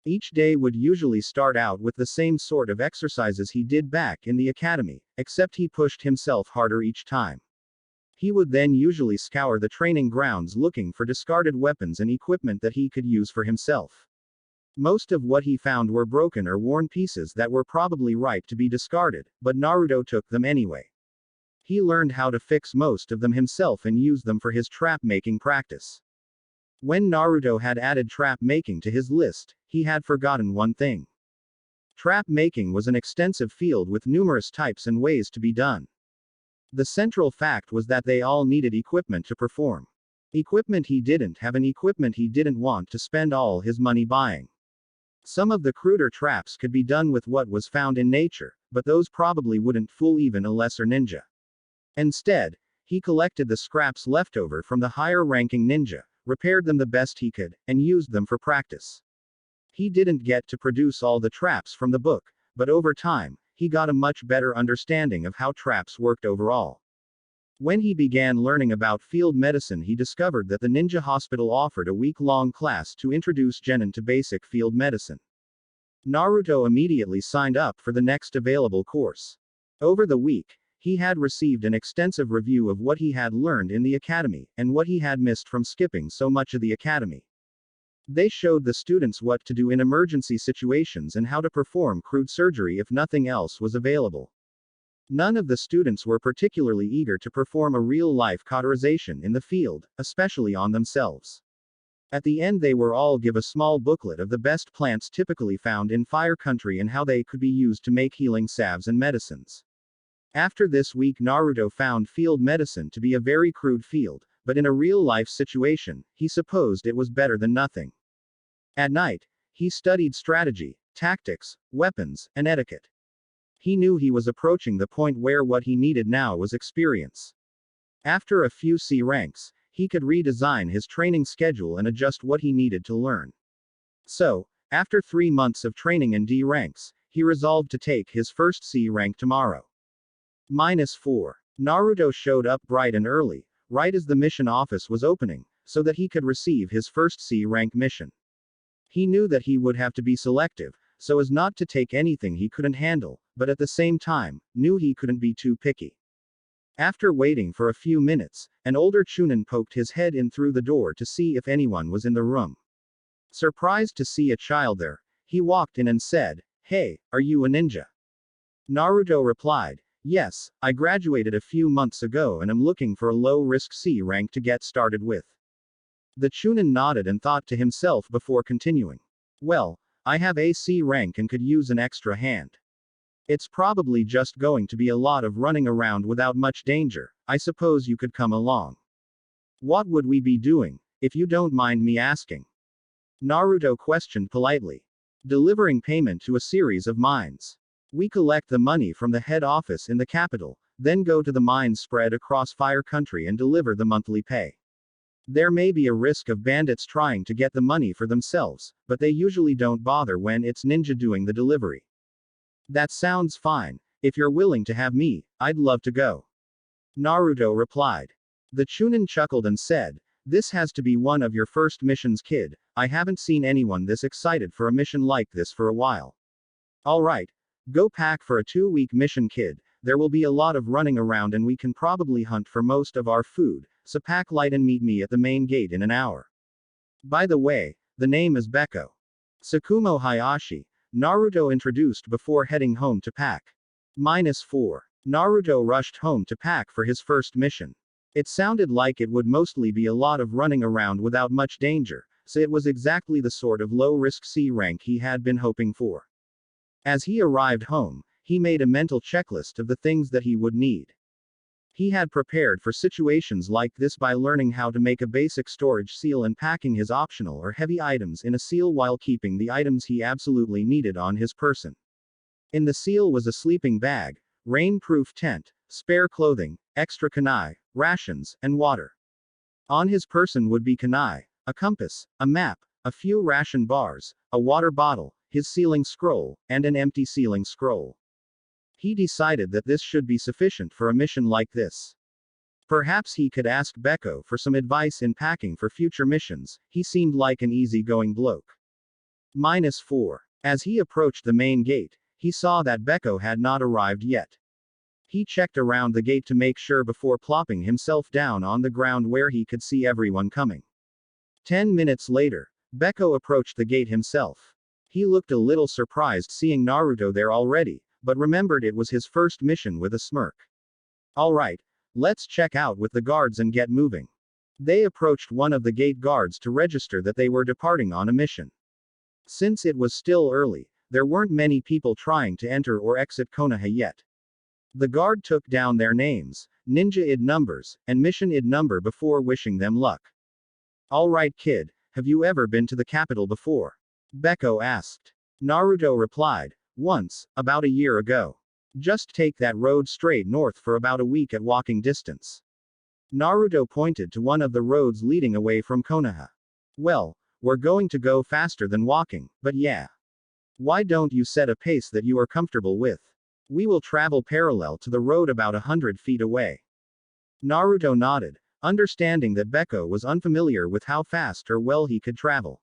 Each day would usually start out with the same sort of exercises he did back in the academy, except he pushed himself harder each time. He would then usually scour the training grounds looking for discarded weapons and equipment that he could use for himself. Most of what he found were broken or worn pieces that were probably ripe to be discarded, but Naruto took them anyway. He learned how to fix most of them himself and used them for his trap-making practice. When Naruto had added trap-making to his list, he had forgotten one thing. Trap-making was an extensive field with numerous types and ways to be done. The central fact was that they all needed equipment to perform. Equipment he didn't have and equipment he didn't want to spend all his money buying. Some of the cruder traps could be done with what was found in nature, but those probably wouldn't fool even a lesser ninja. Instead, he collected the scraps left over from the higher-ranking ninja, repaired them the best he could, and used them for practice. He didn't get to produce all the traps from the book, but over time, he got a much better understanding of how traps worked overall. When he began learning about field medicine, he discovered that the ninja hospital offered a week-long class to introduce genin to basic field medicine. Naruto immediately signed up for the next available course. Over the week, he had received an extensive review of what he had learned in the academy, and what he had missed from skipping so much of the academy. They showed the students what to do in emergency situations and how to perform crude surgery if nothing else was available. None of the students were particularly eager to perform a real-life cauterization in the field, especially on themselves. At the end they were all given a small booklet of the best plants typically found in Fire Country and how they could be used to make healing salves and medicines. After this week Naruto found field medicine to be a very crude field, but in a real-life situation, he supposed it was better than nothing. At night, he studied strategy, tactics, weapons, and etiquette. He knew he was approaching the point where what he needed now was experience. After a few C ranks, he could redesign his training schedule and adjust what he needed to learn. So, after 3 months of training in D ranks, he resolved to take his first C rank tomorrow. -4. Naruto showed up bright and early, right as the mission office was opening, so that he could receive his first C rank mission. He knew that he would have to be selective, so as not to take anything he couldn't handle, but at the same time, knew he couldn't be too picky. After waiting for a few minutes, an older Chunin poked his head in through the door to see if anyone was in the room. Surprised to see a child there, he walked in and said, "Hey, are you a ninja?" Naruto replied, "Yes, I graduated a few months ago and am looking for a low-risk C rank to get started with." The Chunin nodded and thought to himself before continuing. "Well, I have a C rank and could use an extra hand. It's probably just going to be a lot of running around without much danger, I suppose you could come along." "What would we be doing, if you don't mind me asking?" Naruto questioned politely. "Delivering payment to a series of mines. We collect the money from the head office in the capital, then go to the mines spread across Fire Country and deliver the monthly pay. There may be a risk of bandits trying to get the money for themselves, but they usually don't bother when it's ninja doing the delivery." "That sounds fine. If you're willing to have me, I'd love to go," Naruto replied. The Chunin chuckled and said, "This has to be one of your first missions, kid. I haven't seen anyone this excited for a mission like this for a while. Alright. Go pack for a 2-week mission, kid. There will be a lot of running around and we can probably hunt for most of our food, so pack light and meet me at the main gate in an hour. By the way, the name is Beko. Tsukumo Hayashi," Naruto introduced before heading home to pack. -4. Naruto rushed home to pack for his first mission. It sounded like it would mostly be a lot of running around without much danger, so it was exactly the sort of low-risk C rank he had been hoping for. As he arrived home, he made a mental checklist of the things that he would need. He had prepared for situations like this by learning how to make a basic storage seal and packing his optional or heavy items in a seal while keeping the items he absolutely needed on his person. In the seal was a sleeping bag, rain-proof tent, spare clothing, extra kunai, rations, and water. On his person would be kunai, a compass, a map, a few ration bars, a water bottle, his sealing scroll, and an empty sealing scroll. He decided that this should be sufficient for a mission like this. Perhaps he could ask Beko for some advice in packing for future missions. He seemed like an easy-going bloke. -4. As he approached the main gate, he saw that Beko had not arrived yet. He checked around the gate to make sure before plopping himself down on the ground where he could see everyone coming. 10 minutes later, Beko approached the gate himself. He looked a little surprised seeing Naruto there already, but remembered it was his first mission with a smirk. "Alright, let's check out with the guards and get moving." They approached one of the gate guards to register that they were departing on a mission. Since it was still early, there weren't many people trying to enter or exit Konoha yet. The guard took down their names, ninja ID numbers, and mission ID number before wishing them luck. "Alright, kid, have you ever been to the capital before?" Beko asked. Naruto replied, "Once, about a year ago. Just take that road straight north for about a week at walking distance." Naruto pointed to one of the roads leading away from Konoha. "Well, we're going to go faster than walking, but yeah. Why don't you set a pace that you are comfortable with? We will travel parallel to the road about 100 feet away." Naruto nodded, understanding that Beko was unfamiliar with how fast or well he could travel.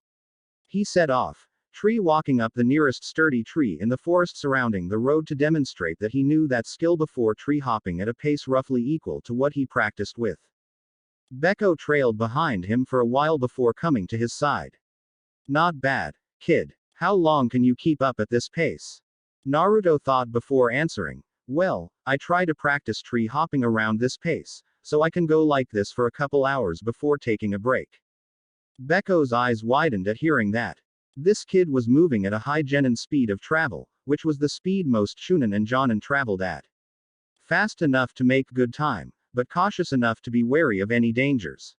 He set off, walking up the nearest sturdy tree in the forest surrounding the road to demonstrate that he knew that skill before tree hopping at a pace roughly equal to what he practiced with. Beko trailed behind him for a while before coming to his side. "Not bad, kid. How long can you keep up at this pace?" Naruto thought before answering, Well, I try to practice tree hopping around this pace, so I can go like this for a couple hours before taking a break. Beko's eyes widened at hearing that. This kid was moving at a high genin speed of travel, which was the speed most Shunin and Jonin traveled at. Fast enough to make good time, but cautious enough to be wary of any dangers.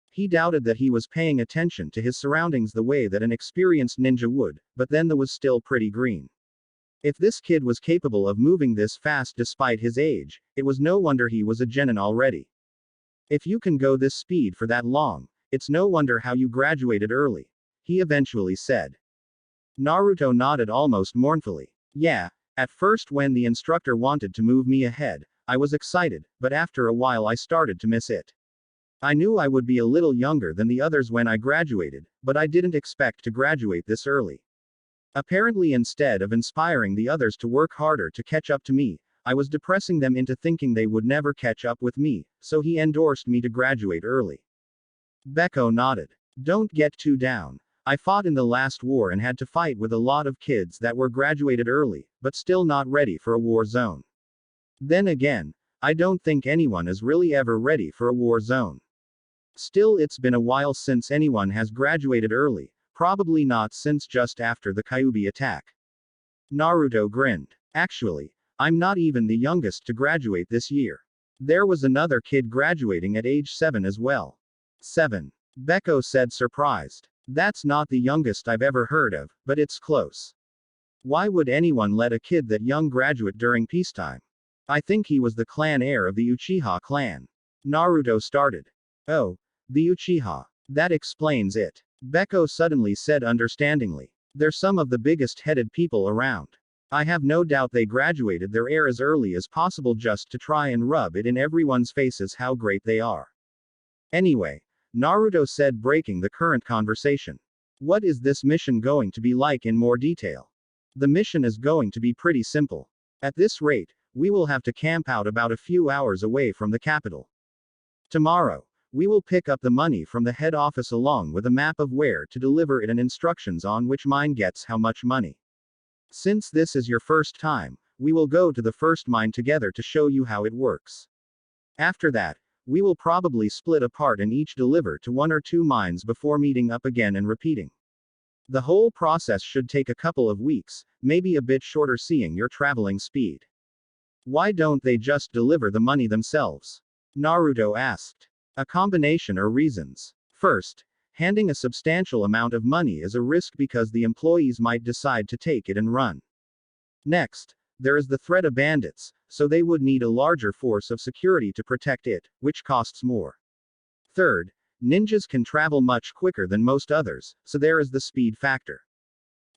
He doubted that he was paying attention to his surroundings the way that an experienced ninja would, but then the was still pretty green. If this kid was capable of moving this fast despite his age, it was no wonder he was a genin already. If you can go this speed for that long, it's no wonder how you graduated early, he eventually said. Naruto nodded almost mournfully. Yeah, at first when the instructor wanted to move me ahead, I was excited, but after a while I started to miss it. I knew I would be a little younger than the others when I graduated, but I didn't expect to graduate this early. Apparently, instead of inspiring the others to work harder to catch up to me, I was depressing them into thinking they would never catch up with me, so he endorsed me to graduate early. Beko nodded. Don't get too down. I fought in the last war and had to fight with a lot of kids that were graduated early, but still not ready for a war zone. Then again, I don't think anyone is really ever ready for a war zone. Still, it's been a while since anyone has graduated early, probably not since just after the Kyuubi attack. Naruto grinned. Actually, I'm not even the youngest to graduate this year. There was another kid graduating at age 7 as well. 7. Beko said, surprised. That's not the youngest I've ever heard of, but it's close. Why would anyone let a kid that young graduate during peacetime? I think he was the clan heir of the Uchiha clan. Naruto started. Oh, the Uchiha. That explains it. Beko suddenly said understandingly. They're some of the biggest headed people around. I have no doubt they graduated their heir as early as possible just to try and rub it in everyone's faces how great they are. Anyway, Naruto said, breaking the current conversation. What is this mission going to be like in more detail? The mission is going to be pretty simple. At this rate, we will have to camp out about a few hours away from the capital. Tomorrow, we will pick up the money from the head office along with a map of where to deliver it and instructions on which mine gets how much money. Since this is your first time, we will go to the first mine together to show you how it works. After that, we will probably split apart and each deliver to 1 or 2 mines before meeting up again and repeating. The whole process should take a couple of weeks, maybe a bit shorter seeing your traveling speed. Why don't they just deliver the money themselves? Naruto asked. A combination of reasons. First, handing a substantial amount of money is a risk because the employees might decide to take it and run. Next, there is the threat of bandits, so they would need a larger force of security to protect it, which costs more. Third, ninjas can travel much quicker than most others, so there is the speed factor.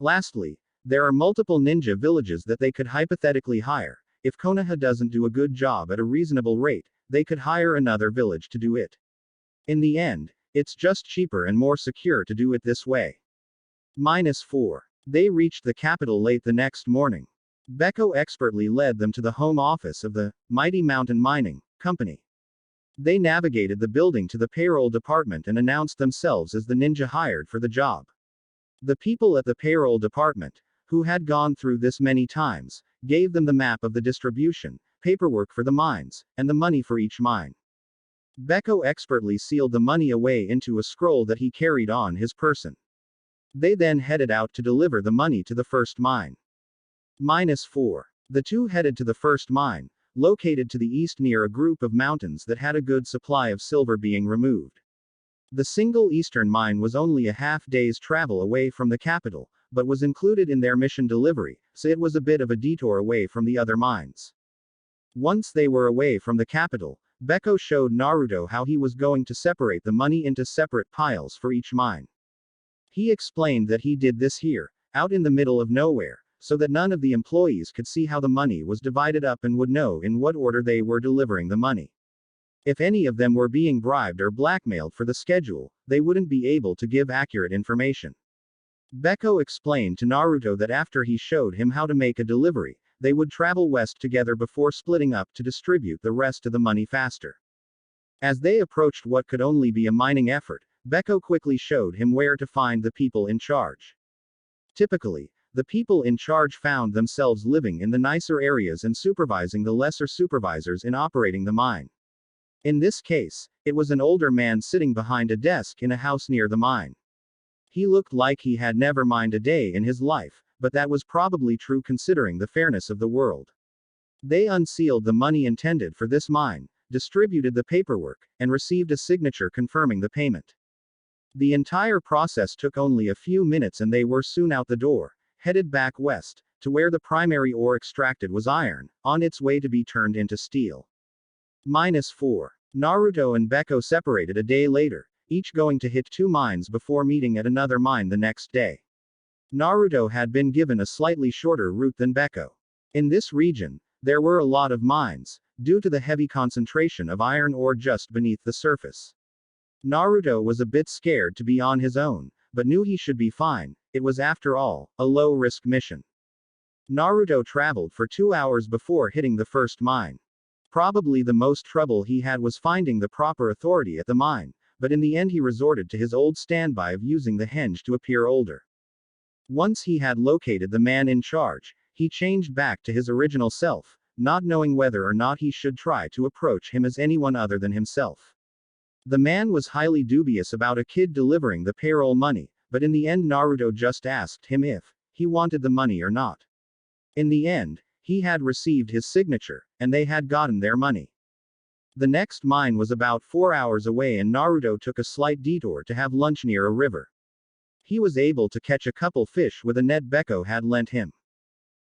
Lastly, there are multiple ninja villages that they could hypothetically hire. If Konoha doesn't do a good job at a reasonable rate, they could hire another village to do it. In the end, it's just cheaper and more secure to do it this way. -4. They reached the capital late the next morning. Beko expertly led them to the home office of the Mighty Mountain Mining Company. They navigated the building to the payroll department and announced themselves as the ninja hired for the job. The people at the payroll department, who had gone through this many times, gave them the map of the distribution, paperwork for the mines, and the money for each mine. Beko expertly sealed the money away into a scroll that he carried on his person. They then headed out to deliver the money to the first mine. -4. The two headed to the first mine, located to the east near a group of mountains that had a good supply of silver being removed. The single eastern mine was only a half-day's travel away from the capital, but was included in their mission delivery, so it was a bit of a detour away from the other mines. Once they were away from the capital, Beko showed Naruto how he was going to separate the money into separate piles for each mine. He explained that he did this here, out in the middle of nowhere, so that none of the employees could see how the money was divided up and would know in what order they were delivering the money. If any of them were being bribed or blackmailed for the schedule, they wouldn't be able to give accurate information. Beko explained to Naruto that after he showed him how to make a delivery, they would travel west together before splitting up to distribute the rest of the money faster. As they approached what could only be a mining effort, Beko quickly showed him where to find the people in charge. Typically, The people in charge found themselves living in the nicer areas and supervising the lesser supervisors in operating the mine. In this case, it was an older man sitting behind a desk in a house near the mine. He looked like he had never mined a day in his life, but that was probably true considering the fairness of the world. They unsealed the money intended for this mine, distributed the paperwork, and received a signature confirming the payment. The entire process took only a few minutes and they were soon out the door, headed back west, to where the primary ore extracted was iron, on its way to be turned into steel. -4. Naruto and Beko separated a day later, each going to hit 2 mines before meeting at another mine the next day. Naruto had been given a slightly shorter route than Beko. In this region, there were a lot of mines, due to the heavy concentration of iron ore just beneath the surface. Naruto was a bit scared to be on his own, but knew he should be fine. It was after all, a low-risk mission. Naruto traveled for 2 hours before hitting the first mine. Probably the most trouble he had was finding the proper authority at the mine, but in the end he resorted to his old standby of using the henge to appear older. Once he had located the man in charge, he changed back to his original self, not knowing whether or not he should try to approach him as anyone other than himself. The man was highly dubious about a kid delivering the payroll money, but in the end Naruto just asked him if he wanted the money or not. In the end, he had received his signature, and they had gotten their money. The next mine was about 4 hours away and Naruto took a slight detour to have lunch near a river. He was able to catch a couple fish with a net Beko had lent him.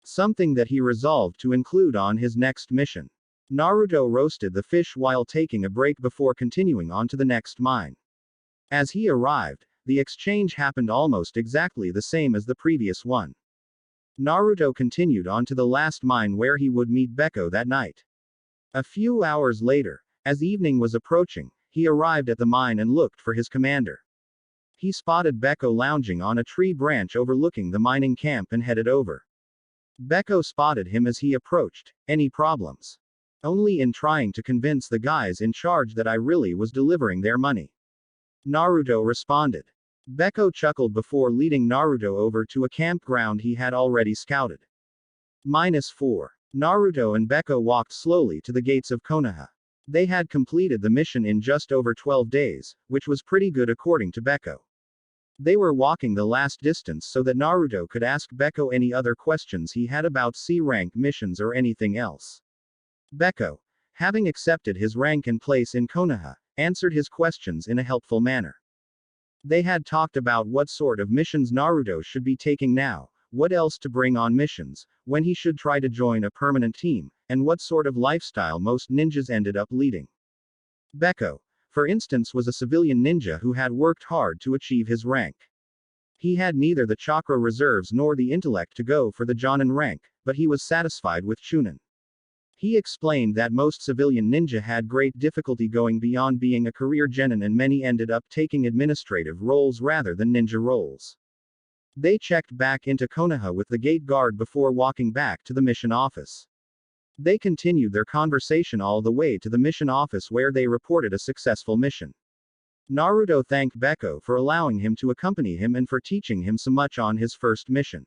Something that he resolved to include on his next mission. Naruto roasted the fish while taking a break before continuing on to the next mine. As he arrived, the exchange happened almost exactly the same as the previous one. Naruto continued on to the last mine where he would meet Beko that night. A few hours later, as evening was approaching, he arrived at the mine and looked for his commander. He spotted Beko lounging on a tree branch overlooking the mining camp and headed over. Beko spotted him as he approached. "Any problems?" "Only in trying to convince the guys in charge that I really was delivering their money," Naruto responded. Beko chuckled before leading Naruto over to a campground he had already scouted. -4. Naruto and Beko walked slowly to the gates of Konoha. They had completed the mission in just over 12 days, which was pretty good according to Beko. They were walking the last distance so that Naruto could ask Beko any other questions he had about C-rank missions or anything else. Beko, having accepted his rank and place in Konoha, answered his questions in a helpful manner. They had talked about what sort of missions Naruto should be taking now, what else to bring on missions, when he should try to join a permanent team, and what sort of lifestyle most ninjas ended up leading. Beko, for instance, was a civilian ninja who had worked hard to achieve his rank. He had neither the chakra reserves nor the intellect to go for the Jonin rank, but he was satisfied with Chunin. He explained that most civilian ninja had great difficulty going beyond being a career genin and many ended up taking administrative roles rather than ninja roles. They checked back into Konoha with the gate guard before walking back to the mission office. They continued their conversation all the way to the mission office where they reported a successful mission. Naruto thanked Beko for allowing him to accompany him and for teaching him so much on his first mission.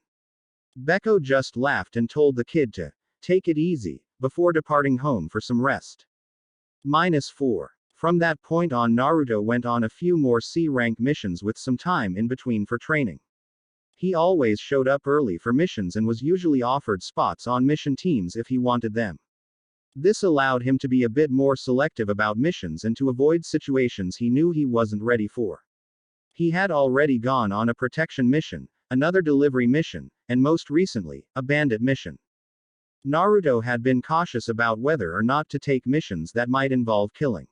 Beko just laughed and told the kid to take it easy, before departing home for some rest. -4. From that point on Naruto went on a few more C-rank missions with some time in between for training. He always showed up early for missions and was usually offered spots on mission teams if he wanted them. This allowed him to be a bit more selective about missions and to avoid situations he knew he wasn't ready for. He had already gone on a protection mission, another delivery mission, and most recently, a bandit mission. Naruto had been cautious about whether or not to take missions that might involve killing.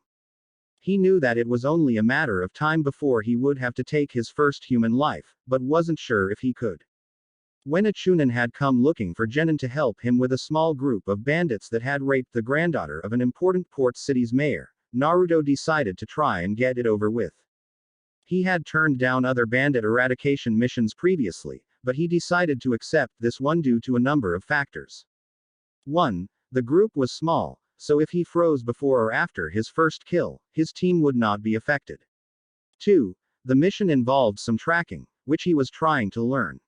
He knew that it was only a matter of time before he would have to take his first human life, but wasn't sure if he could. When a Chunin had come looking for genin to help him with a small group of bandits that had raped the granddaughter of an important port city's mayor, Naruto decided to try and get it over with. He had turned down other bandit eradication missions previously, but he decided to accept this one due to a number of factors. 1. The group was small, so if he froze before or after his first kill, his team would not be affected. 2. The mission involved some tracking, which he was trying to learn.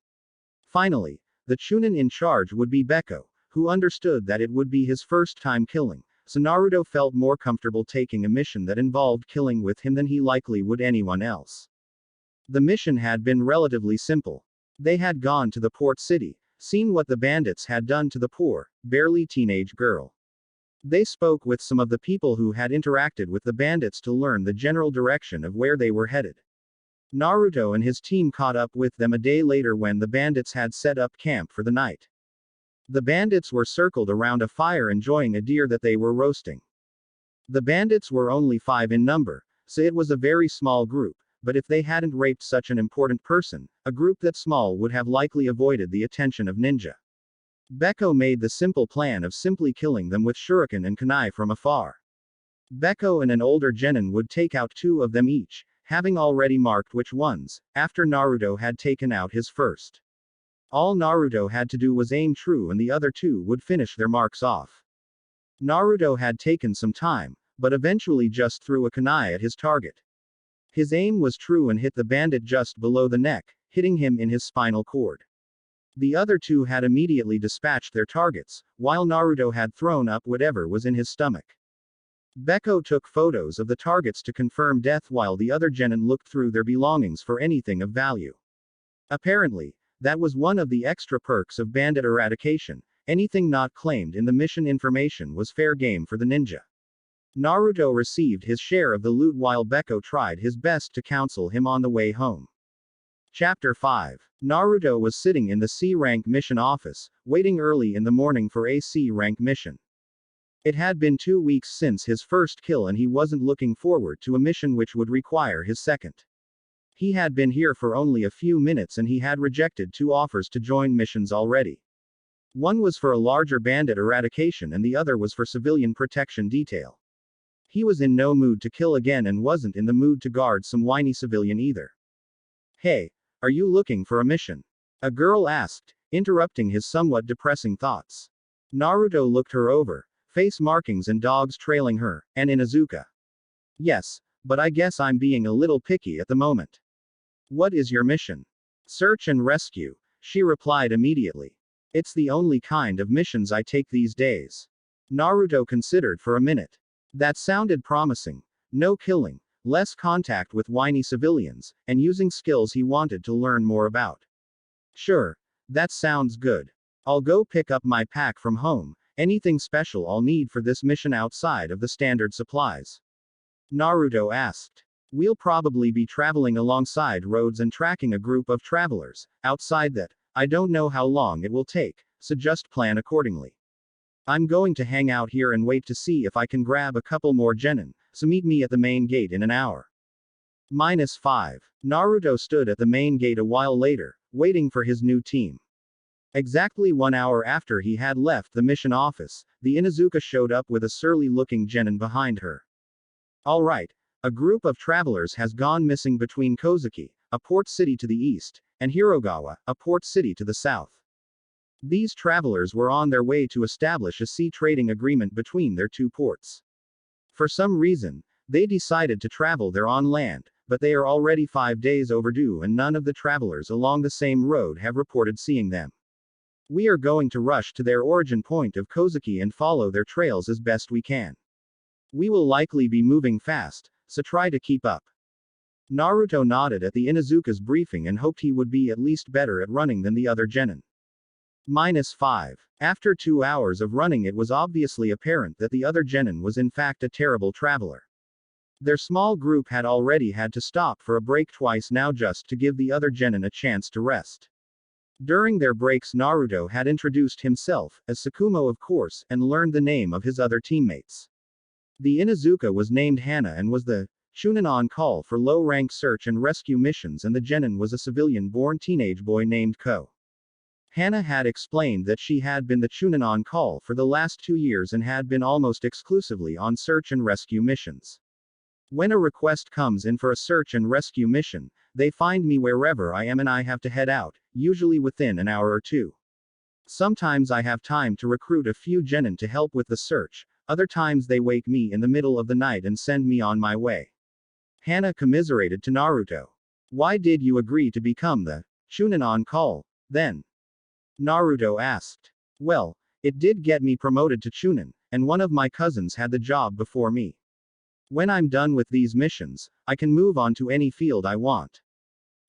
Finally, The Chunin in charge would be Beko, who understood that it would be his first time killing, so Naruto felt more comfortable taking a mission that involved killing with him than he likely would anyone else. The mission had been relatively simple. They had gone to the port city, seen what the bandits had done to the poor, barely teenage girl. They spoke with some of the people who had interacted with the bandits to learn the general direction of where they were headed. Naruto and his team caught up with them a day later when the bandits had set up camp for the night. The bandits were circled around a fire enjoying a deer that they were roasting. The bandits were only 5 in number, so it was a very small group, but if they hadn't raped such an important person, a group that small would have likely avoided the attention of ninja. Beko made the simple plan of simply killing them with shuriken and kunai from afar. Beko and an older genin would take out 2 of them each, having already marked which ones, after Naruto had taken out his first. All Naruto had to do was aim true and the other 2 would finish their marks off. Naruto had taken some time, but eventually just threw a kunai at his target. His aim was true and hit the bandit just below the neck, hitting him in his spinal cord. The other 2 had immediately dispatched their targets, while Naruto had thrown up whatever was in his stomach. Beko took photos of the targets to confirm death while the other genin looked through their belongings for anything of value. Apparently, that was one of the extra perks of bandit eradication. Anything not claimed in the mission information was fair game for the ninja. Naruto received his share of the loot while Beko tried his best to counsel him on the way home. Chapter 5. Naruto was sitting in the C-rank mission office, waiting early in the morning for a C-rank mission. It had been 2 weeks since his first kill and he wasn't looking forward to a mission which would require his second. He had been here for only a few minutes and he had rejected 2 offers to join missions already. One was for a larger bandit eradication and the other was for civilian protection detail. He was in no mood to kill again and wasn't in the mood to guard some whiny civilian either. "Hey, are you looking for a mission?" a girl asked, interrupting his somewhat depressing thoughts. Naruto looked her over, face markings and dogs trailing her, and Inuzuka. "Yes, but I guess I'm being a little picky at the moment." "What is your mission?" "Search and rescue," she replied immediately. "It's the only kind of missions I take these days." Naruto considered for a minute. That sounded promising. No killing, less contact with whiny civilians, and using skills he wanted to learn more about. "Sure, that sounds good. I'll go pick up my pack from home. Anything special I'll need for this mission outside of the standard supplies?" Naruto asked. "We'll probably be traveling alongside roads and tracking a group of travelers. Outside that, I don't know how long it will take, so just plan accordingly. I'm going to hang out here and wait to see if I can grab a couple more genin, so meet me at the main gate in an hour." -5. Naruto stood at the main gate a while later, waiting for his new team. Exactly 1 hour after he had left the mission office, the Inuzuka showed up with a surly-looking genin behind her. "Alright, a group of travelers has gone missing between Kozuki, a port city to the east, and Hirogawa, a port city to the south. These travelers were on their way to establish a sea trading agreement between their 2 ports. For some reason, they decided to travel there on land, but they are already 5 days overdue and none of the travelers along the same road have reported seeing them. We are going to rush to their origin point of Kozuki and follow their trails as best we can. We will likely be moving fast, so try to keep up." Naruto nodded at the Inuzuka's briefing and hoped he would be at least better at running than the other genin. -5. After 2 hours of running it was obviously apparent that the other genin was in fact a terrible traveler. Their small group had already had to stop for a break twice now just to give the other genin a chance to rest. During their breaks Naruto had introduced himself, as Sakumo of course, and learned the name of his other teammates. The Inuzuka was named Hana and was the Chunin on call for low-rank search and rescue missions and the genin was a civilian-born teenage boy named Ko. Hana had explained that she had been the Chunin on call for the last 2 years and had been almost exclusively on search and rescue missions. "When a request comes in for a search and rescue mission, they find me wherever I am and I have to head out, usually within an hour or 2. Sometimes I have time to recruit a few genin to help with the search, other times they wake me in the middle of the night and send me on my way." Hana commiserated to Naruto. "Why did you agree to become the Chunin on call, then?" Naruto asked. Well, it did get me promoted to Chunin, and one of my cousins had the job before me. When I'm done with these missions, I can move on to any field I want.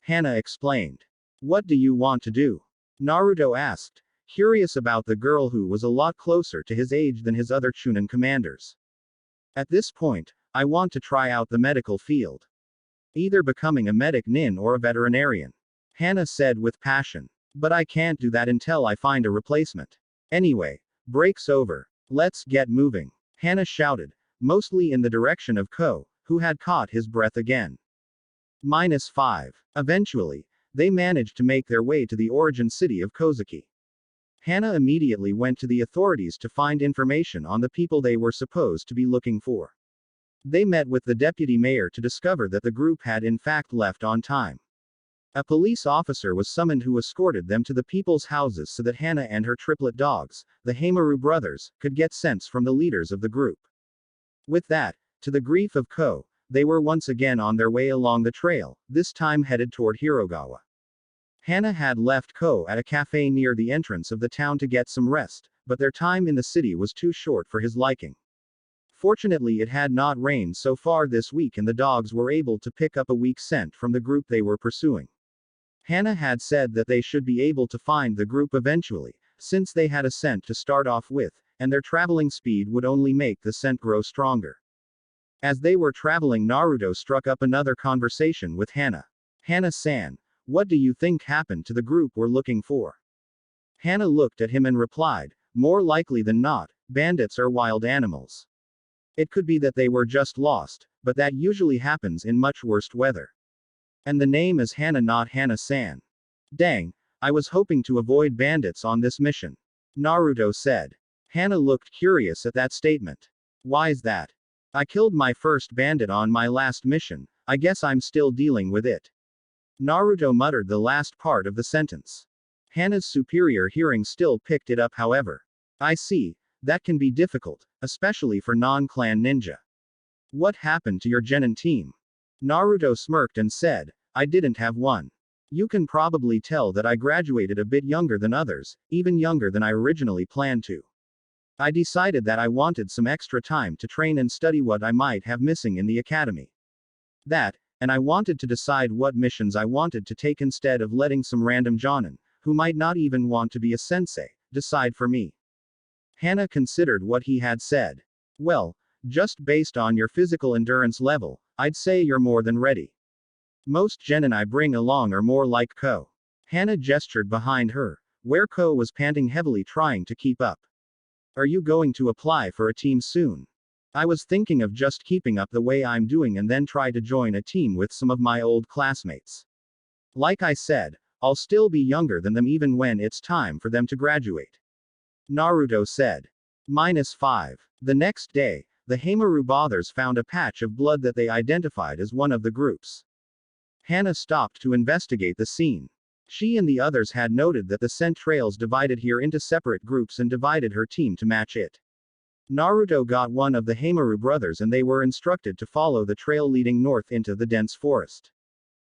Hana explained. What do you want to do? Naruto asked, curious about the girl who was a lot closer to his age than his other Chunin commanders. At this point, I want to try out the medical field. Either becoming a medic nin or a veterinarian. Hana said with passion. But I can't do that until I find a replacement. Anyway, break's over. Let's get moving. Hana shouted, mostly in the direction of Ko, who had caught his breath again. -5. Eventually, they managed to make their way to the origin city of Kozuki. Hana immediately went to the authorities to find information on the people they were supposed to be looking for. They met with the deputy mayor to discover that the group had in fact left on time. A police officer was summoned who escorted them to the people's houses so that Hana and her triplet dogs, the Heimaru brothers, could get sense from the leaders of the group. With that, to the grief of Ko, they were once again on their way along the trail, this time headed toward Hirogawa. Hana had left Ko at a cafe near the entrance of the town to get some rest, but their time in the city was too short for his liking. Fortunately, it had not rained so far this week and the dogs were able to pick up a weak scent from the group they were pursuing. Hana had said that they should be able to find the group eventually, since they had a scent to start off with, and their traveling speed would only make the scent grow stronger. As they were traveling, Naruto struck up another conversation with Hana. Hana-san, what do you think happened to the group we're looking for? Hana looked at him and replied, more likely than not, bandits are wild animals. It could be that they were just lost, but that usually happens in much worse weather. And the name is Hana, not Hana-san. Dang, I was hoping to avoid bandits on this mission. Naruto said. Hana looked curious at that statement. Why's that? I killed my first bandit on my last mission, I guess I'm still dealing with it. Naruto muttered the last part of the sentence. Hana's superior hearing still picked it up, however. I see, that can be difficult, especially for non-clan ninja. What happened to your genin team? Naruto smirked and said, I didn't have one. You can probably tell that I graduated a bit younger than others, even younger than I originally planned to. I decided that I wanted some extra time to train and study what I might have missing in the academy. That, and I wanted to decide what missions I wanted to take instead of letting some random jonin, who might not even want to be a sensei, decide for me. Hana considered what he had said. Well, just based on your physical endurance level, I'd say you're more than ready. Most genin I bring along are more like Ko. Hana gestured behind her, where Ko was panting heavily trying to keep up. Are you going to apply for a team soon? I was thinking of just keeping up the way I'm doing and then try to join a team with some of my old classmates. Like I said, I'll still be younger than them even when it's time for them to graduate. Naruto said. -5. The next day, the Heimaru brothers found a patch of blood that they identified as one of the groups. Hana stopped to investigate the scene. She and the others had noted that the scent trails divided here into separate groups and divided her team to match it. Naruto got one of the Heimaru brothers and they were instructed to follow the trail leading north into the dense forest.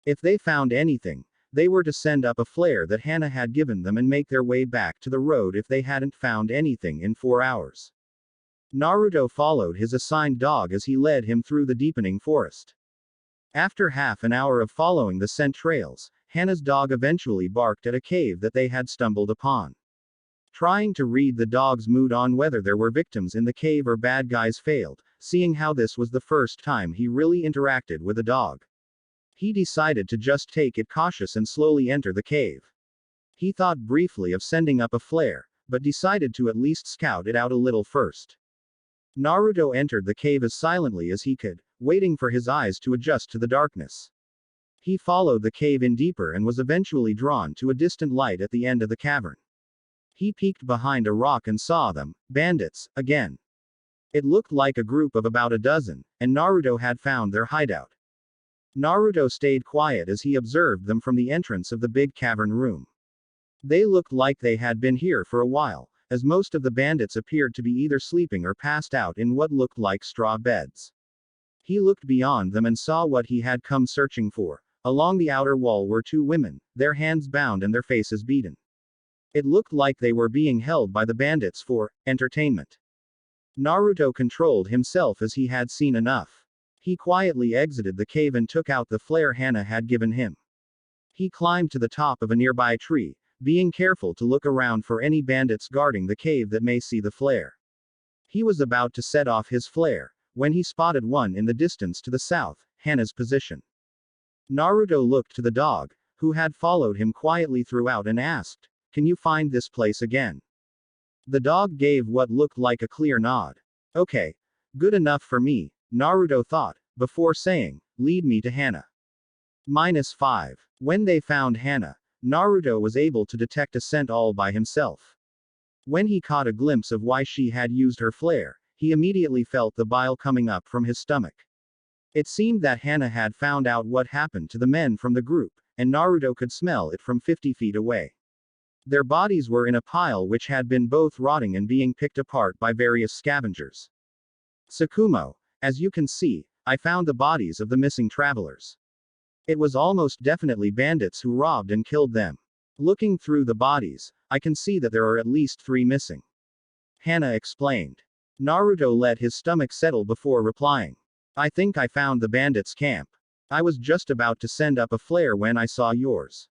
If they found anything, they were to send up a flare that Hana had given them and make their way back to the road if they hadn't found anything in 4 hours. Naruto followed his assigned dog as he led him through the deepening forest. After half an hour of following the scent trails, Hana's dog eventually barked at a cave that they had stumbled upon. Trying to read the dog's mood on whether there were victims in the cave or bad guys failed, seeing how this was the first time he really interacted with a dog. He decided to just take it cautious and slowly enter the cave. He thought briefly of sending up a flare, but decided to at least scout it out a little first. Naruto entered the cave as silently as he could, waiting for his eyes to adjust to the darkness. He followed the cave in deeper and was eventually drawn to a distant light at the end of the cavern. He peeked behind a rock and saw them, bandits, again. It looked like a group of about a dozen, and Naruto had found their hideout. Naruto stayed quiet as he observed them from the entrance of the big cavern room. They looked like they had been here for a while, as most of the bandits appeared to be either sleeping or passed out in what looked like straw beds. He looked beyond them and saw what he had come searching for. Along the outer wall were 2 women, their hands bound and their faces beaten. It looked like they were being held by the bandits for entertainment. Naruto controlled himself as he had seen enough. He quietly exited the cave and took out the flare Hana had given him. He climbed to the top of a nearby tree, being careful to look around for any bandits guarding the cave that may see the flare. He was about to set off his flare, when he spotted one in the distance to the south, Hana's position. Naruto looked to the dog, who had followed him quietly throughout and asked, "Can you find this place again?" The dog gave what looked like a clear nod. "Okay. Good enough for me," Naruto thought, before saying, "Lead me to Hana." -5. When they found Hana, Naruto was able to detect a scent all by himself. When he caught a glimpse of why she had used her flare, he immediately felt the bile coming up from his stomach. It seemed that Hana had found out what happened to the men from the group, and Naruto could smell it from 50 feet away. Their bodies were in a pile which had been both rotting and being picked apart by various scavengers. "Tsukumo, as you can see, I found the bodies of the missing travelers. It was almost definitely bandits who robbed and killed them. Looking through the bodies, I can see that there are at least 3 missing," Hana explained. Naruto let his stomach settle before replying. "I think I found the bandits' camp. I was just about to send up a flare when I saw yours.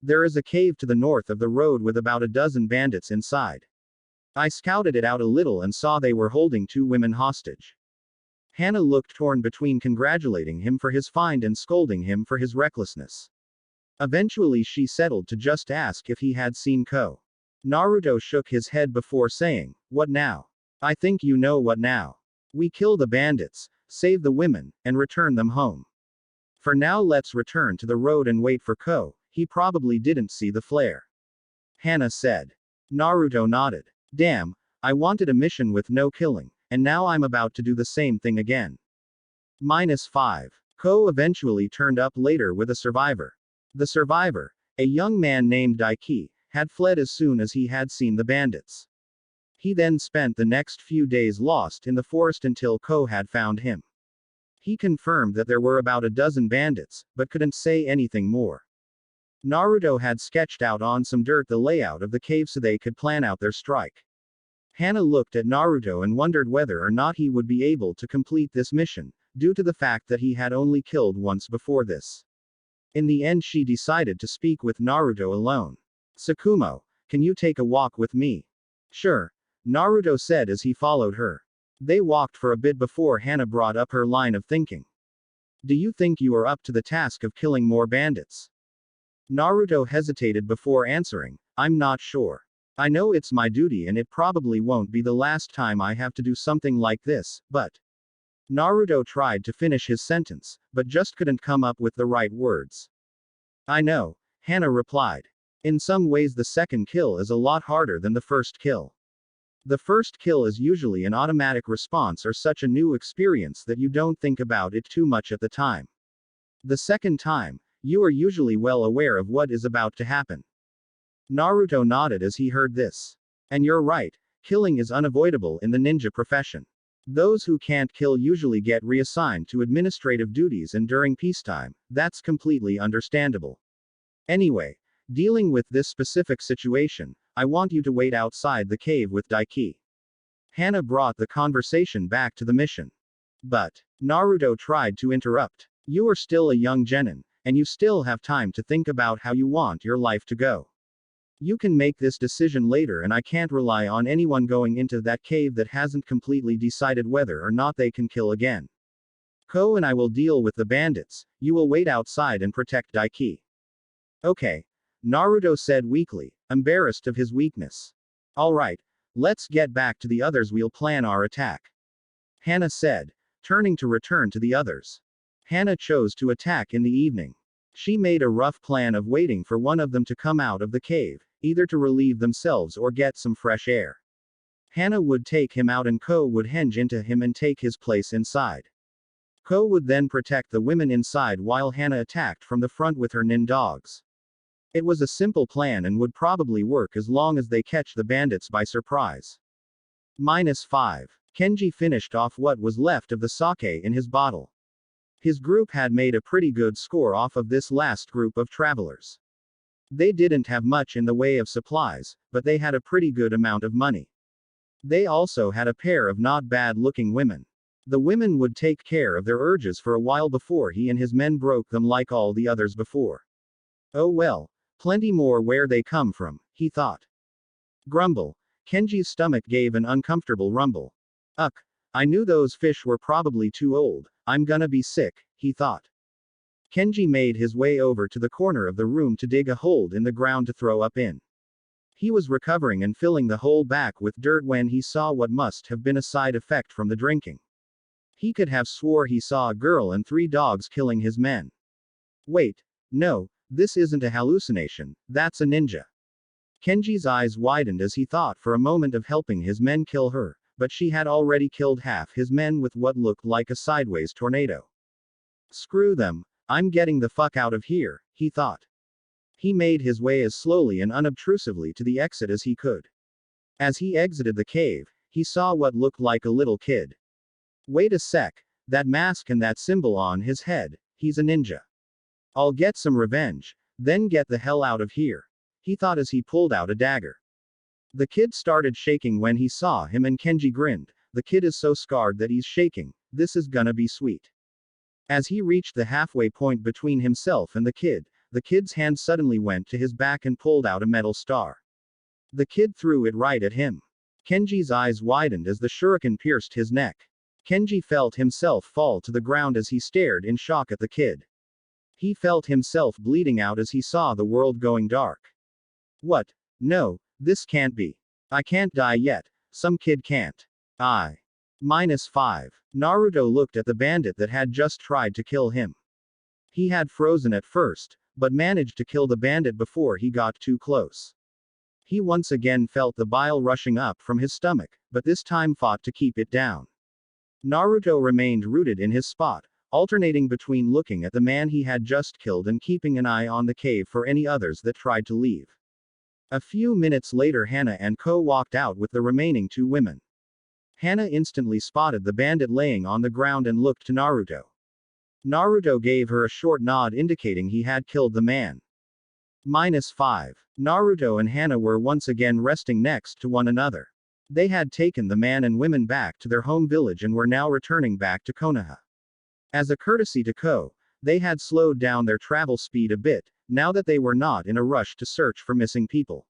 There is a cave to the north of the road with about a dozen bandits inside. I scouted it out a little and saw they were holding 2 women hostage." Hana looked torn between congratulating him for his find and scolding him for his recklessness. Eventually she settled to just ask if he had seen Ko. Naruto shook his head before saying, "What now? I think you know what now. We kill the bandits, save the women, and return them home. For now let's return to the road and wait for Ko, he probably didn't see the flare," Hana said. Naruto nodded. "Damn, I wanted a mission with no killing, and now I'm about to do the same thing again." -5. Ko eventually turned up later with a survivor. The survivor, a young man named Daiki, had fled as soon as he had seen the bandits. He then spent the next few days lost in the forest until Ko had found him. He confirmed that there were about a dozen bandits, but couldn't say anything more. Naruto had sketched out on some dirt the layout of the cave so they could plan out their strike. Hana looked at Naruto and wondered whether or not he would be able to complete this mission, due to the fact that he had only killed once before this. In the end she decided to speak with Naruto alone. "Tsukumo, can you take a walk with me?" "Sure," Naruto said as he followed her. They walked for a bit before Hana brought up her line of thinking. "Do you think you are up to the task of killing more bandits?" Naruto hesitated before answering, "I'm not sure. I know it's my duty and it probably won't be the last time I have to do something like this, but..." Naruto tried to finish his sentence, but just couldn't come up with the right words. "I know," Hana replied. "In some ways the second kill is a lot harder than the first kill. The first kill is usually an automatic response or such a new experience that you don't think about it too much at the time. The second time, you are usually well aware of what is about to happen." Naruto nodded as he heard this. "And you're right, killing is unavoidable in the ninja profession. Those who can't kill usually get reassigned to administrative duties and during peacetime, that's completely understandable. Anyway, dealing with this specific situation, I want you to wait outside the cave with Daiki." Hana brought the conversation back to the mission. But Naruto tried to interrupt. "You are still a young genin, and you still have time to think about how you want your life to go. You can make this decision later and I can't rely on anyone going into that cave that hasn't completely decided whether or not they can kill again. Ko and I will deal with the bandits, you will wait outside and protect Daiki." "Okay," Naruto said weakly, embarrassed of his weakness. "Alright, let's get back to the others, we'll plan our attack," Hana said, turning to return to the others. Hana chose to attack in the evening. She made a rough plan of waiting for one of them to come out of the cave, either to relieve themselves or get some fresh air. Hana would take him out and Ko would henge into him and take his place inside. Ko would then protect the women inside while Hana attacked from the front with her nin dogs. It was a simple plan and would probably work as long as they catch the bandits by surprise. -5. Kenji finished off what was left of the sake in his bottle. His group had made a pretty good score off of this last group of travelers. They didn't have much in the way of supplies, but they had a pretty good amount of money. They also had a pair of not bad looking women. The women would take care of their urges for a while before he and his men broke them like all the others before. Oh well, plenty more where they come from, he thought. Grumble. Kenji's stomach gave an uncomfortable rumble. Ugh, I knew those fish were probably too old, I'm gonna be sick, he thought. Kenji made his way over to the corner of the room to dig a hole in the ground to throw up in. He was recovering and filling the hole back with dirt when he saw what must have been a side effect from the drinking. He could have swore he saw a girl and 3 dogs killing his men. Wait, no, this isn't a hallucination, that's a ninja. Kenji's eyes widened as he thought for a moment of helping his men kill her, but she had already killed half his men with what looked like a sideways tornado. Screw them, I'm getting the fuck out of here, he thought. He made his way as slowly and unobtrusively to the exit as he could. As he exited the cave, he saw what looked like a little kid. Wait a sec, that mask and that symbol on his head, he's a ninja. I'll get some revenge, then get the hell out of here, he thought as he pulled out a dagger. The kid started shaking when he saw him and Kenji grinned. The kid is so scarred that he's shaking, this is gonna be sweet. As he reached the halfway point between himself and the kid's hand suddenly went to his back and pulled out a metal star. The kid threw it right at him. Kenji's eyes widened as the shuriken pierced his neck. Kenji felt himself fall to the ground as he stared in shock at the kid. He felt himself bleeding out as he saw the world going dark. What? No, this can't be. I can't die yet, some kid can't. -5. Naruto looked at the bandit that had just tried to kill him. He had frozen at first, but managed to kill the bandit before he got too close. He once again felt the bile rushing up from his stomach, but this time fought to keep it down. Naruto remained rooted in his spot, alternating between looking at the man he had just killed and keeping an eye on the cave for any others that tried to leave. A few minutes later Hana and Ko walked out with the remaining 2 women. Hana instantly spotted the bandit laying on the ground and looked to Naruto. Naruto gave her a short nod indicating he had killed the man. -5. Naruto and Hana were once again resting next to one another. They had taken the man and women back to their home village and were now returning back to Konoha. As a courtesy to Ko, they had slowed down their travel speed a bit, now that they were not in a rush to search for missing people.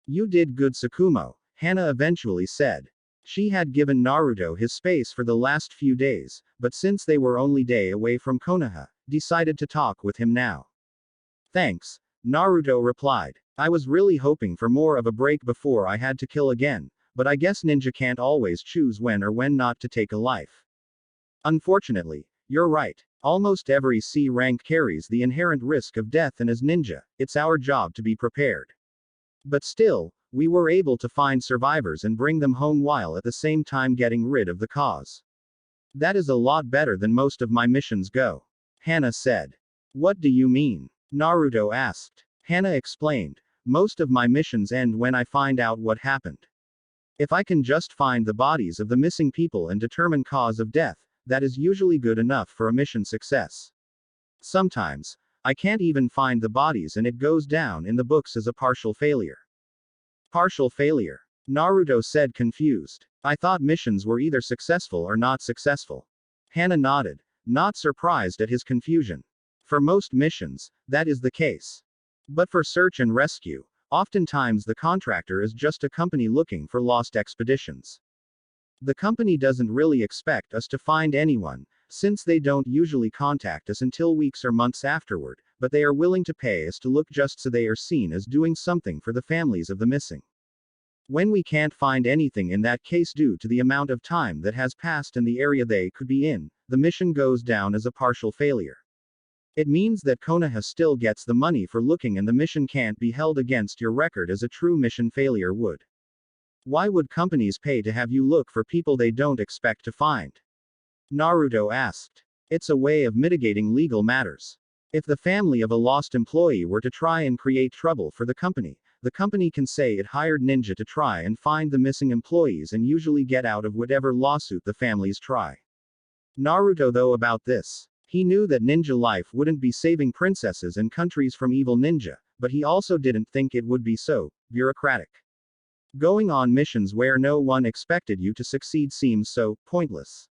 You did good, Tsukumo, Hana eventually said. She had given Naruto his space for the last few days, but since they were only day away from Konoha, decided to talk with him now. Thanks, Naruto replied. I was really hoping for more of a break before I had to kill again, but I guess ninja can't always choose when or when not to take a life. Unfortunately, you're right. Almost every C rank carries the inherent risk of death, and as ninja, it's our job to be prepared. But still, we were able to find survivors and bring them home while at the same time getting rid of the cause. That is a lot better than most of my missions go. Hana said. What do you mean? Naruto asked. Hana explained. Most of my missions end when I find out what happened. If I can just find the bodies of the missing people and determine cause of death, that is usually good enough for a mission success. Sometimes, I can't even find the bodies and it goes down in the books as a partial failure. Partial failure? Naruto said, confused. I thought missions were either successful or not successful. Hana nodded, not surprised at his confusion. For most missions, that is the case. But for search and rescue, oftentimes the contractor is just a company looking for lost expeditions. The company doesn't really expect us to find anyone, since they don't usually contact us until weeks or months afterward, but they are willing to pay us to look just so they are seen as doing something for the families of the missing. When we can't find anything in that case due to the amount of time that has passed and the area they could be in, the mission goes down as a partial failure. It means that Konoha still gets the money for looking and the mission can't be held against your record as a true mission failure would. Why would companies pay to have you look for people they don't expect to find? Naruto asked. It's a way of mitigating legal matters. If the family of a lost employee were to try and create trouble for the company can say it hired ninja to try and find the missing employees and usually get out of whatever lawsuit the families try. Naruto though about this. He knew that ninja life wouldn't be saving princesses and countries from evil ninja, but he also didn't think it would be so bureaucratic. Going on missions where no one expected you to succeed seems so pointless.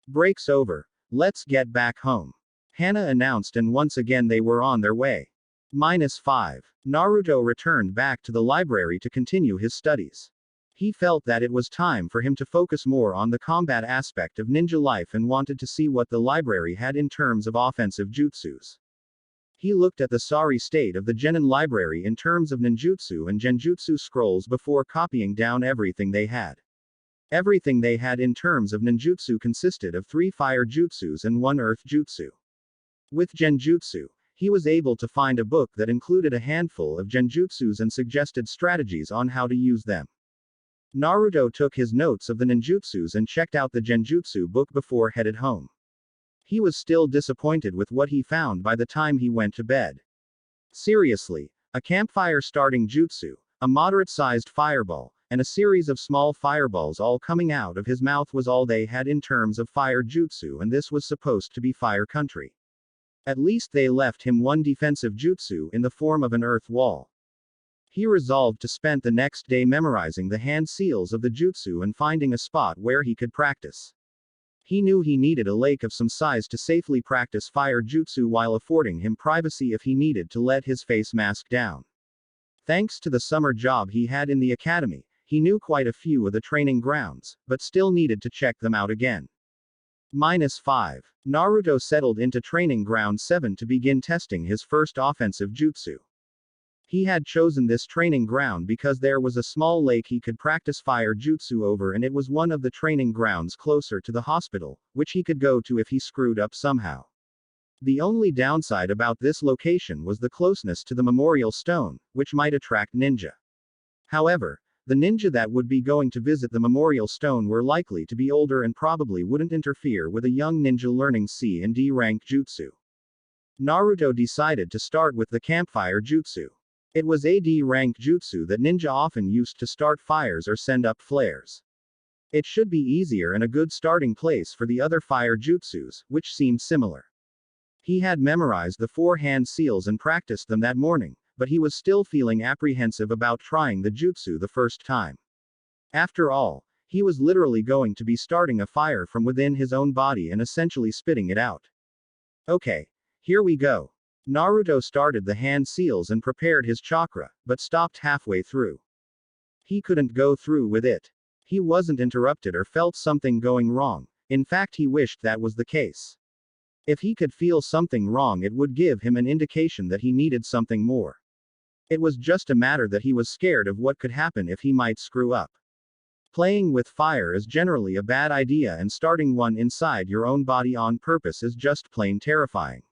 Break's over. Let's get back home. Hana announced, and once again they were on their way. -5. Naruto returned back to the library to continue his studies. He felt that it was time for him to focus more on the combat aspect of ninja life and wanted to see what the library had in terms of offensive jutsus. He looked at the sorry state of the genin library in terms of ninjutsu and genjutsu scrolls before copying down everything they had. Everything they had in terms of ninjutsu consisted of 3 fire jutsus and 1 earth jutsu. With genjutsu, he was able to find a book that included a handful of genjutsus and suggested strategies on how to use them. Naruto took his notes of the ninjutsus and checked out the genjutsu book before headed home. He was still disappointed with what he found by the time he went to bed. Seriously, a campfire starting jutsu, a moderate-sized fireball, and a series of small fireballs all coming out of his mouth was all they had in terms of fire jutsu, and this was supposed to be fire country. At least they left him 1 defensive jutsu in the form of an earth wall. He resolved to spend the next day memorizing the hand seals of the jutsu and finding a spot where he could practice. He knew he needed a lake of some size to safely practice fire jutsu while affording him privacy if he needed to let his face mask down. Thanks to the summer job he had in the academy, he knew quite a few of the training grounds, but still needed to check them out again. -5. Naruto settled into training ground 7 to begin testing his first offensive jutsu. He had chosen this training ground because there was a small lake he could practice fire jutsu over, and it was one of the training grounds closer to the hospital, which he could go to if he screwed up somehow. The only downside about this location was the closeness to the memorial stone, which might attract ninja. However, the ninja that would be going to visit the memorial stone were likely to be older and probably wouldn't interfere with a young ninja learning C and D rank jutsu. Naruto decided to start with the campfire jutsu. It was a D rank jutsu that ninja often used to start fires or send up flares. It should be easier and a good starting place for the other fire jutsus, which seemed similar. He had memorized the 4 hand seals and practiced them that morning, but he was still feeling apprehensive about trying the jutsu the first time. After all, he was literally going to be starting a fire from within his own body and essentially spitting it out. Okay, here we go. Naruto started the hand seals and prepared his chakra, but stopped halfway through. He couldn't go through with it. He wasn't interrupted or felt something going wrong. In fact, he wished that was the case. If he could feel something wrong, it would give him an indication that he needed something more. It was just a matter that he was scared of what could happen if he might screw up. Playing with fire is generally a bad idea, and starting one inside your own body on purpose is just plain terrifying.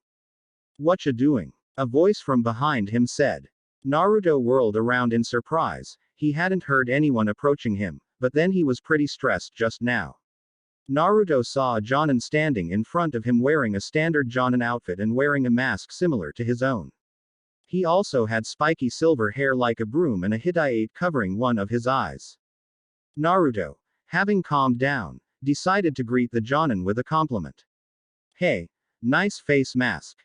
"Whatcha doing?" a voice from behind him said. Naruto whirled around in surprise. He hadn't heard anyone approaching him, but then he was pretty stressed just now. Naruto saw a Jonin standing in front of him wearing a standard Jonin outfit and wearing a mask similar to his own. He also had spiky silver hair like a broom and a hitai covering one of his eyes. Naruto, having calmed down, decided to greet the Jonin with a compliment. "Hey, nice face mask."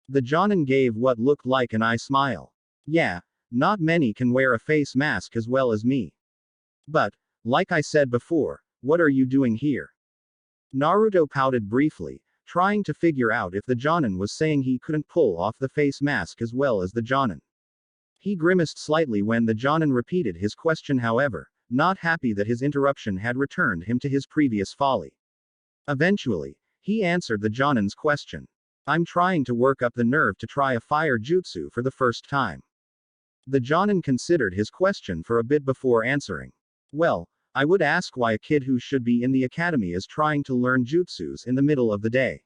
The Jonin gave what looked like an eye smile. "Yeah, not many can wear a face mask as well as me. But, like I said before, what are you doing here?" Naruto pouted briefly, trying to figure out if the Jonin was saying he couldn't pull off the face mask as well as the Jonin. He grimaced slightly when the Jonin repeated his question, however, not happy that his interruption had returned him to his previous folly. Eventually, he answered the Jonin's question. "I'm trying to work up the nerve to try a fire jutsu for the first time." The Jonin considered his question for a bit before answering. "Well, I would ask why a kid who should be in the academy is trying to learn jutsus in the middle of the day."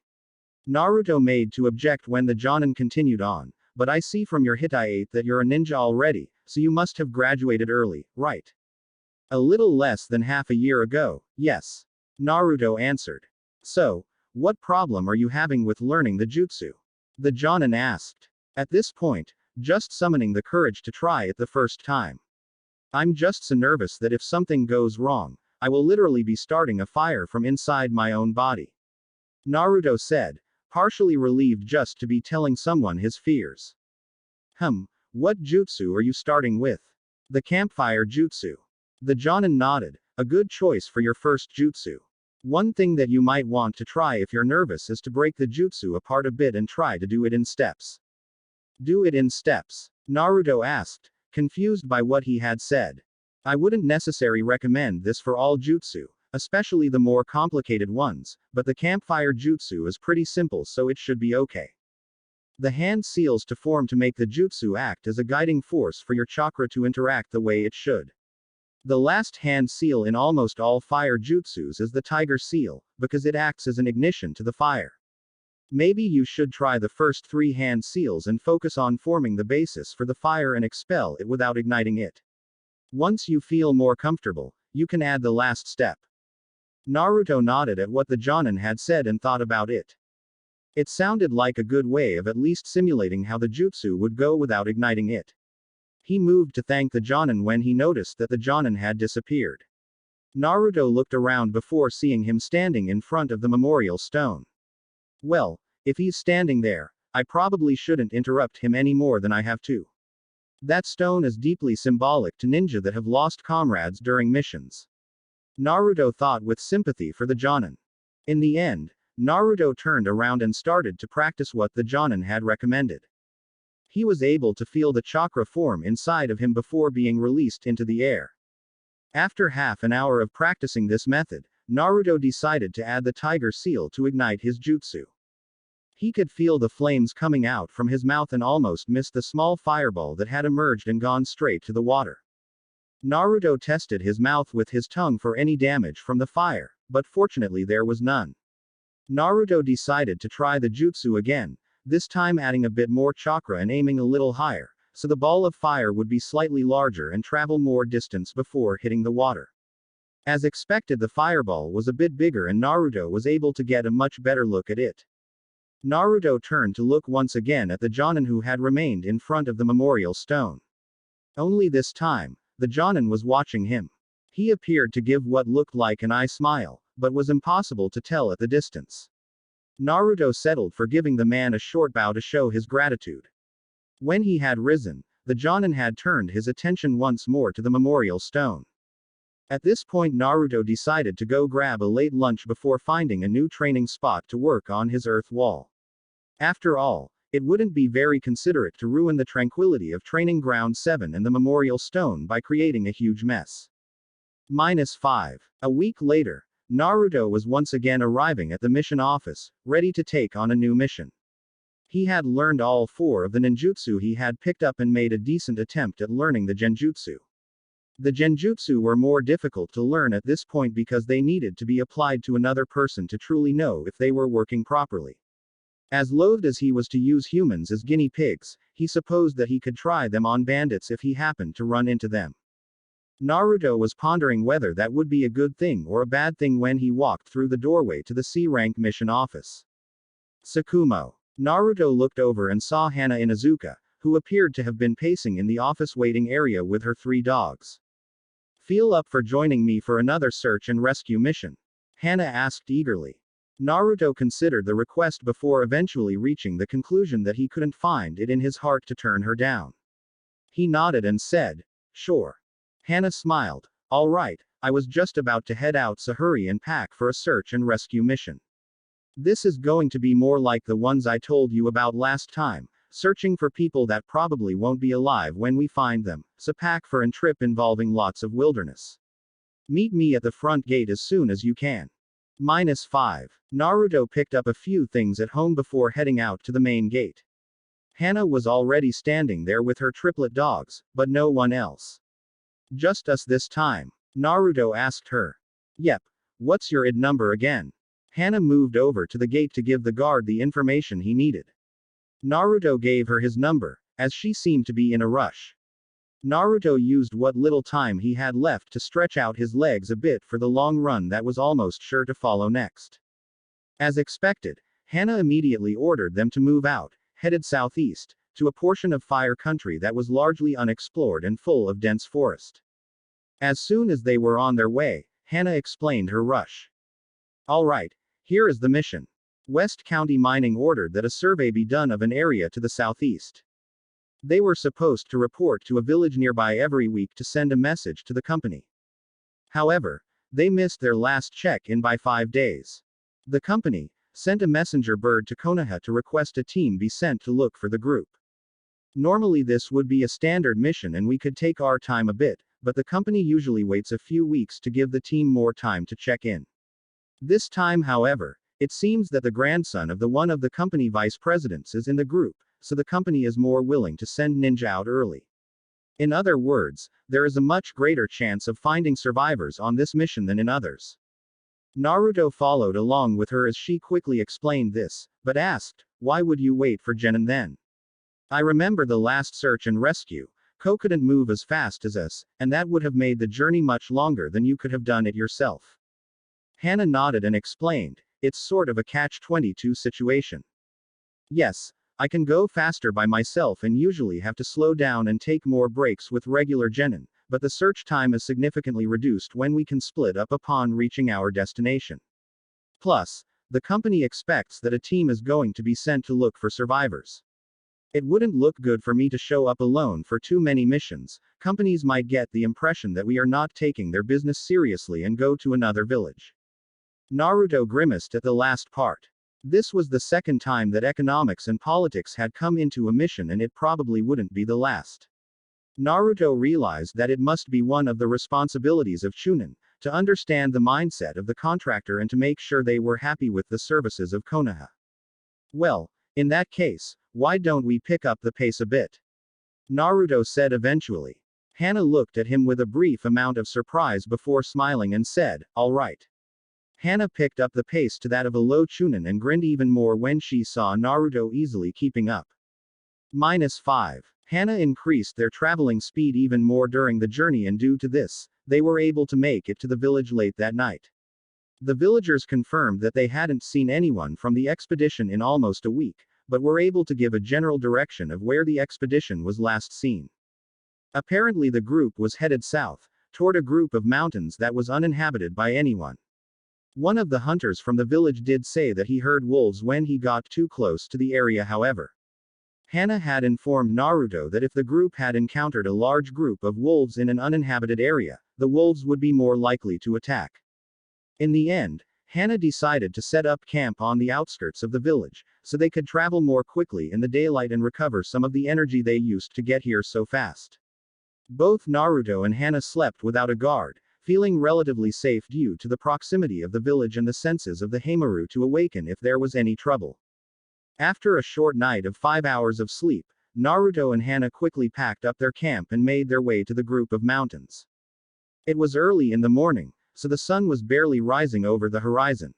Naruto made to object when the Jonin continued on, "But I see from your hitai that you're a ninja already, so you must have graduated early, right?" "A little less than half a year ago, yes," Naruto answered. "So, what problem are you having with learning the jutsu?" the Jonin asked. At this point, just summoning the courage to try it the first time. "I'm just so nervous that if something goes wrong, I will literally be starting a fire from inside my own body," Naruto said, partially relieved just to be telling someone his fears. What jutsu are you starting with? The campfire jutsu. The Jonin nodded. A good choice for your first jutsu. One thing that you might want to try if you're nervous is to break the jutsu apart a bit and try to do it in steps. Do it in steps? Naruto asked, confused by what he had said. I wouldn't necessarily recommend this for all jutsu, especially the more complicated ones, but the campfire jutsu is pretty simple, so it should be okay. The hand seals to form to make the jutsu act as a guiding force for your chakra to interact the way it should. The last hand seal in almost all fire jutsus is the tiger seal, because it acts as an ignition to the fire. Maybe you should try the first 3 hand seals and focus on forming the basis for the fire and expel it without igniting it. Once you feel more comfortable, you can add the last step. Naruto nodded at what the Jonin had said and thought about it. It sounded like a good way of at least simulating how the jutsu would go without igniting it. He moved to thank the Jonin when he noticed that the Jonin had disappeared. Naruto looked around before seeing him standing in front of the memorial stone. Well, if he's standing there, I probably shouldn't interrupt him any more than I have to. That stone is deeply symbolic to ninja that have lost comrades during missions. Naruto thought with sympathy for the Jonin. In the end, Naruto turned around and started to practice what the Jonin had recommended. He was able to feel the chakra form inside of him before being released into the air. After half an hour of practicing this method, Naruto decided to add the tiger seal to ignite his jutsu. He could feel the flames coming out from his mouth and almost missed the small fireball that had emerged and gone straight to the water. Naruto tested his mouth with his tongue for any damage from the fire, but fortunately there was none. Naruto decided to try the jutsu again, this time adding a bit more chakra and aiming a little higher, so the ball of fire would be slightly larger and travel more distance before hitting the water. As expected, the fireball was a bit bigger and Naruto was able to get a much better look at it. Naruto turned to look once again at the Jonin who had remained in front of the memorial stone. Only this time, the Jonin was watching him. He appeared to give what looked like an eye smile, but was impossible to tell at the distance. Naruto settled for giving the man a short bow to show his gratitude. When he had risen, the Jonin had turned his attention once more to the memorial stone. At this point Naruto decided to go grab a late lunch before finding a new training spot to work on his earth wall. After all, it wouldn't be very considerate to ruin the tranquility of Training Ground 7 and the memorial stone by creating a huge mess. -5. A week later, Naruto was once again arriving at the mission office, ready to take on a new mission. He had learned all 4 of the ninjutsu he had picked up and made a decent attempt at learning the genjutsu. The genjutsu were more difficult to learn at this point because they needed to be applied to another person to truly know if they were working properly. As loath as he was to use humans as guinea pigs, he supposed that he could try them on bandits if he happened to run into them. Naruto was pondering whether that would be a good thing or a bad thing when he walked through the doorway to the C-rank mission office. Tsukumo. Naruto looked over and saw Hana Inuzuka, who appeared to have been pacing in the office waiting area with her 3 dogs. Feel up for joining me for another search and rescue mission? Hana asked eagerly. Naruto considered the request before eventually reaching the conclusion that he couldn't find it in his heart to turn her down. He nodded and said, sure. Hana smiled. All right, I was just about to head out, so hurry and pack for a search and rescue mission. This is going to be more like the ones I told you about last time, searching for people that probably won't be alive when we find them, so pack for a trip involving lots of wilderness. Meet me at the front gate as soon as you can. -5. Naruto picked up a few things at home before heading out to the main gate. Hana was already standing there with her triplet dogs, but no one else. Just us this time? Naruto asked her. Yep. What's your ID number again? Hana moved over to the gate to give the guard the information he needed. Naruto gave her his number, as she seemed to be in a rush. Naruto used what little time he had left to stretch out his legs a bit for the long run that was almost sure to follow next. As expected, Hana immediately ordered them to move out, headed southeast, to a portion of Fire Country that was largely unexplored and full of dense forest. As soon as they were on their way, Hana explained her rush. All right, here is the mission. West County Mining ordered that a survey be done of an area to the southeast. They were supposed to report to a village nearby every week to send a message to the company. However, they missed their last check-in by 5 days. The company sent a messenger bird to Konoha to request a team be sent to look for the group. Normally this would be a standard mission and we could take our time a bit, but the company usually waits a few weeks to give the team more time to check in. This time, however, it seems that the grandson of one of the company vice presidents is in the group, so the company is more willing to send ninja out early. In other words, there is a much greater chance of finding survivors on this mission than in others. Naruto followed along with her as she quickly explained this, but asked, "Why would you wait for Genin then? I remember the last search and rescue. Ko couldn't move as fast as us, and that would have made the journey much longer than you could have done it yourself." Hana nodded and explained, "It's sort of a catch-22 situation. Yes, I can go faster by myself and usually have to slow down and take more breaks with regular genin, but the search time is significantly reduced when we can split up upon reaching our destination. Plus, the company expects that a team is going to be sent to look for survivors. It wouldn't look good for me to show up alone for too many missions. Companies might get the impression that we are not taking their business seriously and go to another village." Naruto grimaced at the last part. This was the second time that economics and politics had come into a mission, and it probably wouldn't be the last. Naruto realized that it must be one of the responsibilities of Chunin to understand the mindset of the contractor and to make sure they were happy with the services of Konoha. "Well, in that case, why don't we pick up the pace a bit?" Naruto said eventually. Hana looked at him with a brief amount of surprise before smiling and said, "All right." Hana picked up the pace to that of a low Chunin and grinned even more when she saw Naruto easily keeping up. -5. Hana increased their traveling speed even more during the journey, and due to this, they were able to make it to the village late that night. The villagers confirmed that they hadn't seen anyone from the expedition in almost a week, but were able to give a general direction of where the expedition was last seen. Apparently the group was headed south, toward a group of mountains that was uninhabited by anyone. One of the hunters from the village did say that he heard wolves when he got too close to the area. However, Hana had informed Naruto that if the group had encountered a large group of wolves in an uninhabited area, the wolves would be more likely to attack. In the end, Hana decided to set up camp on the outskirts of the village, so they could travel more quickly in the daylight and recover some of the energy they used to get here so fast. Both Naruto and Hana slept without a guard, feeling relatively safe due to the proximity of the village and the senses of the Heimaru to awaken if there was any trouble. After a short night of 5 hours of sleep, Naruto and Hana quickly packed up their camp and made their way to the group of mountains. It was early in the morning, so the sun was barely rising over the horizon.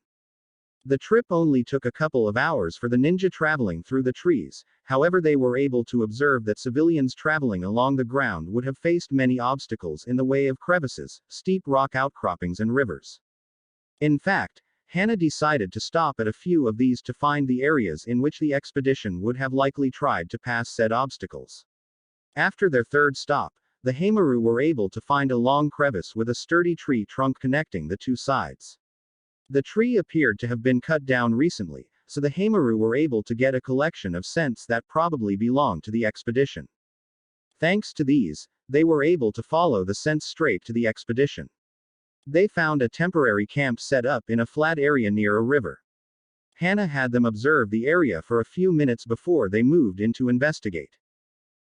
The trip only took a couple of hours for the ninja traveling through the trees. However, they were able to observe that civilians traveling along the ground would have faced many obstacles in the way of crevices, steep rock outcroppings and rivers. In fact, Hana decided to stop at a few of these to find the areas in which the expedition would have likely tried to pass said obstacles. After their third stop, the Heimaru were able to find a long crevice with a sturdy tree trunk connecting the two sides. The tree appeared to have been cut down recently, so the Heimaru were able to get a collection of scents that probably belonged to the expedition. Thanks to these, they were able to follow the scents straight to the expedition. They found a temporary camp set up in a flat area near a river. Hana had them observe the area for a few minutes before they moved in to investigate.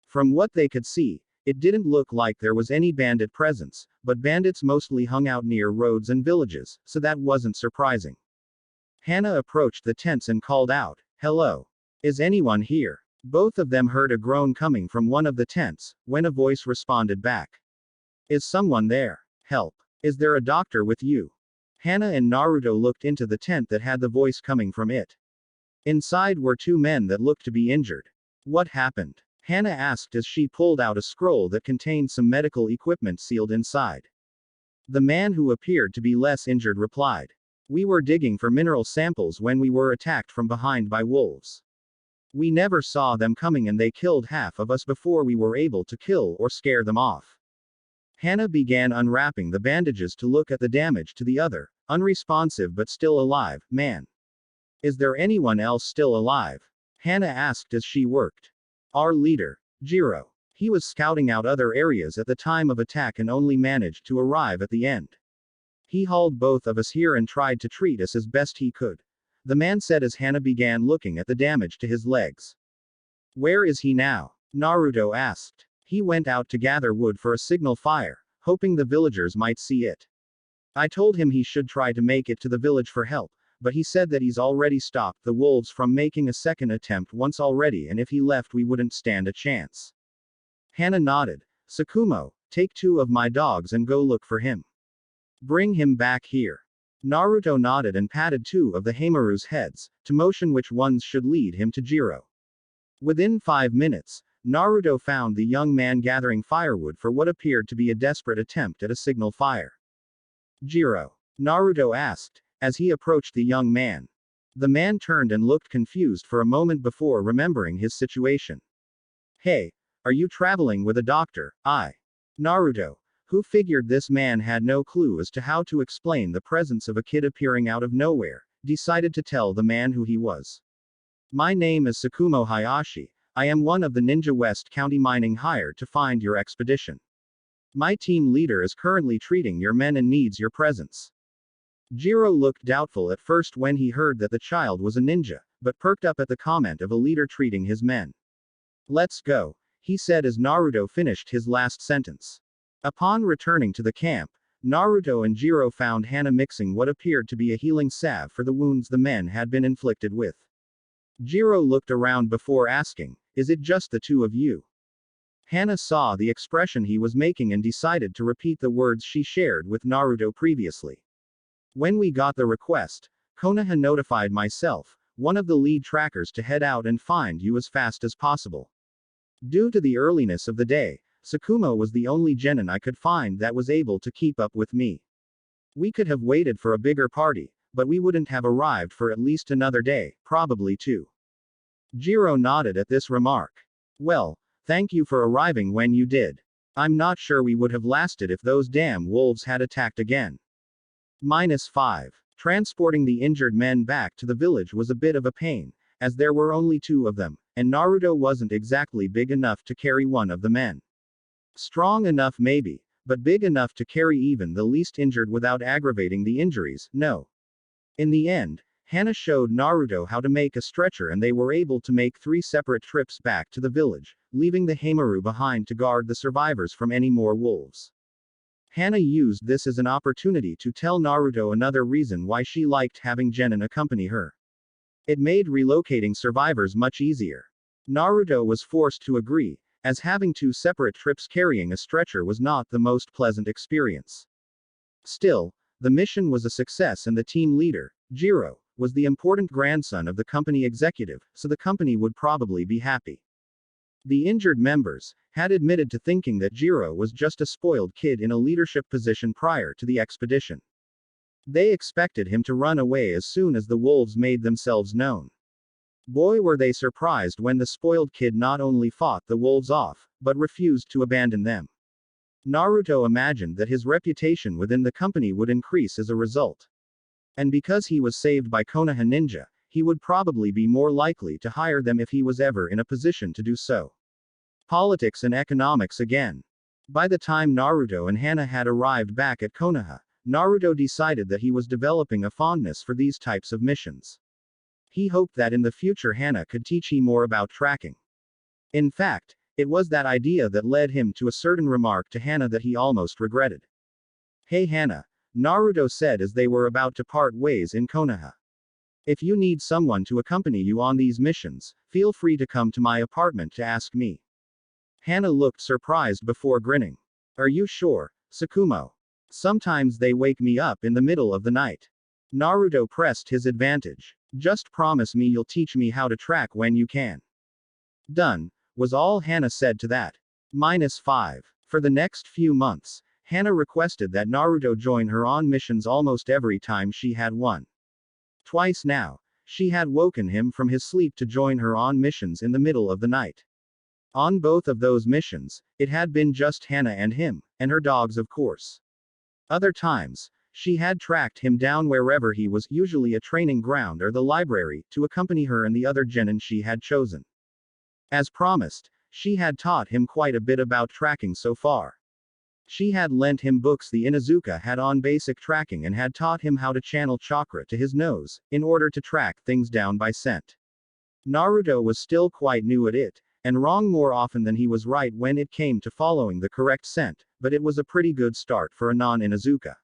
From what they could see, it didn't look like there was any bandit presence, but bandits mostly hung out near roads and villages, so that wasn't surprising. Hana approached the tents and called out, "Hello. Is anyone here?" Both of them heard a groan coming from one of the tents, when a voice responded back. "Is someone there? Help. Is there a doctor with you?" Hana and Naruto looked into the tent that had the voice coming from it. Inside were two men that looked to be injured. "What happened?" Hana asked as she pulled out a scroll that contained some medical equipment sealed inside. The man who appeared to be less injured replied, "We were digging for mineral samples when we were attacked from behind by wolves. We never saw them coming and they killed half of us before we were able to kill or scare them off." Hana began unwrapping the bandages to look at the damage to the other, unresponsive but still alive, man. "Is there anyone else still alive?" Hana asked as she worked. "Our leader, Jiro. He was scouting out other areas at the time of attack and only managed to arrive at the end. He hauled both of us here and tried to treat us as best he could. The man said as Hana began looking at the damage to his legs. Where is he now? Naruto asked. He went out to gather wood for a signal fire, hoping the villagers might see it. I told him he should try to make it to the village for help, but he said that he's already stopped the wolves from making a second attempt once already, and if he left we wouldn't stand a chance. Hana nodded. Sakumo, take 2 of my dogs and go look for him. Bring him back here. Naruto nodded and patted 2 of the Heimaru's heads, to motion which ones should lead him to Jiro. Within 5 minutes, Naruto found the young man gathering firewood for what appeared to be a desperate attempt at a signal fire. Jiro? Naruto asked, as he approached the young man. The man turned and looked confused for a moment before remembering his situation. Hey, are you traveling with a doctor? Naruto, who figured this man had no clue as to how to explain the presence of a kid appearing out of nowhere, decided to tell the man who he was. My name is Sakumo Hayashi. I am one of the Ninja West County mining hired to find your expedition. My team leader is currently treating your men and needs your presence. Jiro looked doubtful at first when he heard that the child was a ninja, but perked up at the comment of a leader treating his men. Let's go, he said as Naruto finished his last sentence. Upon returning to the camp, Naruto and Jiro found Hana mixing what appeared to be a healing salve for the wounds the men had been inflicted with. Jiro looked around before asking, is it just the 2 of you? Hana saw the expression he was making and decided to repeat the words she shared with Naruto previously. When we got the request, Konoha notified myself, one of the lead trackers, to head out and find you as fast as possible. Due to the earliness of the day, Sakumo was the only genin I could find that was able to keep up with me. We could have waited for a bigger party, but we wouldn't have arrived for at least another day, probably 2. Jiro nodded at this remark. Well, thank you for arriving when you did. I'm not sure we would have lasted if those damn wolves had attacked again. -5. Transporting the injured men back to the village was a bit of a pain, as there were only 2 of them, and Naruto wasn't exactly big enough to carry one of the men. Strong enough maybe, but big enough to carry even the least injured without aggravating the injuries, no. In the end, Hana showed Naruto how to make a stretcher and they were able to make 3 separate trips back to the village, leaving the Heimaru behind to guard the survivors from any more wolves. Hana used this as an opportunity to tell Naruto another reason why she liked having genin accompany her. It made relocating survivors much easier. Naruto was forced to agree, as having 2 separate trips carrying a stretcher was not the most pleasant experience. Still, the mission was a success and the team leader, Jiro, was the important grandson of the company executive, so the company would probably be happy. The injured members had admitted to thinking that Jiro was just a spoiled kid in a leadership position prior to the expedition. They expected him to run away as soon as the wolves made themselves known. Boy were they surprised when the spoiled kid not only fought the wolves off, but refused to abandon them. Naruto imagined that his reputation within the company would increase as a result. And because he was saved by Konoha ninja, he would probably be more likely to hire them if he was ever in a position to do so. Politics and economics again. By the time Naruto and Hana had arrived back at Konoha, Naruto decided that he was developing a fondness for these types of missions. He hoped that in the future Hana could teach him more about tracking. In fact, it was that idea that led him to a certain remark to Hana that he almost regretted. Hey Hana, Naruto said as they were about to part ways in Konoha. If you need someone to accompany you on these missions, feel free to come to my apartment to ask me. Hana looked surprised before grinning. Are you sure, Sakumo? Sometimes they wake me up in the middle of the night. Naruto pressed his advantage. Just promise me you'll teach me how to track when you can. Done, was all Hana said to that. -5. For the next few months, Hana requested that Naruto join her on missions almost every time she had one. Twice now, she had woken him from his sleep to join her on missions in the middle of the night. On both of those missions, it had been just Hana and him, and her dogs of course. Other times, she had tracked him down wherever he was, usually a training ground or the library, to accompany her and the other genin she had chosen. As promised, She had taught him quite a bit about tracking so far. She had lent him books the Inuzuka had on basic tracking and had taught him how to channel chakra to his nose, in order to track things down by scent. Naruto was still quite new at it, and wrong more often than he was right when it came to following the correct scent, but it was a pretty good start for a non-Inuzuka.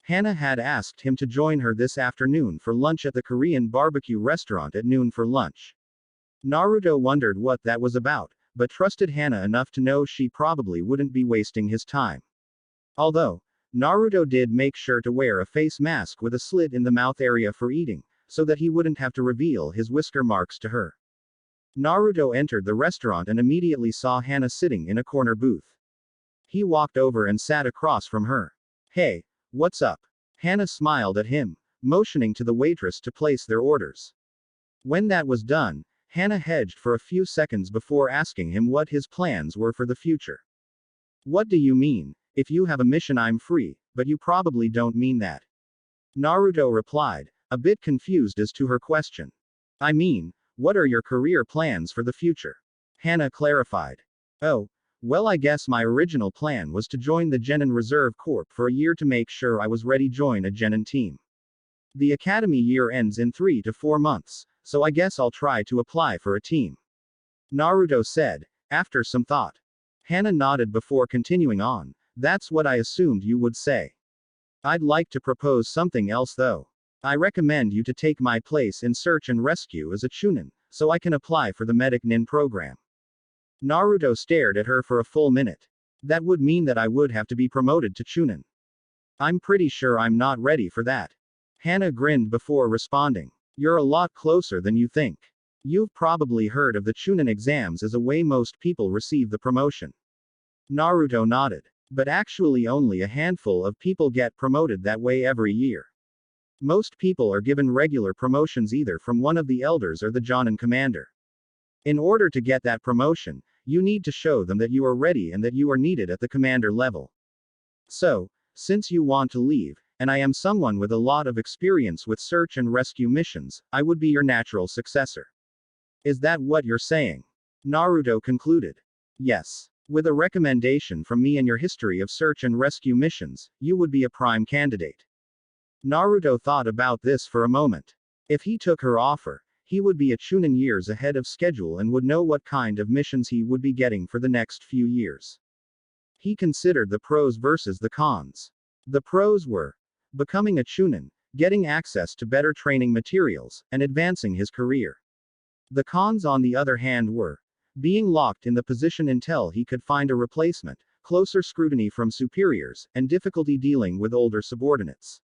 Hana had asked him to join her this afternoon for lunch at the Korean barbecue restaurant at noon for lunch. Naruto wondered what that was about, but trusted Hana enough to know she probably wouldn't be wasting his time. Although, Naruto did make sure to wear a face mask with a slit in the mouth area for eating, so that he wouldn't have to reveal his whisker marks to her. Naruto entered the restaurant and immediately saw Hana sitting in a corner booth. He walked over and sat across from her. "Hey, what's up?" Hana smiled at him, motioning to the waitress to place their orders. When that was done, Hana hedged for a few seconds before asking him what his plans were for the future. "What do you mean? If you have a mission I'm free, but you probably don't mean that." Naruto replied, a bit confused as to her question. "I mean, what are your career plans for the future?" Hana clarified. "Oh, well, I guess my original plan was to join the Genin Reserve Corps for a year to make sure I was ready to join a Genin team. The academy year ends in 3 to 4 months, so I guess I'll try to apply for a team," Naruto said, after some thought. Hana nodded before continuing on. "That's what I assumed you would say. I'd like to propose something else though. I recommend you to take my place in search and rescue as a Chunin, so I can apply for the medic nin program." Naruto stared at her for a full minute. "That would mean that I would have to be promoted to Chunin. I'm pretty sure I'm not ready for that." Hana grinned before responding. "You're a lot closer than you think. You've probably heard of the Chunin exams as a way most people receive the promotion." Naruto nodded. "But actually only a handful of people get promoted that way every year. Most people are given regular promotions either from one of the elders or the Jonin commander. In order to get that promotion, you need to show them that you are ready and that you are needed at the commander level. So, since you want to leave, and I am someone with a lot of experience with search and rescue missions, I would be your natural successor. Is that what you're saying?" Naruto concluded. "Yes. With a recommendation from me and your history of search and rescue missions, you would be a prime candidate." Naruto thought about this for a moment. If he took her offer, he would be a Chunin years ahead of schedule and would know what kind of missions he would be getting for the next few years. He considered the pros versus the cons. The pros were becoming a Chunin, getting access to better training materials, and advancing his career. The cons, on the other hand, were being locked in the position until he could find a replacement, closer scrutiny from superiors, and difficulty dealing with older subordinates.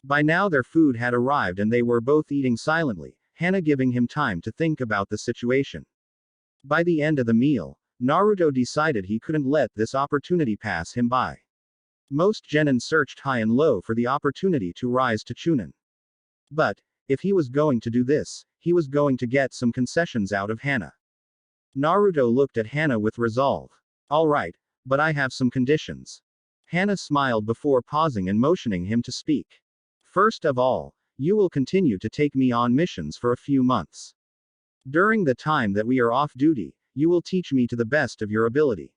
By now their food had arrived and they were both eating silently, Hana giving him time to think about the situation. By the end of the meal, Naruto decided he couldn't let this opportunity pass him by. Most genin searched high and low for the opportunity to rise to Chunin. But, if he was going to do this, he was going to get some concessions out of Hana. Naruto looked at Hana with resolve. "Alright, but I have some conditions." Hana smiled before pausing and motioning him to speak. "First of all, you will continue to take me on missions for a few months. During the time that we are off duty, you will teach me to the best of your ability.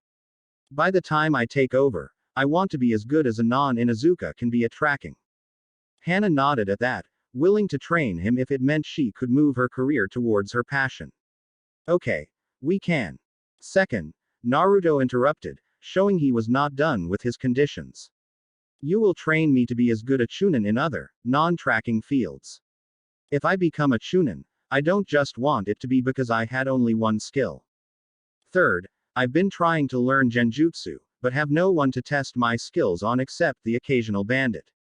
By the time I take over, I want to be as good as a non-Inuzuka can be at tracking." Hana nodded at that, willing to train him if it meant she could move her career towards her passion. "Okay. We can." Second, Naruto interrupted, showing he was not done with his conditions. "You will train me to be as good a Chunin in other, non-tracking fields. If I become a Chunin, I don't just want it to be because I had only one skill. Third, I've been trying to learn Genjutsu, but have no one to test my skills on except the occasional bandit.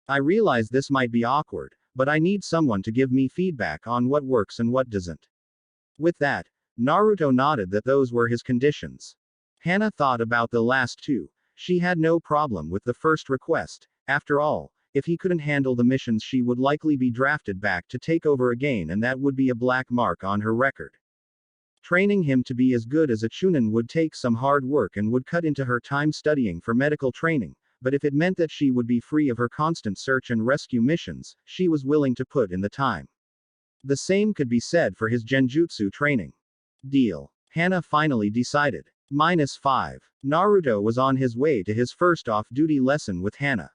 I realize this might be awkward, but I need someone to give me feedback on what works and what doesn't." With that, Naruto nodded that those were his conditions. Hana thought about the last two. She had no problem with the first request. After all, if he couldn't handle the missions, she would likely be drafted back to take over again, and that would be a black mark on her record. Training him to be as good as a Chunin would take some hard work and would cut into her time studying for medical training, but if it meant that she would be free of her constant search and rescue missions, she was willing to put in the time. The same could be said for his Genjutsu training. Deal. Hana finally decided. -5. Naruto was on his way to his first off-duty lesson with Hana.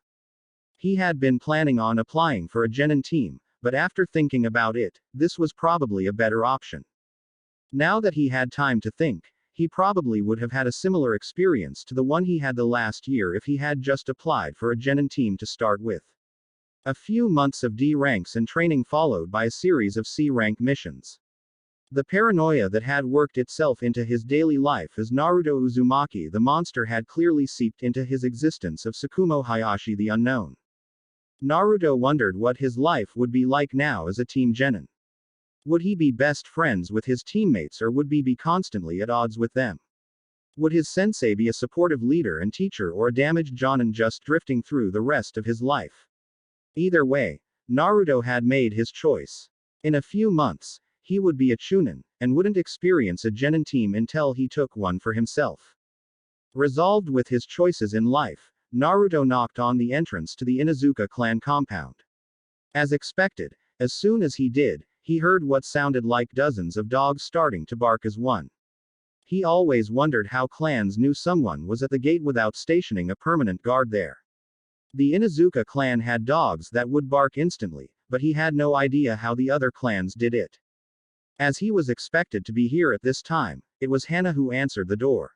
He had been planning on applying for a genin team, but after thinking about it, this was probably a better option. Now that he had time to think, he probably would have had a similar experience to the one he had the last year if he had just applied for a genin team to start with. A few months of D ranks and training followed by a series of C rank missions. The paranoia that had worked itself into his daily life as Naruto Uzumaki the monster had clearly seeped into his existence of Tsukumo Hayashi the unknown. Naruto wondered what his life would be like now as a team genin. Would he be best friends with his teammates or would he be constantly at odds with them? Would his sensei be a supportive leader and teacher or a damaged jonin just drifting through the rest of his life? Either way, Naruto had made his choice. In a few months, he would be a chunin, and wouldn't experience a genin team until he took one for himself. Resolved with his choices in life, Naruto knocked on the entrance to the Inuzuka clan compound. As expected, as soon as he did, he heard what sounded like dozens of dogs starting to bark as one. He always wondered how clans knew someone was at the gate without stationing a permanent guard there. The Inuzuka clan had dogs that would bark instantly, but he had no idea how the other clans did it. As he was expected to be here at this time, it was Hana who answered the door.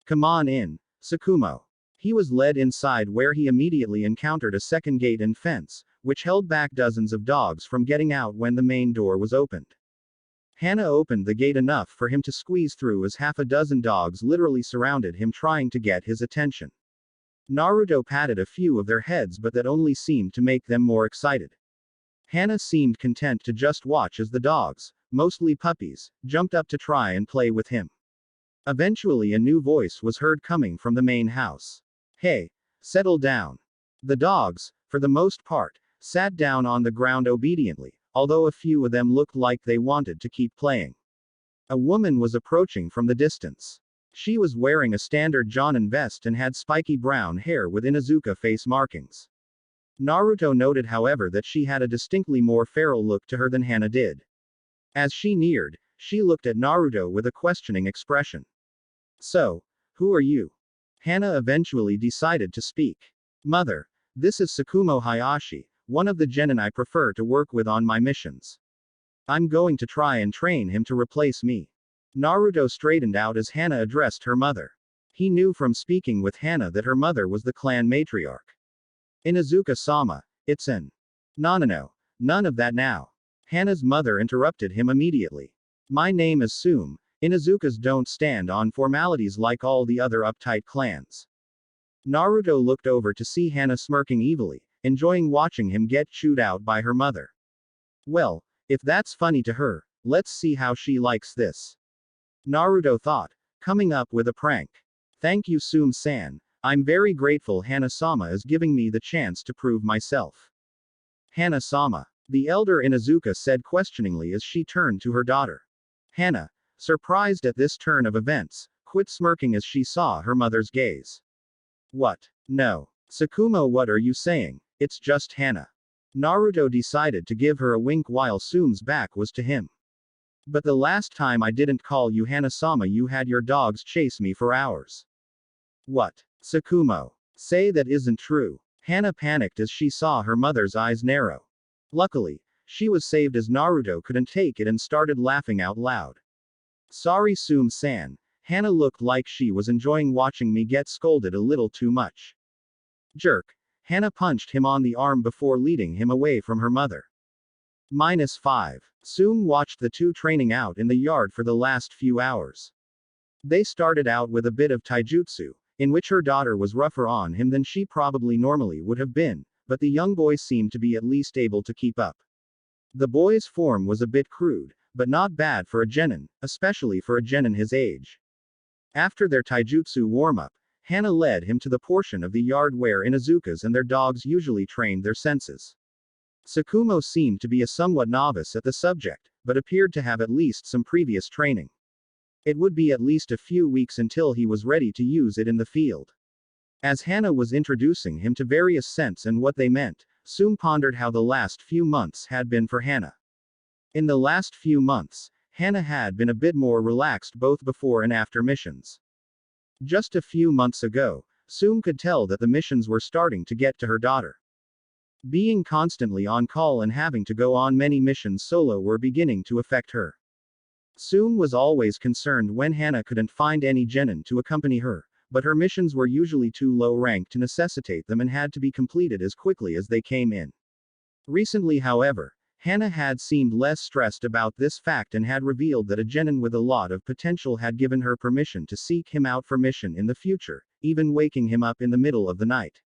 "Come on in, Tsukumo." He was led inside where he immediately encountered a second gate and fence, which held back dozens of dogs from getting out when the main door was opened. Hana opened the gate enough for him to squeeze through as half a dozen dogs literally surrounded him trying to get his attention. Naruto patted a few of their heads but that only seemed to make them more excited. Hana seemed content to just watch as the dogs, mostly puppies, jumped up to try and play with him. Eventually a new voice was heard coming from the main house. "Hey, settle down." The dogs, for the most part, sat down on the ground obediently, although a few of them looked like they wanted to keep playing. A woman was approaching from the distance. She was wearing a standard jonin vest and had spiky brown hair with Inuzuka face markings. Naruto noted however that she had a distinctly more feral look to her than Hana did. As she neared, she looked at Naruto with a questioning expression. "So, who are you?" Hana eventually decided to speak. "Mother, this is Tsukumo Hayashi, one of the genin I prefer to work with on my missions. I'm going to try and train him to replace me." Naruto straightened out as Hana addressed her mother. He knew from speaking with Hana that her mother was the clan matriarch. "Inuzuka-sama, it's an..." "No, none of that now." Hana's mother interrupted him immediately. "My name is Sum. Inuzukas don't stand on formalities like all the other uptight clans." Naruto looked over to see Hana smirking evilly, enjoying watching him get chewed out by her mother. Well, if that's funny to her, let's see how she likes this. Naruto thought, coming up with a prank. "Thank you Sum-san, I'm very grateful Hana-sama is giving me the chance to prove myself." "Hana-sama," the elder Inuzuka said questioningly as she turned to her daughter. Hana, surprised at this turn of events, quit smirking as she saw her mother's gaze. "What? No. Tsukumo, what are you saying? It's just Hana." Naruto decided to give her a wink while Sum's back was to him. "But the last time I didn't call you Hana-sama you had your dogs chase me for hours." "What? Tsukumo. Say that isn't true." Hana panicked as she saw her mother's eyes narrow. Luckily, she was saved as Naruto couldn't take it and started laughing out loud. "Sorry Sum-san." Hana looked like she was enjoying watching me get scolded a little too much. Jerk. Hana punched him on the arm before leading him away from her mother. -5. Sum watched the two training out in the yard for the last few hours. They started out with a bit of taijutsu, in which her daughter was rougher on him than she probably normally would have been, but the young boy seemed to be at least able to keep up. The boy's form was a bit crude, but not bad for a genin, especially for a genin his age. After their taijutsu warm-up, Hana led him to the portion of the yard where Inuzukas and their dogs usually trained their senses. Tsukumo seemed to be a somewhat novice at the subject, but appeared to have at least some previous training. It would be at least a few weeks until he was ready to use it in the field. As Hana was introducing him to various scents and what they meant, Sum pondered how the last few months had been for Hana. In the last few months, Hana had been a bit more relaxed both before and after missions. Just a few months ago, Sume could tell that the missions were starting to get to her daughter. Being constantly on call and having to go on many missions solo were beginning to affect her. Sume was always concerned when Hana couldn't find any genin to accompany her, but her missions were usually too low ranked to necessitate them and had to be completed as quickly as they came in. Recently, however, Hana had seemed less stressed about this fact and had revealed that a genin with a lot of potential had given her permission to seek him out for mission in the future, even waking him up in the middle of the night.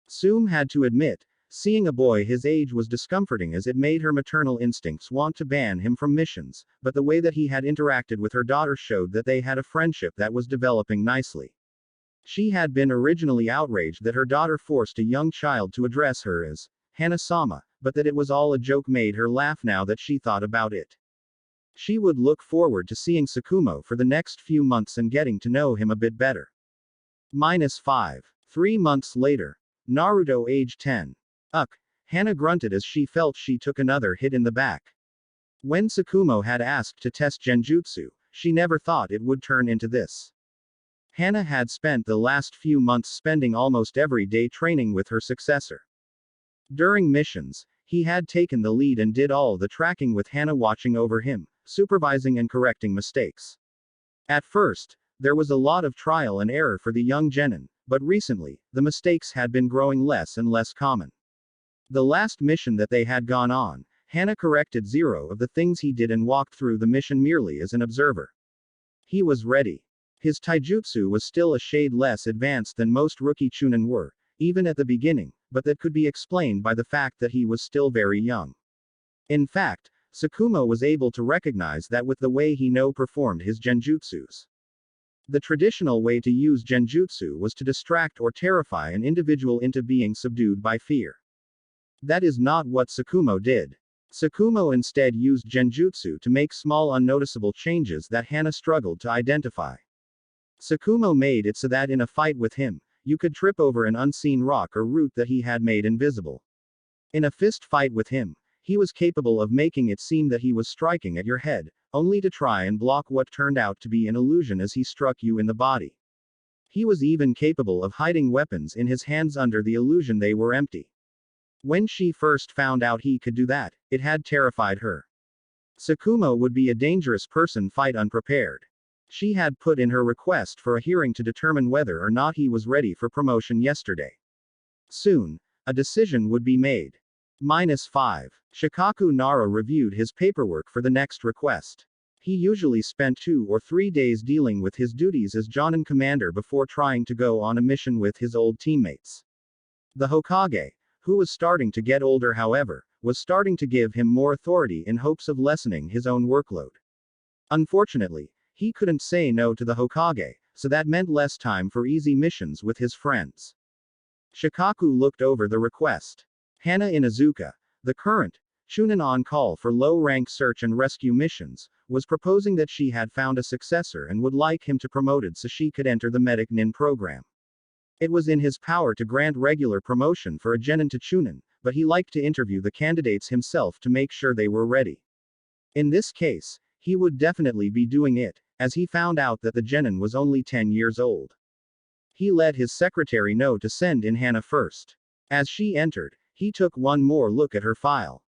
Sume had to admit, seeing a boy his age was discomforting as it made her maternal instincts want to ban him from missions, but the way that he had interacted with her daughter showed that they had a friendship that was developing nicely. She had been originally outraged that her daughter forced a young child to address her as Hana-sama, but that it was all a joke made her laugh now that she thought about it. She would look forward to seeing Sakumo for the next few months and getting to know him a bit better. -5. 3 months later. Naruto age 10. Hana grunted as she felt she took another hit in the back. When Sakumo had asked to test genjutsu, she never thought it would turn into this. Hana had spent the last few months spending almost every day training with her successor. During missions, he had taken the lead and did all the tracking with Hana watching over him, supervising and correcting mistakes. At first, there was a lot of trial and error for the young genin, but recently, the mistakes had been growing less and less common. The last mission that they had gone on, Hana corrected 0 of the things he did and walked through the mission merely as an observer. He was ready. His taijutsu was still a shade less advanced than most rookie chunin were, even at the beginning, but that could be explained by the fact that he was still very young. In fact, Sakumo was able to recognize that with the way he performed his genjutsus. The traditional way to use genjutsu was to distract or terrify an individual into being subdued by fear. That is not what Sakumo did. Sakumo instead used genjutsu to make small unnoticeable changes that Hana struggled to identify. Sakumo made it so that in a fight with him, you could trip over an unseen rock or root that he had made invisible. In a fist fight with him, he was capable of making it seem that he was striking at your head, only to try and block what turned out to be an illusion as he struck you in the body. He was even capable of hiding weapons in his hands under the illusion they were empty. When she first found out he could do that, it had terrified her. Sakumo would be a dangerous person fight unprepared. She had put in her request for a hearing to determine whether or not he was ready for promotion yesterday. Soon, a decision would be made. -5. Shikaku Nara reviewed his paperwork for the next request. He usually spent 2 or 3 days dealing with his duties as Jonin commander before trying to go on a mission with his old teammates. The Hokage, who was starting to get older however, was starting to give him more authority in hopes of lessening his own workload. Unfortunately, he couldn't say no to the Hokage, so that meant less time for easy missions with his friends. Shikaku looked over the request. Hana Inuzuka, the current chunin on call for low-rank search and rescue missions, was proposing that she had found a successor and would like him to promoted so she could enter the medic nin program. It was in his power to grant regular promotion for a genin to chunin, but he liked to interview the candidates himself to make sure they were ready. In this case, he would definitely be doing it, as he found out that the genin was only 10 years old. He let his secretary know to send in Hana first. As she entered, he took one more look at her file.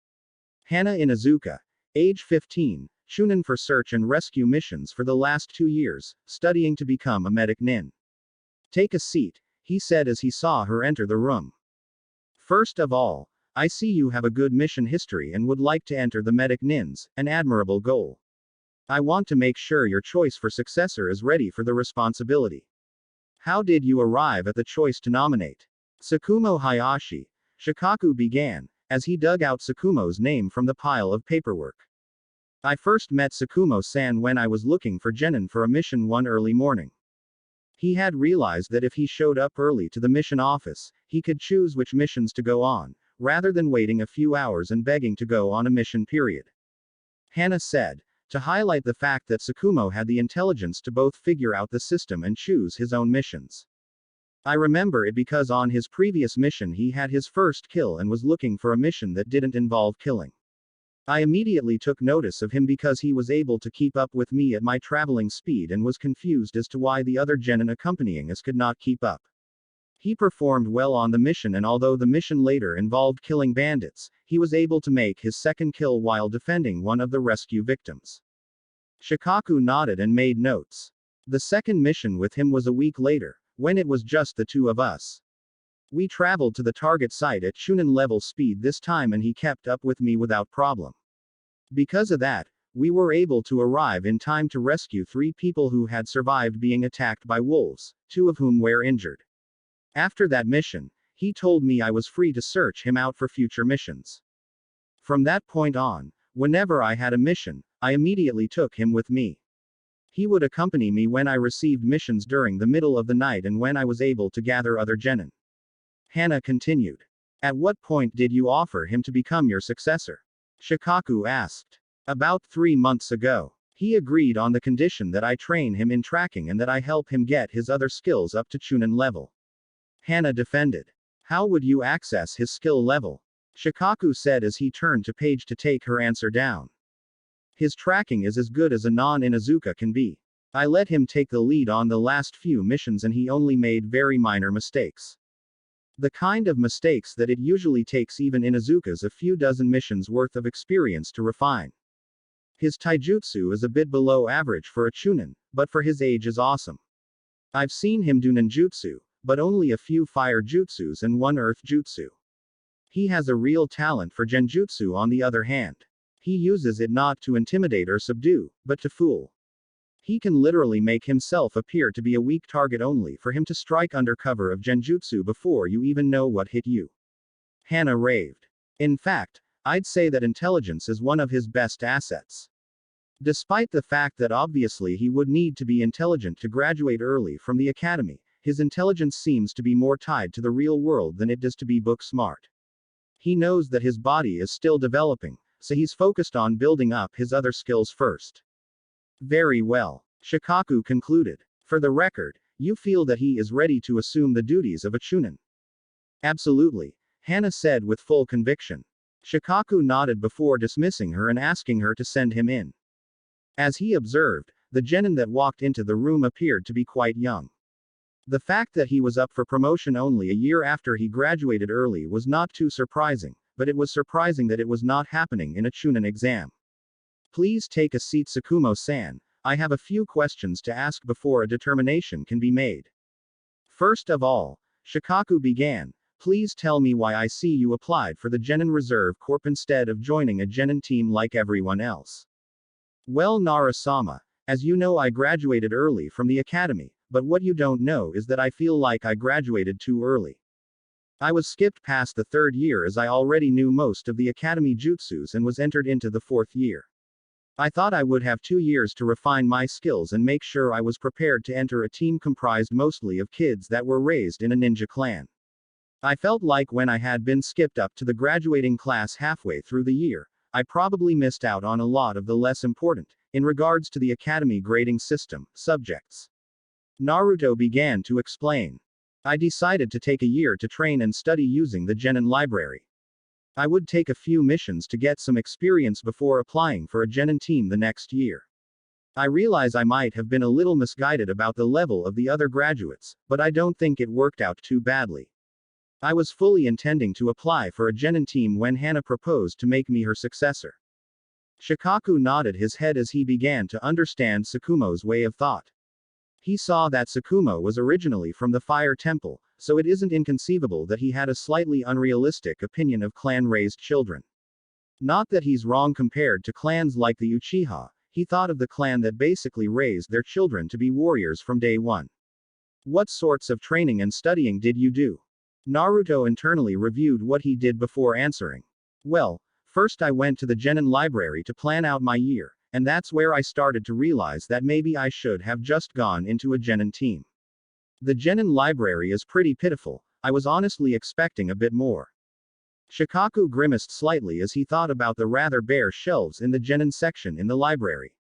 Hana Inuzuka, age 15, chunin for search and rescue missions for the last 2 years, studying to become a medic nin. Take a seat, he said as he saw her enter the room. First of all, I see you have a good mission history and would like to enter the medic nins, an admirable goal. I want to make sure your choice for successor is ready for the responsibility. How did you arrive at the choice to nominate? Sakumo Hayashi, Shikaku began, as he dug out Sakumo's name from the pile of paperwork. I first met Sakumo-san when I was looking for genin for a mission one early morning. He had realized that if he showed up early to the mission office, he could choose which missions to go on, rather than waiting a few hours and begging to go on a mission period. Hana said, to highlight the fact that Sakumo had the intelligence to both figure out the system and choose his own missions. I remember it because on his previous mission he had his first kill and was looking for a mission that didn't involve killing. I immediately took notice of him because he was able to keep up with me at my traveling speed and was confused as to why the other genin accompanying us could not keep up. He performed well on the mission, and although the mission later involved killing bandits, he was able to make his second kill while defending one of the rescue victims. Shikaku nodded and made notes. The second mission with him was a week later, when it was just the two of us. We traveled to the target site at Chunin level speed this time, and he kept up with me without problem. Because of that, we were able to arrive in time to rescue 3 people who had survived being attacked by wolves, 2 of whom were injured. After that mission, he told me I was free to search him out for future missions. From that point on, whenever I had a mission, I immediately took him with me. He would accompany me when I received missions during the middle of the night and when I was able to gather other genin. Hana continued. At what point did you offer him to become your successor? Shikaku asked. About 3 months ago. He agreed on the condition that I train him in tracking and that I help him get his other skills up to Chunin level. Hana defended. How would you access his skill level? Shikaku said as he turned to Paige to take her answer down. His tracking is as good as a non-Inuzuka can be. I let him take the lead on the last few missions and he only made very minor mistakes. The kind of mistakes that it usually takes even Inuzukas a few dozen missions worth of experience to refine. His taijutsu is a bit below average for a chunin, but for his age is awesome. I've seen him do ninjutsu, but only a few fire jutsus and 1 earth jutsu. He has a real talent for genjutsu on the other hand. He uses it not to intimidate or subdue, but to fool. He can literally make himself appear to be a weak target only for him to strike under cover of genjutsu before you even know what hit you. Hana raved. In fact, I'd say that intelligence is one of his best assets. Despite the fact that obviously he would need to be intelligent to graduate early from the academy, his intelligence seems to be more tied to the real world than it does to be book smart. He knows that his body is still developing, so he's focused on building up his other skills first. Very well. Shikaku concluded. For the record, you feel that he is ready to assume the duties of a chunin? Absolutely, Hana said with full conviction. Shikaku nodded before dismissing her and asking her to send him in. As he observed, the genin that walked into the room appeared to be quite young. The fact that he was up for promotion only a year after he graduated early was not too surprising, but it was surprising that it was not happening in a chunin exam. Please take a seat, Tsukumo-san. I have a few questions to ask before a determination can be made. First of all, Shikaku began, please tell me why I see you applied for the Genin Reserve Corps instead of joining a Genin team like everyone else. Well, Nara-sama, as you know, I graduated early from the academy, but what you don't know is that I feel like I graduated too early. I was skipped past the 3rd year as I already knew most of the academy jutsus and was entered into the 4th year. I thought I would have 2 years to refine my skills and make sure I was prepared to enter a team comprised mostly of kids that were raised in a ninja clan. I felt like when I had been skipped up to the graduating class halfway through the year, I probably missed out on a lot of the less important, in regards to the academy grading system, subjects. Naruto began to explain. I decided to take a year to train and study using the Genin library. I would take a few missions to get some experience before applying for a Genin team the next year. I realize I might have been a little misguided about the level of the other graduates, but I don't think it worked out too badly. I was fully intending to apply for a Genin team when Hana proposed to make me her successor. Shikaku nodded his head as he began to understand Tsukumo's way of thought. He saw that Tsukumo was originally from the Fire Temple, so it isn't inconceivable that he had a slightly unrealistic opinion of clan-raised children. Not that he's wrong compared to clans like the Uchiha, he thought of the clan that basically raised their children to be warriors from day one. What sorts of training and studying did you do? Naruto internally reviewed what he did before answering. Well, first I went to the Genin library to plan out my year, and that's where I started to realize that maybe I should have just gone into a Genin team. The Genin library is pretty pitiful, I was honestly expecting a bit more. Shikaku grimaced slightly as he thought about the rather bare shelves in the Genin section in the library.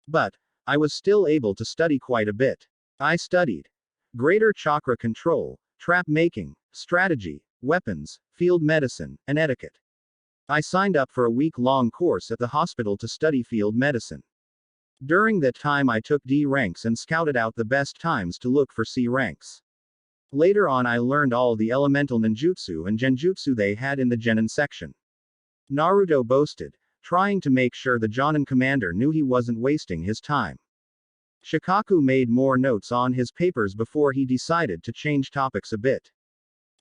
But I was still able to study quite a bit. I studied greater chakra control, trap making, strategy, weapons, field medicine, and etiquette. I signed up for a week-long course at the hospital to study field medicine. During that time I took D ranks and scouted out the best times to look for C ranks. Later on I learned all the elemental ninjutsu and genjutsu they had in the genin section. Naruto boasted, trying to make sure the Jonin commander knew he wasn't wasting his time. Shikaku made more notes on his papers before he decided to change topics a bit.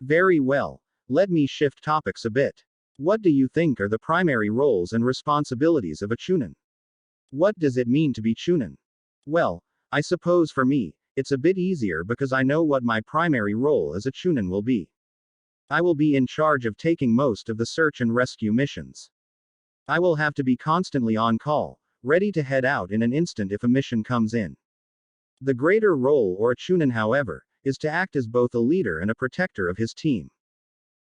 Very well. Let me shift topics a bit. What do you think are the primary roles and responsibilities of a chunin? What does it mean to be chunin? Well, I suppose for me, it's a bit easier because I know what my primary role as a chunin will be. I will be in charge of taking most of the search and rescue missions. I will have to be constantly on call, ready to head out in an instant if a mission comes in. The greater role or a chunin, however, is to act as both a leader and a protector of his team.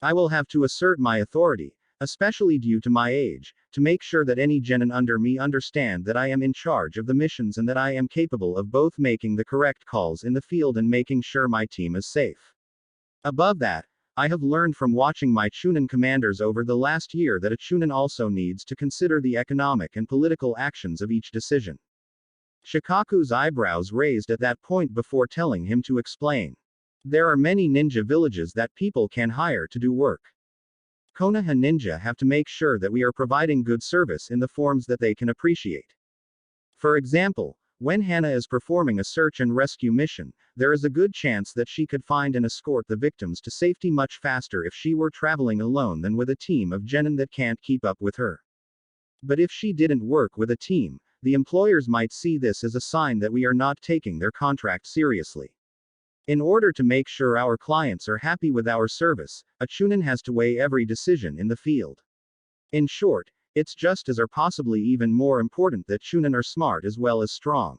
I will have to assert my authority, especially due to my age, to make sure that any genin under me understand that I am in charge of the missions and that I am capable of both making the correct calls in the field and making sure my team is safe. Above that, I have learned from watching my chunin commanders over the last year that a chunin also needs to consider the economic and political actions of each decision. Shikaku's eyebrows raised at that point before telling him to explain. There are many ninja villages that people can hire to do work. Konoha ninja have to make sure that we are providing good service in the forms that they can appreciate. For example, when Hana is performing a search and rescue mission, there is a good chance that she could find and escort the victims to safety much faster if she were traveling alone than with a team of genin that can't keep up with her. But if she didn't work with a team, the employers might see this as a sign that we are not taking their contract seriously. In order to make sure our clients are happy with our service, a chunin has to weigh every decision in the field. In short, it's just as or possibly even more important that chunin are smart as well as strong.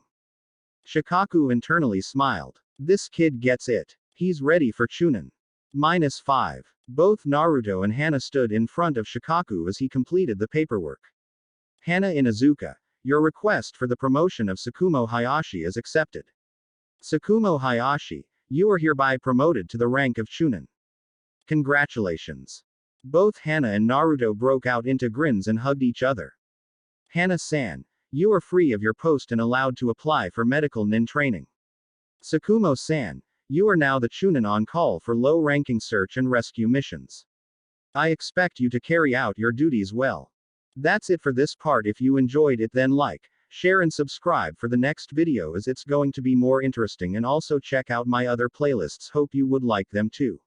Shikaku internally smiled. This kid gets it. He's ready for chunin. -5. Both Naruto and Hana stood in front of Shikaku as he completed the paperwork. Hana Inuzuka, your request for the promotion of Tsukumo Hayashi is accepted. Tsukumo Hayashi, you are hereby promoted to the rank of chunin. Congratulations. Both Hana and Naruto broke out into grins and hugged each other. Hana-san, you are free of your post and allowed to apply for medical nin training. Tsukumo-san, you are now the chunin on call for low-ranking search and rescue missions. I expect you to carry out your duties well. That's it for this part. If you enjoyed it, then like, share and subscribe for the next video as it's going to be more interesting, and also check out my other playlists. Hope you would like them too.